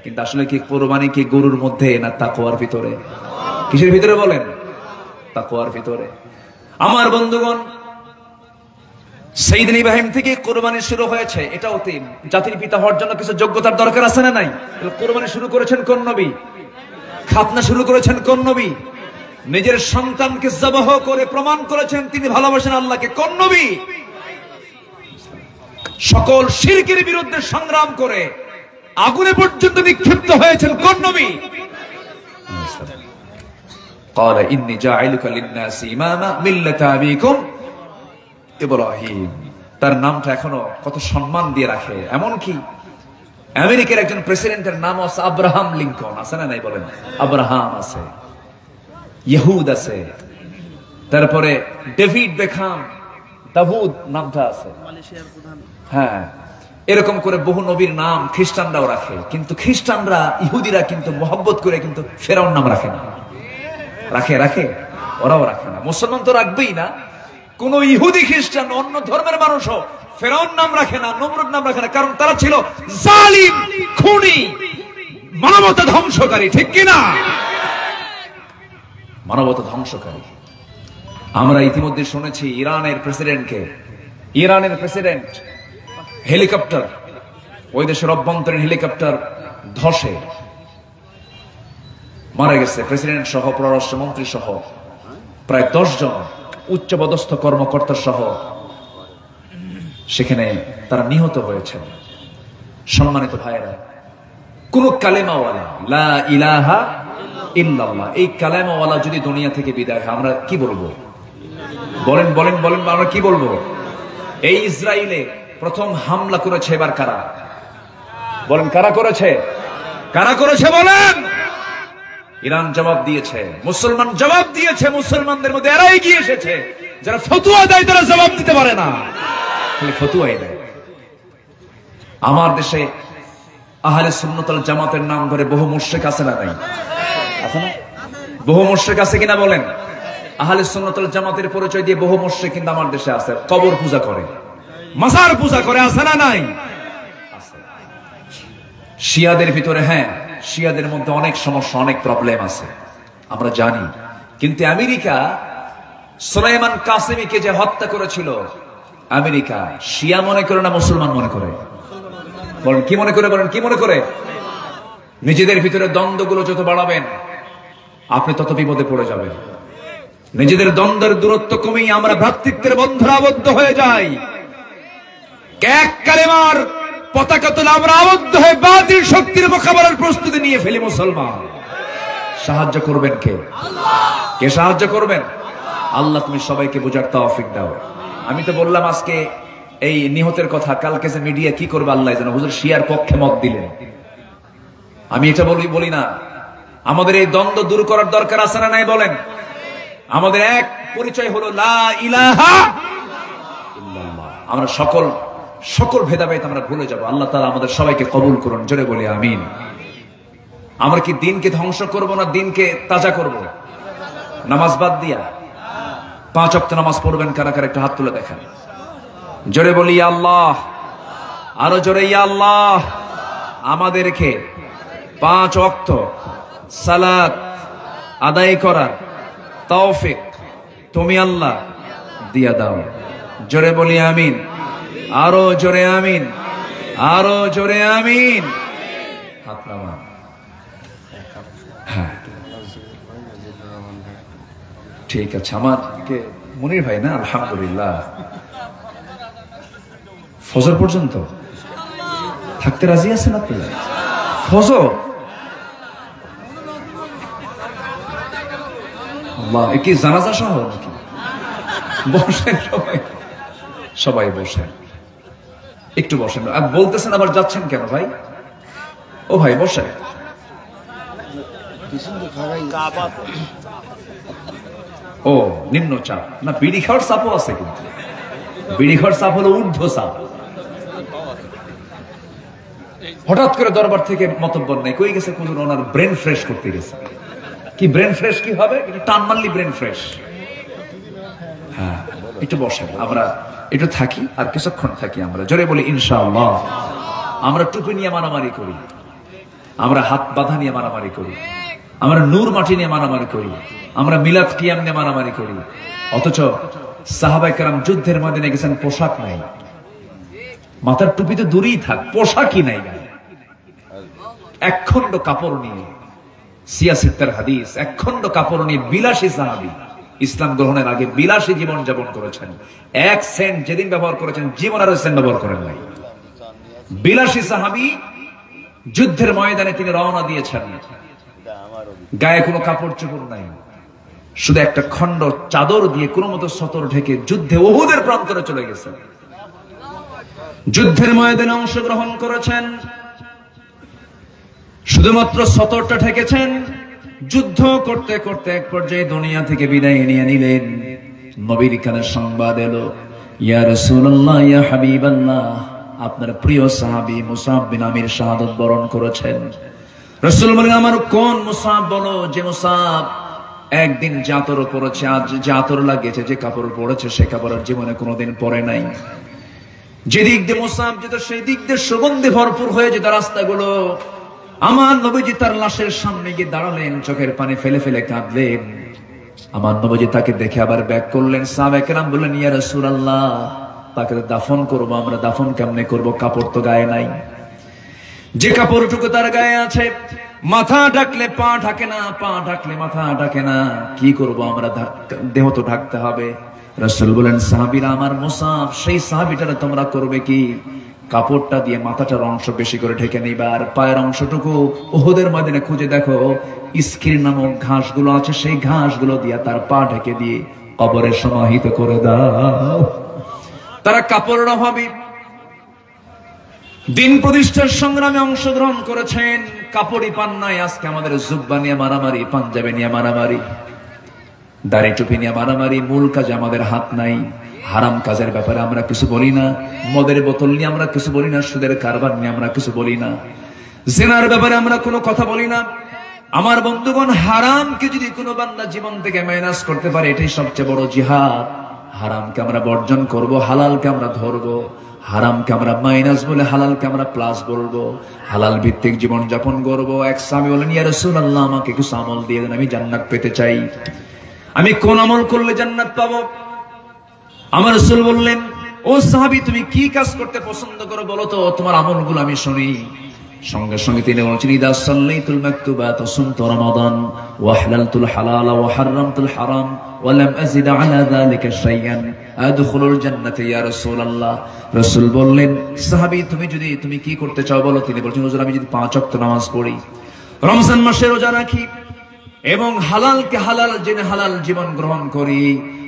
কিন্তু আসলে কি কোরবানি কি গরুর মধ্যে না তাকওয়ার ভিতরে? কিসের ভিতরে বলেন? তাকওয়ার ভিতরে। আমার বন্ধুগণ, সাইয়েদনা ইব্রাহিম থেকে কোরবানি শুরু হয়েছে। এটাও জাতির পিতা হওয়ার জন্য কিছু যোগ্যতার দরকার আছে না নাই? কোরবানি শুরু করেছেন কোন নবী? খাতনা শুরু করেছেন কোন নবী? নিজের সন্তানকে জবাহ করে প্রমাণ করেছেন তিনি ভালোবাসেন আল্লাহকে কোন নবী? সকল শিরকের বিরুদ্ধে সংগ্রাম করে আগুনে পর্যন্ত নিক্ষিপ্ত হয়েছেন কোন নবী? قال إني جاعلك للناس إماما ملة أبيكم ইব্রাহিম। তার নামটা এখনো কত সম্মান দিয়ে রাখে। এমনকি আমেরিকার একজন প্রেসিডেন্টের নাম আছে আব্রাহাম লিঙ্কন, আছে না নাই বলেন? আব্রাহাম আছে, ইহুদ আছে, তারপরে ডেভিড বেখাম, দাউদ নামটা আছে, হ্যাঁ, এরকম করে বহু নবীর নাম খ্রিস্টানরাও রাখে। কিন্তু খ্রিস্টানরা, ইহুদিরা কিন্তু মোহাব্বত করে কিন্তু ফেরাউন নাম রাখে না। রাখে ওরাও রাখে না। মুসলমান তো রাখবেই না। কোন ইহুদি খ্রিস্টান অন্য ধর্মের মানুষও ফেরাউন নাম রাখে না, নমরুদ নাম রাখে না, কারণ তারা ছিল জালিম, খুনি, মানবতা ধ্বংসকারী। ঠিক কিনা? মানবতা ধ্বংসকারী। আমরা ইতিমধ্যে শুনেছি ইরানের প্রেসিডেন্ট হেলিকপ্টার, ওই দেশের অভ্যন্তরীণ হেলিকপ্টার ধসে মারা গেছে। প্রেসিডেন্ট সহ, পররাষ্ট্রমন্ত্রী সহ প্রায় 10 জন উচ্চপদস্থ কর্মকর্তা সহ সেখানে তারা নিহত হয়েছেন। সম্মানিত ভাইয়েরা, কোন কালেমাওয়ালা, লা ইলাহা ইল্লাল্লাহ, এই কালেমাওয়ালা যদি দুনিয়া থেকে বিদায় হয়, আমরা কি বলবো? বলেন, আমরা কি বলবো? এই ইসরায়েলে প্রথম হামলা করেছে এবার কারা? বলেন, কারা করেছে বলেন? ইরান জবাব দিয়েছে, মুসলমান জবাব দিয়েছে। মুসলমানদের মধ্যে এরাই এগিয়ে এসেছে যারা ফতোয়া দেয়, তারা জবাব দিতে পারে না, খালি ফতোয়াই দেয়। আমার দেশে আহলে সুন্নাত ওয়াল জামাতের নাম ধরে বহু মুশরিক আছে না নাই? আছে না? বহু মুশরিক আছে কিনা বলেন? আহলে সুন্নাত ওয়াল জামাতের পরিচয় দিয়ে বহু মুশরিক কিন্তু আমার দেশে আছে। কবর পূজা করে, মাজার পূজা করে, আছে না নাই? শিয়াদের ভিতরে, হ্যাঁ, শিয়াদের মধ্যে অনেক সমস্যা, অনেক প্রবলেম আছে, আমরা জানি। কিন্তু আমেরিকা সুলাইমান কাসেমিকে যে হত্যা করেছিল, আমেরিকা শিয়া মনে করে না মুসলমান মনে করে? বলেন, কি মনে করে? বলেন, কি মনে করে? নিজেদের ভিতরে দ্বন্দ্বগুলো যত বাড়াবেন আপনি তত বিপদে পড়ে যাবেন। নিজেদের দ্বন্দ্বের দূরত্ব কমেই আমরা ভ্রাতৃত্বের বন্ধনে আবদ্ধ হয়ে যাই। এক কালেমার পতাকা তুলে আমরা আবদ্ধ হয়ে বাতিল শক্তির মোকাবেলার প্রস্তুতি নিয়ে ফেলি। মুসলমান, সাহায্য করবেন কে? কে সাহায্য করবেন? আল্লাহ। তুমি সবাইকে বোঝার তৌফিক দাও। আমি তো বললাম আজকে এই নিহতের কথা, কালকে যে মিডিয়া কি করবে আল্লাহ জানে। হুজুর শিয়ার পক্ষে মত দিলেন, আমি এটা বলি না। আমাদের এই দ্বন্দ্ব দূর করার দরকার আছে না নাই বলেন? আমাদের এক পরিচয় হলো লা ইলাহা ইল্লাল্লাহ। আমরা সকল ভেদাভেদ আমরা ভুলে যাব। আল্লাহ তাআলা আমাদের সবাইকে কবুল করুন, জোরে বলি আমিন। আমরা কি দিনকে ধ্বংস করব না দিনকে তাজা করব? নামাজ বাদ দিয়া 5 ওয়াক্ত নামাজ পড়বেন কারা কারা? একটা হাত তুলে দেখেন, জোরে বলি ইয়া আল্লাহ, আরো জোরে ইয়া আল্লাহ। আমাদেরকে 5 ওয়াক্ত সালাত আদায় করার তৌফিক তুমি আল্লাহ দিয়া দাও। জোরে বলি আমিন, আরো জোরে আমিন, আরো জোরে আমিন। হাত নামান। হ্যাঁ ঠিক আছে। আমাকে মুনির ভাই না, আলহামদুলিল্লাহ ফজর পর্যন্ত থাকতে রাজি আছেন আপনারা? ফজর কি জানাজা সহ নাকি? বসেন সবাই, সবাই বসেন, একটু বসেন। আর বলতেছেন আবার যাচ্ছেন কেন ভাই? ও ভাই বসেন। ও নিম্ন চাপ না, বিড়ি খাওয়ার চাপও আছে, কিন্তু বিড়ি খাওয়ার চাপ হলো ঊর্ধ্ব চাপ। হঠাৎ করে দরবার থেকে মতব্বর নেই, কই গেছে কোন ওনার ব্রেন ফ্রেশ করতে গেছে। কি ব্রেন ফ্রেশ কি হবে? একটু টান মারলি ব্রেন ফ্রেশ। হ্যাঁ একটু বসেন, আমরা একটু থাকি আর কিছুক্ষণ থাকি। আমরা জোরে বলি ইনশাআল্লাহ। আমরা টুপি নিয়ে মারামারি করি, আমরা হাত বাঁধা নিয়ে মারামারি করি, আমরা নূর মাটি নিয়ে মারামারি করি, আমরা মিলাদ কিয়াম নিয়ে মারামারি করি। অথচ সাহাবায়ে কেরাম যুদ্ধের ময়দানে গেছেন, পোশাক নাই, মাথার টুপি তো দূরেই থাক, পোশাকই নাই, একখণ্ড কাপড় নিয়ে। সিয়াসিত্তার হাদিস, একখণ্ড কাপড় নিয়ে বিলাসী সাহাবী ইসলাম গ্রহণের আগে বিলাসী জীবন যাপন করেছেন। এক সেন্ট যেদিন ব্যবহার করেছেন, জীবন আর সেন্ট ব্যবহার করেন নাই। বিলাসী সাহাবী যুদ্ধের ময়দানে তিনি রওনা দিয়েছেন, গায়ে কোনো কাপড় চোপড় নাই, শুধু একটা খণ্ড চাদর দিয়ে কোনো মতো সতর ঢেকে যুদ্ধে উহুদের প্রান্তরে চলে গেছেন। যুদ্ধের ময়দানে অংশগ্রহণ করেছেন, শুধুমাত্র সতরটা ঠেকেছেন। যুদ্ধ করতে করতে এক পর্যায়ে দুনিয়া থেকে বিদায় নিয়ে নিলেন। নবীর কানে সংবাদ এলো, ইয়া রাসূলুল্লাহ, ইয়া হাবিবাল্লাহ, আপনার প্রিয় সাহাবী মুসাব বিন আমির শাহাদাত বরণ করেছেন। রাসূল বলেন, আমার কোন মুসাব বলো, যে মুসাব একদিন জাতর পড়েছে, আজ জাতর লাগিয়েছে, যে কাপড় পড়েছে সে কাপড় জীবনে কোনোদিন পরে নাই। যে দিক দিয়ে মুসাব যেত সেই দিক দিয়ে সুগন্ধে ভরপুর হয়ে যেত রাস্তাগুলো। আমার নবীজি তার লাশের সামনে গিয়ে দাঁড়ালেন, চোখের পানি ফেলে ফেলে কাঁদলেন। আমার নবীজি তাকে দেখে আবার ব্যাক করলেন। সাহাবায়ে কেরাম বললেন, ইয়া রাসূলুল্লাহ, তাকে দাফন করবো, আমরা দাফন কেমনে করব? কাপড় তো গায়ে নাই। যে কাপড়টুকু তার গায়ে আছে, মাথা ঢাকলে পা ঢাকে না, পা ঢাকলে মাথা ঢাকে না, কি করব আমরা? দেহ তো ঢাকতে হবে। রাসূল বলেন, সাহাবীরা, আমার মুসাব সেই সাহাবীটারে তোমরা করবে কি? কাপড়টা দিয়ে মাথাটার অংশ বেশি করে ঢেকে নিবা, আর পায়ের অংশটুকু উহুদের ময়দানে খুঁজে দেখো, ইস্কির নামক ঘাসগুলো আছে, সেই ঘাসগুলো দিয়ে তার পা ঢেকে দিয়ে কবরে সমাহিত করে দাও। তারা কাপড়ের অভাবে দিন প্রতিষ্ঠার সংগ্রামে অংশগ্রহণ করেছেন, কাপড়ই পান নাই। আজকে আমাদের জুব্বা নিয়ে মারামারি, পাঞ্জাবি নিয়ে মারামারি, দাড়ি টুপি নিয়ে মারামারি, মূল কাজে আমাদের হাত নাই। হারাম কাজের ব্যাপারে আমরা কিছু বলি না, মদের বোতল নিয়ে আমরা কিছু বলি না, সুদের কারবার নিয়ে আমরা কিছু বলি না, জিনার ব্যাপারে আমরা কোনো কথা বলি না। আমার বন্ধুগণ, হারামকে যদি কোনো বান্দা জীবন থেকে মাইনাস করতে পারে, এটাই সবচেয়ে বড় জিহাদ। হারামকে আমরা বর্জন করব, হালালকে আমরা ধরবো। হারামকে আমরা মাইনাস বলে হালালকে আমরা প্লাস বলবো। হালাল ভিত্তিক জীবন যাপন করবো। এক সাহাবী বলেন, ইয়া রাসূলুল্লাহ, আমাকে কিছু আমল দিয়ে দেন, আমি জান্নাত পেতে চাই। আমি কোন আমল করলে জান্নাত পাবো? আমার রাসূল বললেন, ও সাহাবী, তুমি কি কাজ করতে পছন্দ করো বলো তো, তোমার আমলগুলো আমি শুনি। সঙ্গে সঙ্গে তিনি বলছেন, ইদা সাল্লাইতুল মাকতুবাত ওয়া সুমতু রমাদান ওয়া হালালতুল হালাল ওয়া হারামতুল হারাম ওয়া লাম আযিদ আলা যালিকা শাইআন আদখুলুল জান্নাতা ইয়া রাসূলুল্লাহ। রাসূল বললেন, সাহাবী, তুমি কি করতে চাও বলো? তিনি বলছেন, হুজুর, আমি যদি 5 ওয়াক্ত নামাজ পড়ি, রমজান মাসে রোজা রাখি এবং হালালকে হালাল জেনে হালাল জীবন গ্রহণ করি,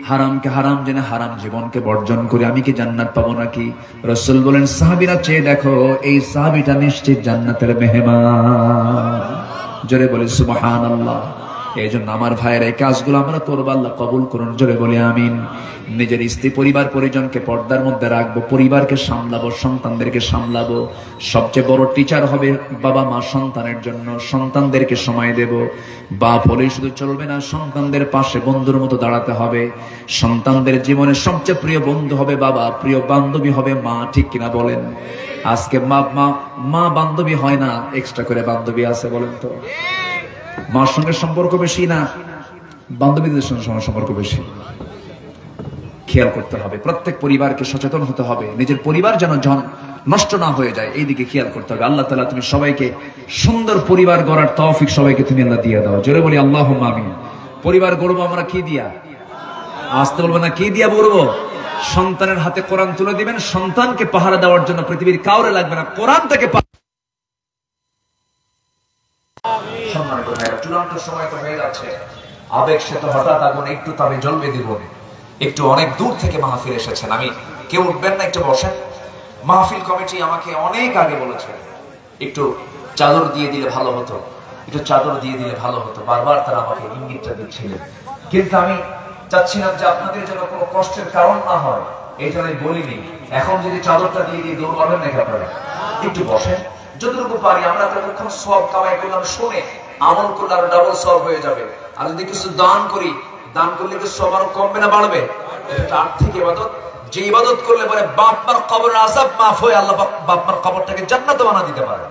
হারামকে হারাম জেনে হারাম জীবনকে বর্জন করি, আমি কি জান্নাত পাবো নাকি? রাসূল বলেন, সাহাবীরা চেয়ে দেখো, এই সাহাবীটা নিশ্চিত জান্নাতের মেহমান। জোরে বলি সুবহানাল্লাহ। এই জন্য আমার ভাইয়ের এই কাজগুলো আমরা করবো, আল্লাহ কবুল করুন। জোরে বলি আমিন। নিজের স্ত্রী, পরিবার পরিজনকে পর্দার মধ্যে রাখবো, পরিবারকে সামলাবো, সন্তানদেরকে সামলাবো। সবচেয়ে বড় টিচার হবে বাবা মা সন্তানের জন্য। সন্তানদেরকে সময় দেব। বাপ হলেই শুধু চলবে না, সন্তানদের পাশে বন্ধুর মতো দাঁড়াতে হবে। সন্তানদের জীবনে সবচেয়ে প্রিয় বন্ধু হবে বাবা, প্রিয় বান্ধবী হবে মা। ঠিক কিনা বলেন? আজকে মা বান্ধবী হয় না, এক্সট্রা করে বান্ধবী আছে, বলেন তো? মার সঙ্গে সম্পর্ক বেশি না, বান্ধবীদের সঙ্গে সম্পর্ক বেশি। খেয়াল করতে হবে, প্রত্যেক পরিবারকে সচেতন হতে হবে, নিজের পরিবার যেন নষ্ট না হয়ে যায় এই দিকে খেয়াল করতে হবে। আল্লাহ তাআলা তুমি সবাইকে সুন্দর পরিবার গড়ার তৌফিক সবাইকে তুমি আল্লাহ দিয়ে দাও। জোরে বলি আল্লাহুম্মা আমিন। পরিবার গড়বো আমরা কি দিয়া? আসতে বলবো না, কি দিয়া গড়বো? সন্তানের হাতে কোরআন তুলে দিবেন, সন্তানকে পাহারা দেওয়ার জন্য পৃথিবীর কাউরে লাগবে না, কোরআন থেকে সম্মানিত ভাইরা, চূড়ান্ত সময় তো হয়ে যাচ্ছে। আবেগ সে তো হঠাৎ আগুন, একটু তবে জ্বলবে দিব। একটু অনেক দূর থেকে মাহফিল এসেছেন, আমি কেউ উঠবেন না, একটু বসেন। মাহফিল কমিটি আমাকে অনেক আগে বলেছে একটু চাদর দিয়ে দিলে ভালো হতো, একটু চাদর দিয়ে দিলে ভালো হতো। বারবার তারা আমাকে ইঙ্গিতটা দিচ্ছিলেন, কিন্তু আমি চাচ্ছিলাম যে আপনাদের জন্য কোনো কষ্টের কারণ না হয়, এই জন্য বলিনি। এখন যদি চাদরটা দিয়ে দিয়ে দৌড় পাবেন নাকি আপনারা? একটু বসেন, যতটুকু পারি আমরা ততক্ষণ সব কামাই করলাম, শুনে আমল করলে আরো ডাবল সব হয়ে যাবে। আর যদি কিছু দান করি, দান করলে কি সব আরো কমবে না বাড়বে? এটা আর্থিক ইবাদত, যে ইবাদত করলে পরে বাপ মার কবরের আযাব মাফ হয়ে আল্লাহ বাপ মার কবরটাকে জান্নাত বানা দিতে পারে।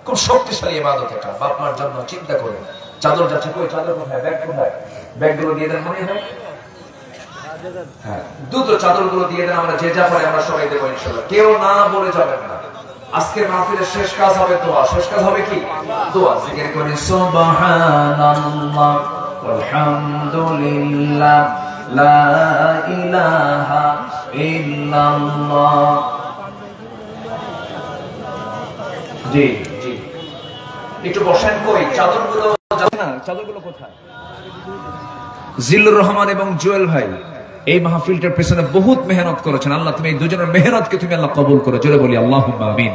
খুব শক্তিশালী ইবাদত এটা। বাপ মার জন্য চিন্তা করে চাদর যাচ্ছে, কই চাদর কোথায়, ব্যাগ কোথায়? ব্যাগগুলো দিয়ে দেন, মনে হয় হ্যাঁ, দ্রুত চাদরগুলো দিয়ে দেন। আমরা যে যা পারি আমরা সবাই দেবো ইনশাআল্লাহ, কেউ না বলে যাবেন না। আজকের মাহফিলের শেষ কাজ হবে দোয়া। শেষ কাজ হবে কি? দোয়া। জিকির করি সুবহানাল্লাহ আলহামদুলিল্লাহ লা ইলাহা ইল্লাল্লাহ। জি জি, একটু বসেন। কই চাদরগুলো যাচ্ছে না? চাদরগুলো কোথায়? জিল্লুর রহমান এবং জুয়েল ভাই এই মাহফিলটার পেছনে বহুত মেহনত করেছেন। আল্লাহ তুমি এই দুজনের মেহনতকে তুমি আল্লাহ কবুল করো। জোরে বলি আল্লাহুম্মা আমিন।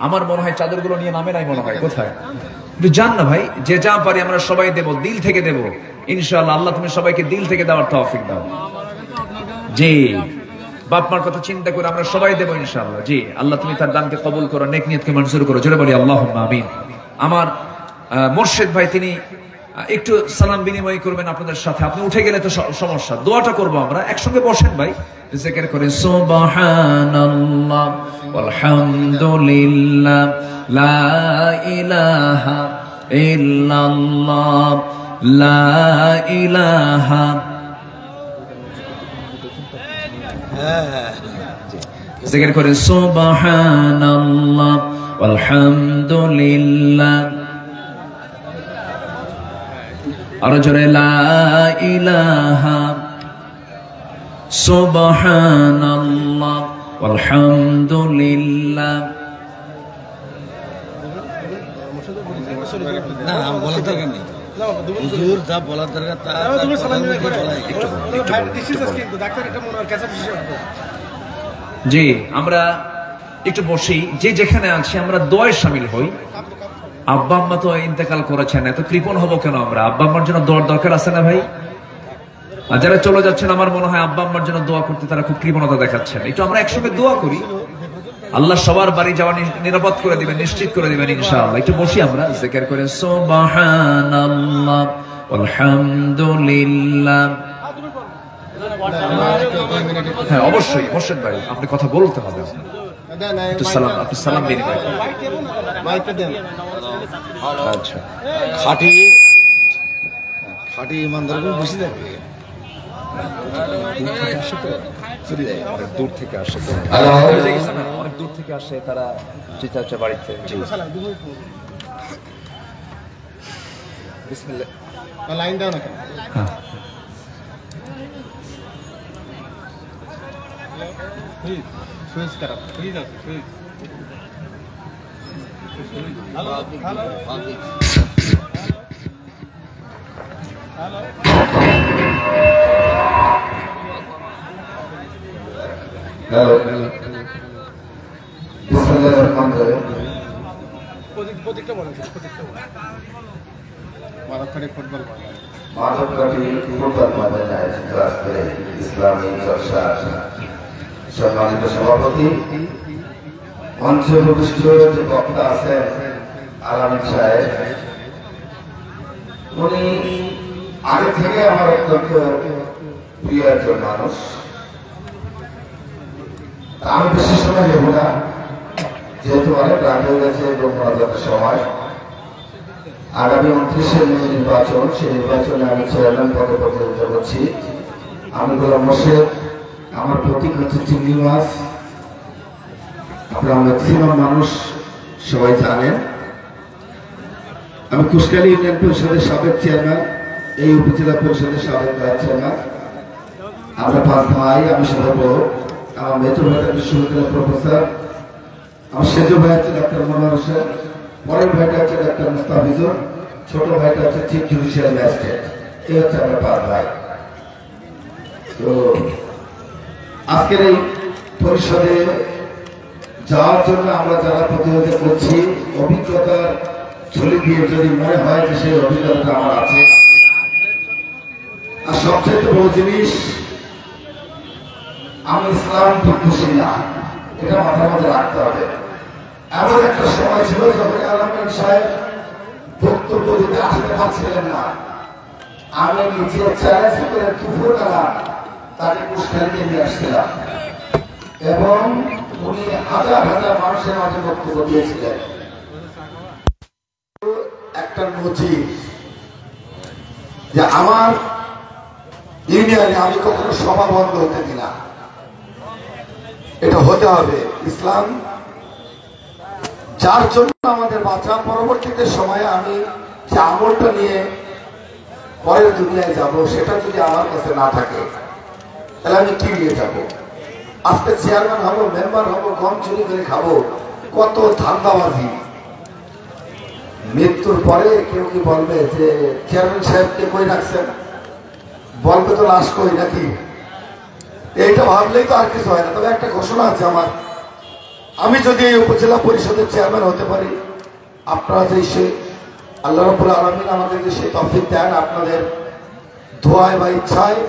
আমার মনে হয় চাদরগুলো নিয়ে নামে নাই মনে হয়, কোথায়? একটু জান না ভাই, যে যা পারি আমরা সবাই দেব, দিল থেকে দেব ইনশাআল্লাহ। আল্লাহ তুমি সবাইকে দিল থেকে দেওয়ার তৌফিক দাও। জি, বাপ মার কথা চিন্তা করে আমরা সবাই দেব ইনশাআল্লাহ। জি, আল্লাহ তুমি তার দানকে কবুল করো, নেক নিয়তকে মঞ্জুর করো। জোরে বলি আল্লাহুম্মা আমিন। আমার মোর্শেদ ভাই তিনি একটু সালাম বিনিময় করবেন আপনাদের সাথে। আপনি উঠে গেলে তো সমস্যা, দোয়াটা করবো আমরা একসঙ্গে। বসেন ভাই, জিকির করেন সুবহানাল্লাহ ওয়ালহামদুলিল্লাহ লা ইলাহা ইল্লাল্লাহ লা ইলাহা। জিকির করেন সুবহানাল্লাহ ওয়ালহামদুলিল্লাহ, আর জোরে লা ইলাহা সুবহানাল্লাহ আলহামদুলিল্লাহ। না বলার দরকার নেই, হুজুর যা বলার দরকার তা জি, আমরা একটু বসি, যে যেখানে আছি আমরা দোয়ায় শামিল হই। আব্বা আম্মা তো ইন্তেকাল করেছেন, এত কৃপণ হবো কেন আমরা? আব্বা আম্মার জন্য দোয়ার দরকার আছে না ভাই? আর যারা চলে যাচ্ছেন আমার মনে হয় আব্বা আম্মার জন্য দোয়া করতে তারা খুব কৃপণতা দেখাচ্ছেন। একটু আমরা একসঙ্গে দোয়া করি, আল্লাহ সবার বাড়ি যাওয়া নিরাপদ করে দিবেন, নিশ্চিত করে দিবেন ইনশাআল্লাহ। একটু বসি আমরা, জিকির করে সুবহানাল্লাহ আলহামদুলিল্লাহ। হ্যাঁ অবশ্যই, মোর্শেদ ভাই আপনি কথা বলতে হবে। একটু সালাম, আপনি সালাম দিন ভাই। আচ্ছা, খাঁটি খাঁটি ইমানদার বেশি থাকবে। অনেক দূর থেকে আসে তো, অনেক দূর থেকে আসে তারা চিন্তা হচ্ছে বাড়িতে। বিসমিল্লাহ, লাইন দাও না। হ্যাঁ সুইচ খারাপ, সুইচ আছে, switch. Hello hello hello. Hello, বিসমিল্লাহির রহমানির রহিম। প্রতীকটা বলেন, প্রতীকটা বলেন। মাধবখালী ফুটবল মাঠ, মাধবখালী ফুটবল ময়দানে ক্লাস করে ইসলামী চর্চা সম্মানিত সভাপতি, মঞ্চে উপবিষ্ট যে বক্তা আছেন আলামিন সাহেব, উনি আগে থেকে আমার অত্যন্ত প্রিয় একজন মানুষ। আমি বেশি সময় নেব না, যেহেতু অনেক রাত হয়ে গেছে এবং মজার সময়। আগামী 29শে মে নির্বাচন, সেই নির্বাচনে আমি চেয়ারম্যান পদে প্রতিদ্বন্দ্বিতা করছি। আমি গোলাম মোর্শেদ, আমার প্রতীক হচ্ছে চিংড়ি মাছ। আপনারা ম্যাক্সিমাম মানুষ সবাই জানেন। আমি কুশকালী ইউনিয়ন পরিষদের সাবেক চেয়ারম্যান, এই উপজেলা পরিষদের সাবেক ভাইস চেয়ারম্যান। আমরা 5 ভাই, আমি সবাই বড়। আমার মেজো ভাইটা বিশ্ববিদ্যালয়ের প্রফেসর, আমার সেজো ভাই হচ্ছে ডাক্তার মনোহর হোসেন, পরের ভাইটা হচ্ছে ডাক্তার মুস্তাফিজুর, ছোট ভাইটা হচ্ছে চিফ জুডিশিয়াল ম্যাজিস্ট্রেট। এই হচ্ছে আমরা 5 ভাই। তো আজকের এই পরিষদে যাওয়ার জন্য আমরা যারা প্রতিযোগিতা করছি, অভিজ্ঞতার ঝুলি দিয়ে যদি মনে হয় যে সেই অভিজ্ঞতাটা আমার আছে। আর সবচেয়ে বড় জিনিস, আমি ইসলাম খুশি না, এটা মাথার মধ্যে রাখতে হবে। এমন একটা সময় ছিল যখন আলমগীর সাহেব বক্তব্য দিতে আসতে পারছিলেন না, আমি নিজে চ্যালেঞ্জ করে কুফর দ্বারা তাকে কুশকালীতে নিয়ে আসছিলাম এবং উনি হাজার হাজার মানুষের মাঝে বক্তব্য দিয়েছিলেন। একটা নজির যে আমার ইউনিয়নে আমি কখনো সভা বন্ধ হতে দিই না, এটা হতে হবে। ইসলাম যার জন্য আমাদের বাঁচা, পরবর্তীতে সময়ে আমি যে আমলটা নিয়ে পরের দুনিয়ায় যাব, সেটা যদি আমার কাছে না থাকে তাহলে আমি কি নিয়ে যাব? আজকে চেয়ারম্যান হবো, মেম্বার হবো, গম চুরি করে খাবো, কত ধান্দাবাজি। মৃত্যুর পরে কেউ কি বলবে যে চেয়ারম্যান সাহেবকে কই রাখছেন? বলবে তো লাশ কই নাকি? এইটা ভাবলেই তো আর কিছু হয় না। তবে একটা ঘোষণা আছে আমার, আমি যদি এই উপজেলা পরিষদের চেয়ারম্যান হতে পারি, আপনারা যে সে আল্লাহ রাব্বুল আলামিন আমাদেরকে সেই তৌফিক দেন, আপনাদের দোয়ায় বা ইচ্ছায়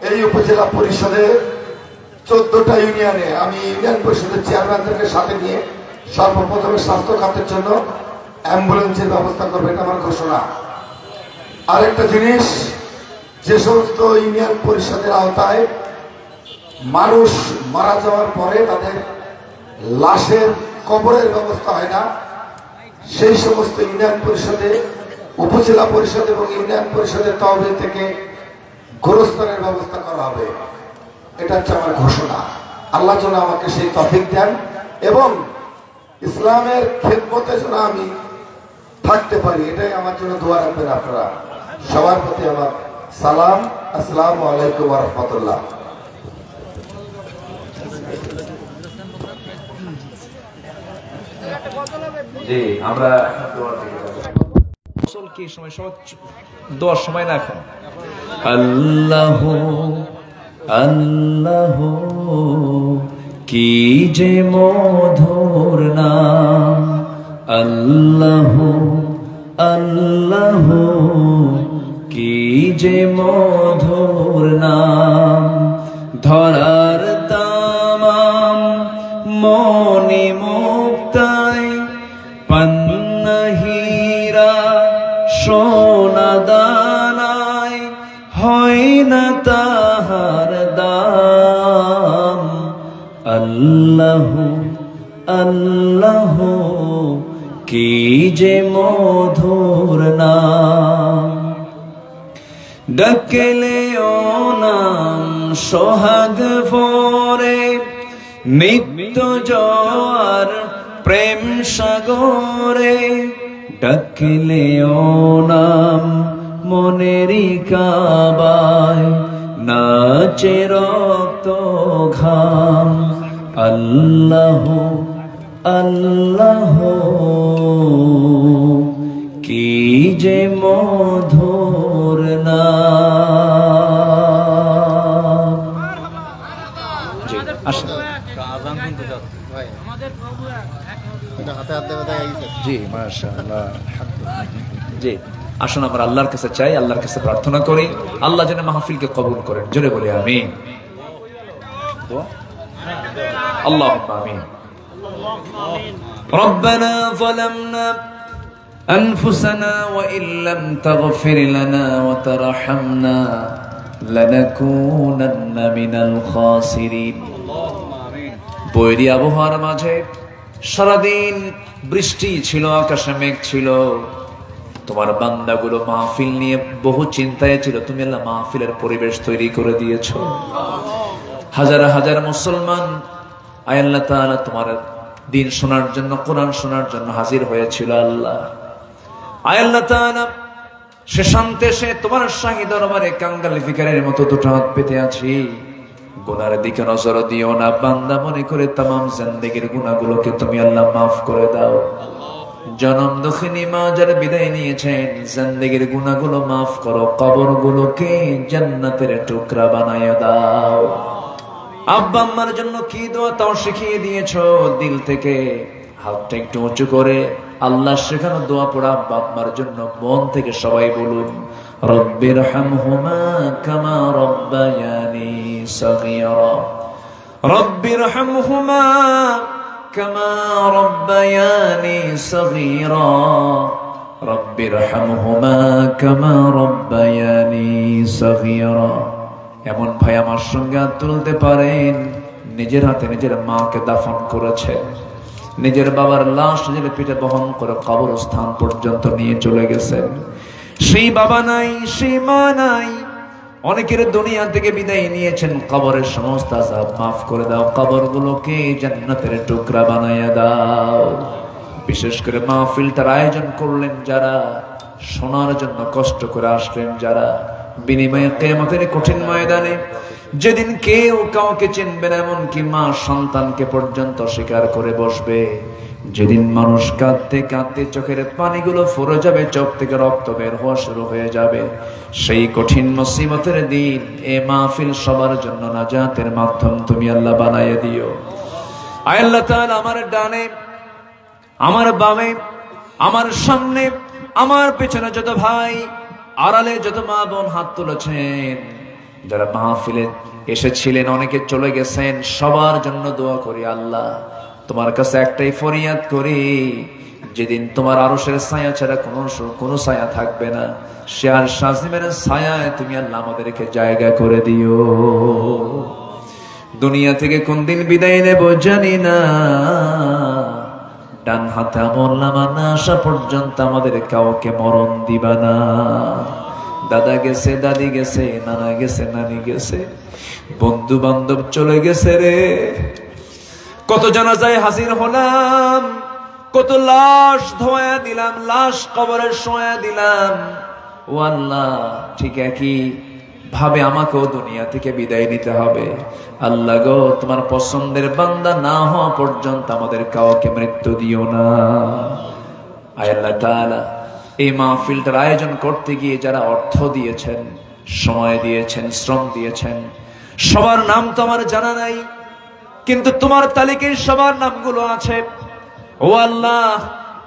এই উপজেলা পরিষদে 14টা ইউনিয়নে আমি ইউনিয়ন পরিষদের চেয়ারম্যানদেরকে সাথে নিয়ে সর্বপ্রথমে স্বাস্থ্য খাতের জন্য অ্যাম্বুলেন্সের ব্যবস্থা করবে, এটা আমার ঘোষণা। আরেকটা জিনিস, যে সমস্ত ইউনিয়ন পরিষদের আওতায় মানুষ মারা যাওয়ার পরে তাদের লাশের কবরের ব্যবস্থা হয় না, সেই সমস্ত ইউনিয়ন পরিষদে, উপজেলা পরিষদ এবং ইউনিয়ন পরিষদের তহবিল থেকে গোরস্থানের ব্যবস্থা করা হবে। এটা হচ্ছে আমার ঘোষণা। আল্লাহ যেন আমাকে সেই তৌফিক দেন এবং ইসলামের খেদমতে যেন আমি থাকতে পারি, এটাই আমার জন্য দোয়া রাখবেন আপনারা। সবার প্রতি আমার সালাম। আসসালামু আলাইকুম ওয়া রাহমাতুল্লাহ। জি, আমরা কি সময় দোয়ার সময় না এখন আল্লাহ আল্লাহ কি যে মধুর নাম, আল্লাহ আল্লাহ কি যে মধুর নাম, ধরার তামাম মনি মুক্তায় পান্নাহীরা সোনা দানায় হয় না তাহার দাম, আল্লাহ আল্লাহ কি যে মধুর নাম, ডাকলে ও নাম সোহাগ ভরে নিত্য জোয়ার প্রেম সাগরে, ডাকলে ও নাম মনেরই কাবায় নাচে রক্ত ঘাম, আল্লাহ আল্লাহ কি যে মধুর নাম। জি মাশাআল্লাহ, জি আসুন আমরা আল্লাহর কাছে চাই, আল্লাহর কাছে প্রার্থনা করি, আল্লাহ যেন মাহফিলকে কবুল করেন। জোরে বলি আমিন। আল্লাহুম্মা আমিন। ربنا ظلمنا أنفسنا وإن لم تغفر لنا وترحمنا لنكونن من الخاسرين। বৈরী আবহাওয়ার মাঝে সারাদিন বৃষ্টি ছিল, আকাশে মেঘ ছিল, তোমার বান্দাগুলো মাহফিল নিয়ে বহু চিন্তায় ছিল, তুমি আল্লাহ মাহফিলের পরিবেশ তৈরি করে দিয়েছো। হাজার হাজার মুসলমান আয় আল্লাহ তাআলা তোমার দিন শোনার জন্য, কোরআন শোনার জন্য হাজির হয়েছিল। আল্লাহ আয় আল্লাহ তাআলা সে শান্তে সে তোমার শাহী দরবারে কাঙ্গাল ভিখারীর মতো দুটো হাত পেতে আছি। গুনার দিকে নজর দিও না, বান্দা মনে করে তামাম জিন্দেগির গুনাহগুলোকে তুমি আল্লাহ মাফ করে দাও। জনম দুঃখিনী মা যারা বিদায় নিয়েছেন, জিন্দেগির গুনাহগুলো মাফ করো, কবরগুলোকে জান্নাতের টুকরা বানায়া দাও। আব্বা আম্মার জন্য কি দোয়া তাও শিখিয়ে দিয়েছো, দিল থেকে হাতটা একটু উঁচু করে আল্লাহ শেখানো দোয়া পড়া আব্বা আম্মার জন্য মন থেকে সবাই বলুন, রব্বিরহামহুমা কামা রব্বায়ানি সগীরা, রব্বিরহামহুমা কামা রব্বায়ানি সগীরা, রব্বিরহামহুমা কামা রব্বায়ানি সগীরা। এমন ভাই আমার সঙ্গে হাত তুলতে পারেন, নিজের হাতে নিজের মাকে দাফন করেছেন, নিজের বাবার লাশ নিজের পিঠে বহন করে কবরস্থান পর্যন্ত নিয়ে চলে গেছেন। সেই বাবা নাই, সেই মা নাই, অনেকের দুনিয়া থেকে বিদায় নিয়েছেন, কবরের সমস্ত আযাব মাফ করে দাও, কবরগুলোকে জান্নাতের টুকরা বানায়া দাও। বিশেষ করে মাহফিলটার আয়োজন করলেন যারা, শোনার জন্য কষ্ট করে আসলেন যারা, বিনিময়ে কিয়ামতের কঠিন ময়দানে যেদিন কেউ কাউকে চিনবে না, এমনকি মা সন্তানকে পর্যন্ত স্বীকার করে বসবে, যেদিন মানুষ কাঁদতে কাঁদতে চোখের পানিগুলো ফুরে যাবে, চোখ থেকে রক্ত বের হওয়া শুরু হয়ে যাবে, সেই কঠিন মুসিবতের দিন এ মাহফিল সবার জন্য নাজাতের মাধ্যম তুমি আল্লাহ বানাইয়া দিও। আয় আল্লাহ তাআলা আমার ডানে, আমার বামে, আমার সামনে, আমার পেছনে যত ভাই, আড়ালে যত মা বোন হাত তুলেছেন, যারা মাহফিলে এসেছিলেন, অনেকে চলে গেছেন, সবার জন্য দোয়া করি। আল্লাহ তোমার কাছে একটাই ফরিয়াদ করি, যেদিন তোমার আরশের ছায়া ছাড়া কোনো ছায়া থাকবে না, সে আর শাজিমের ছায়ায় তুমি আল্লাহ আমাদেরকে জায়গা করে দিও। দুনিয়া থেকে কোন দিন বিদায় নেব জানি না, ডান হাতে আমলনামা না আসা পর্যন্ত আমাদের কাউকে মরণ দিবা না। দাদা গেছে, দাদি গেছে, নানা গেছে, নানি গেছে, বন্ধু বান্ধব চলে গেছে রে, কত জানাজায় হাজির হলাম, কত লাশ ধোয়া দিলাম, লাশ কবরে শোয়া দিলাম। ও আল্লাহ, ঠিক একই ভাবে আমাকেও দুনিয়া থেকে বিদায় নিতে হবে। আল্লাহ গো, তোমার পছন্দের বান্দা না হওয়া পর্যন্ত আমাদের কাউকে মৃত্যু দিও না। আয় আল্লাহ তাআলা, এই মাহফিলটার আয়োজন করতে গিয়ে যারা অর্থ দিয়েছেন, সময় দিয়েছেন, শ্রম দিয়েছেন, সবার নাম তো আমার জানা নাই, কিন্তু তোমার তালিকায় সবার নামগুলো আছে। ও আল্লাহ,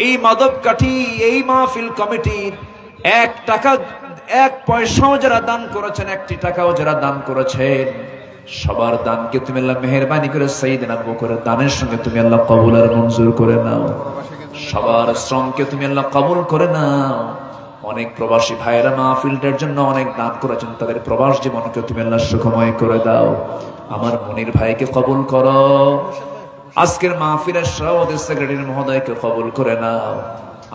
এই মাদবকাঠি, এই মাহফিল কমিটির 1 টাকা 1 পয়সাও যারা দান করেছেন, 1টি টাকাও যারা দান করেছেন, সবার দানকে তুমি আল্লাহ মেহেরবানি করে সাইয়েদনা আবু বকরের দানের সঙ্গে তুমি আল্লাহ কবুল আর মঞ্জুর করে নাও। সবার শ্রমকে তুমি আল্লাহ কবুল করে নাও। অনেক প্রবাসী ভাইয়েরা মাহফিলটার জন্য অনেক দান করেছেন, তাদের প্রবাস জীবনকে তুমি আল্লাহ সুখময় করে দাও। আমার মনির ভাইকে কবুল করো, আজকের মাহফিলের সভাপতি সেক্রেটারি মহোদয়কে কবুল করে নাও।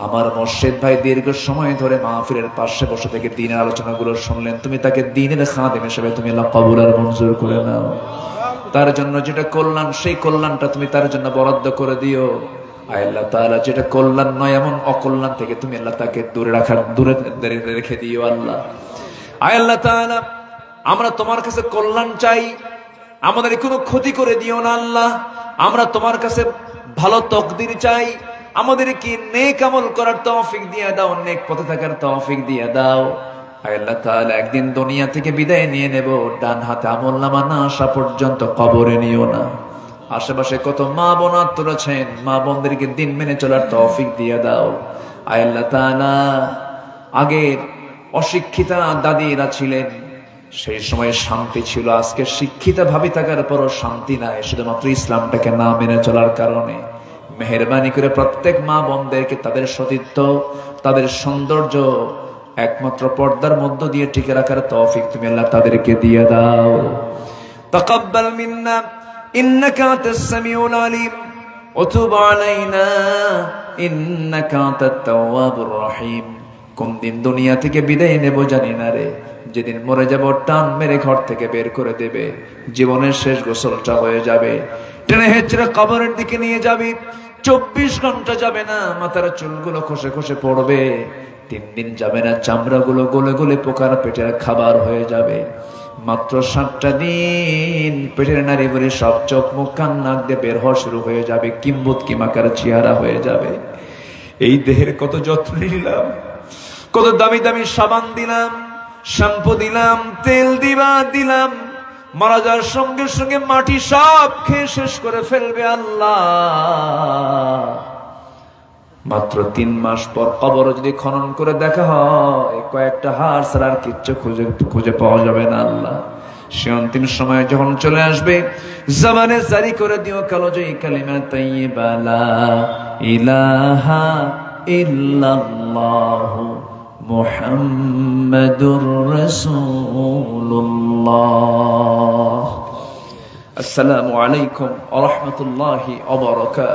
আমার মোর্শেদ ভাই দীর্ঘ সময় ধরে মাহফিলের পাশে বসে থেকে দ্বীনের আলোচনাগুলো শুনলেন, তুমি তাকে দ্বীনের খাদেম হিসেবে তুমি আল্লাহ কবুল আর মঞ্জুর করে নাও। তার জন্য যেটা কল্যাণ, সেই কল্যাণটা তুমি তার জন্য বরাদ্দ করে দিও। আয় আল্লাহ তাআলা, যেটা কল্যাণ নয় এমন অকল্যাণ থেকে তুমি আল্লাহ তাকে দূরে রেখে দিও। আল্লাহ আয় আল্লাহ তাআলা, আমরা তোমার কাছে কল্যাণ চাই, আমাদের কোনো ক্ষতি করে দিও না আল্লাহ। আমরা তোমার কাছে ভালো তকদির চাই, আমাদের কি নেক আমল করার তৌফিক দিয়ে দাও, নেক পথে থাকার তৌফিক দিয়ে দাও। আয় আল্লাহ তাআলা, একদিন দুনিয়া থেকে বিদায় নিয়ে নেব, ডান হাতে আমলনামা না আসা পর্যন্ত কবরে নিও না। আশেপাশে কত মা বোন তুলেছেন, মা বোনদেরকে দিন মেনে চলার তৌফিক দিয়ে দাও। আয় আল্লাহ তাআলা, আগের অশিক্ষিতা দাদিরা ছিলেন, সেই সময় শান্তি ছিল, আজকে শিক্ষিতা ভাবি থাকার পরও শান্তি নাই, শুধুমাত্র ইসলামটাকে না মেনে চলার কারণে। মেহেরবানি করে প্রত্যেক মা বোনদেরকে তাদের সতীত্ব, তাদের সৌন্দর্য একমাত্র পর্দার মধ্য দিয়ে টিকে রাখার তৌফিক তুমি আল্লাহ তাদেরকে দিয়ে দাও। তাকাব্বাল মিন্না ইন্নাকা আনতাস সামিউল আলিম ওয়া তুব আলাইনা ইন্নাকা আনতাত তাওয়াবুর রহিম। কোন দিন দুনিয়া থেকে বিদায় নেব জানি না রে, যেদিন মরে যাব টান মেরে ঘর থেকে বের করে দেবে, জীবনের শেষ গোসলটা হয়ে যাবে, টেনে হেঁচড়ে কবরের দিকে নিয়ে যাবি, 24 ঘন্টা যাবে না মাথার চুলগুলো খসে খসে পড়বে, 3 দিন যাবে না চামড়াগুলো গলে গলে পোকার পেটের খাবার হয়ে যাবে, মাত্র 7টা দিন পেটের নারী বুড়ি সব চোখ মুখ কান নাক দিয়ে বের হওয়া শুরু হয়ে যাবে, কিম্বুত কিমাকার চেহারা হয়ে যাবে। এই দেহের কত যত্ন নিলাম, কত দামি দামি সাবান দিলাম, শ্যাম্পু দিলাম, তেল দিলাম, মারা যাওয়ার সঙ্গে সঙ্গে মাটি সব খেয়ে শেষ করে ফেলবে আল্লাহ। মাত্র 3 মাস পর কবর যদি খনন করে দেখা হয়, কয়েকটা হাড় ছাড়া আর কিচ্ছু খুঁজে পাওয়া যাবে না আল্লাহ। সে অন্তিম সময় যখন চলে আসবে, জবানে জারি করে দিও কালোজয়ী কালিমা তাইয়্যিবা লা ইলাহা ইল্লাল্লাহু মুহাম্মাদুর রাসূলুল্লাহ। আসসালামু আলাইকুম ওয়া রাহমাতুল্লাহি ওয়া বারাকাতুহু।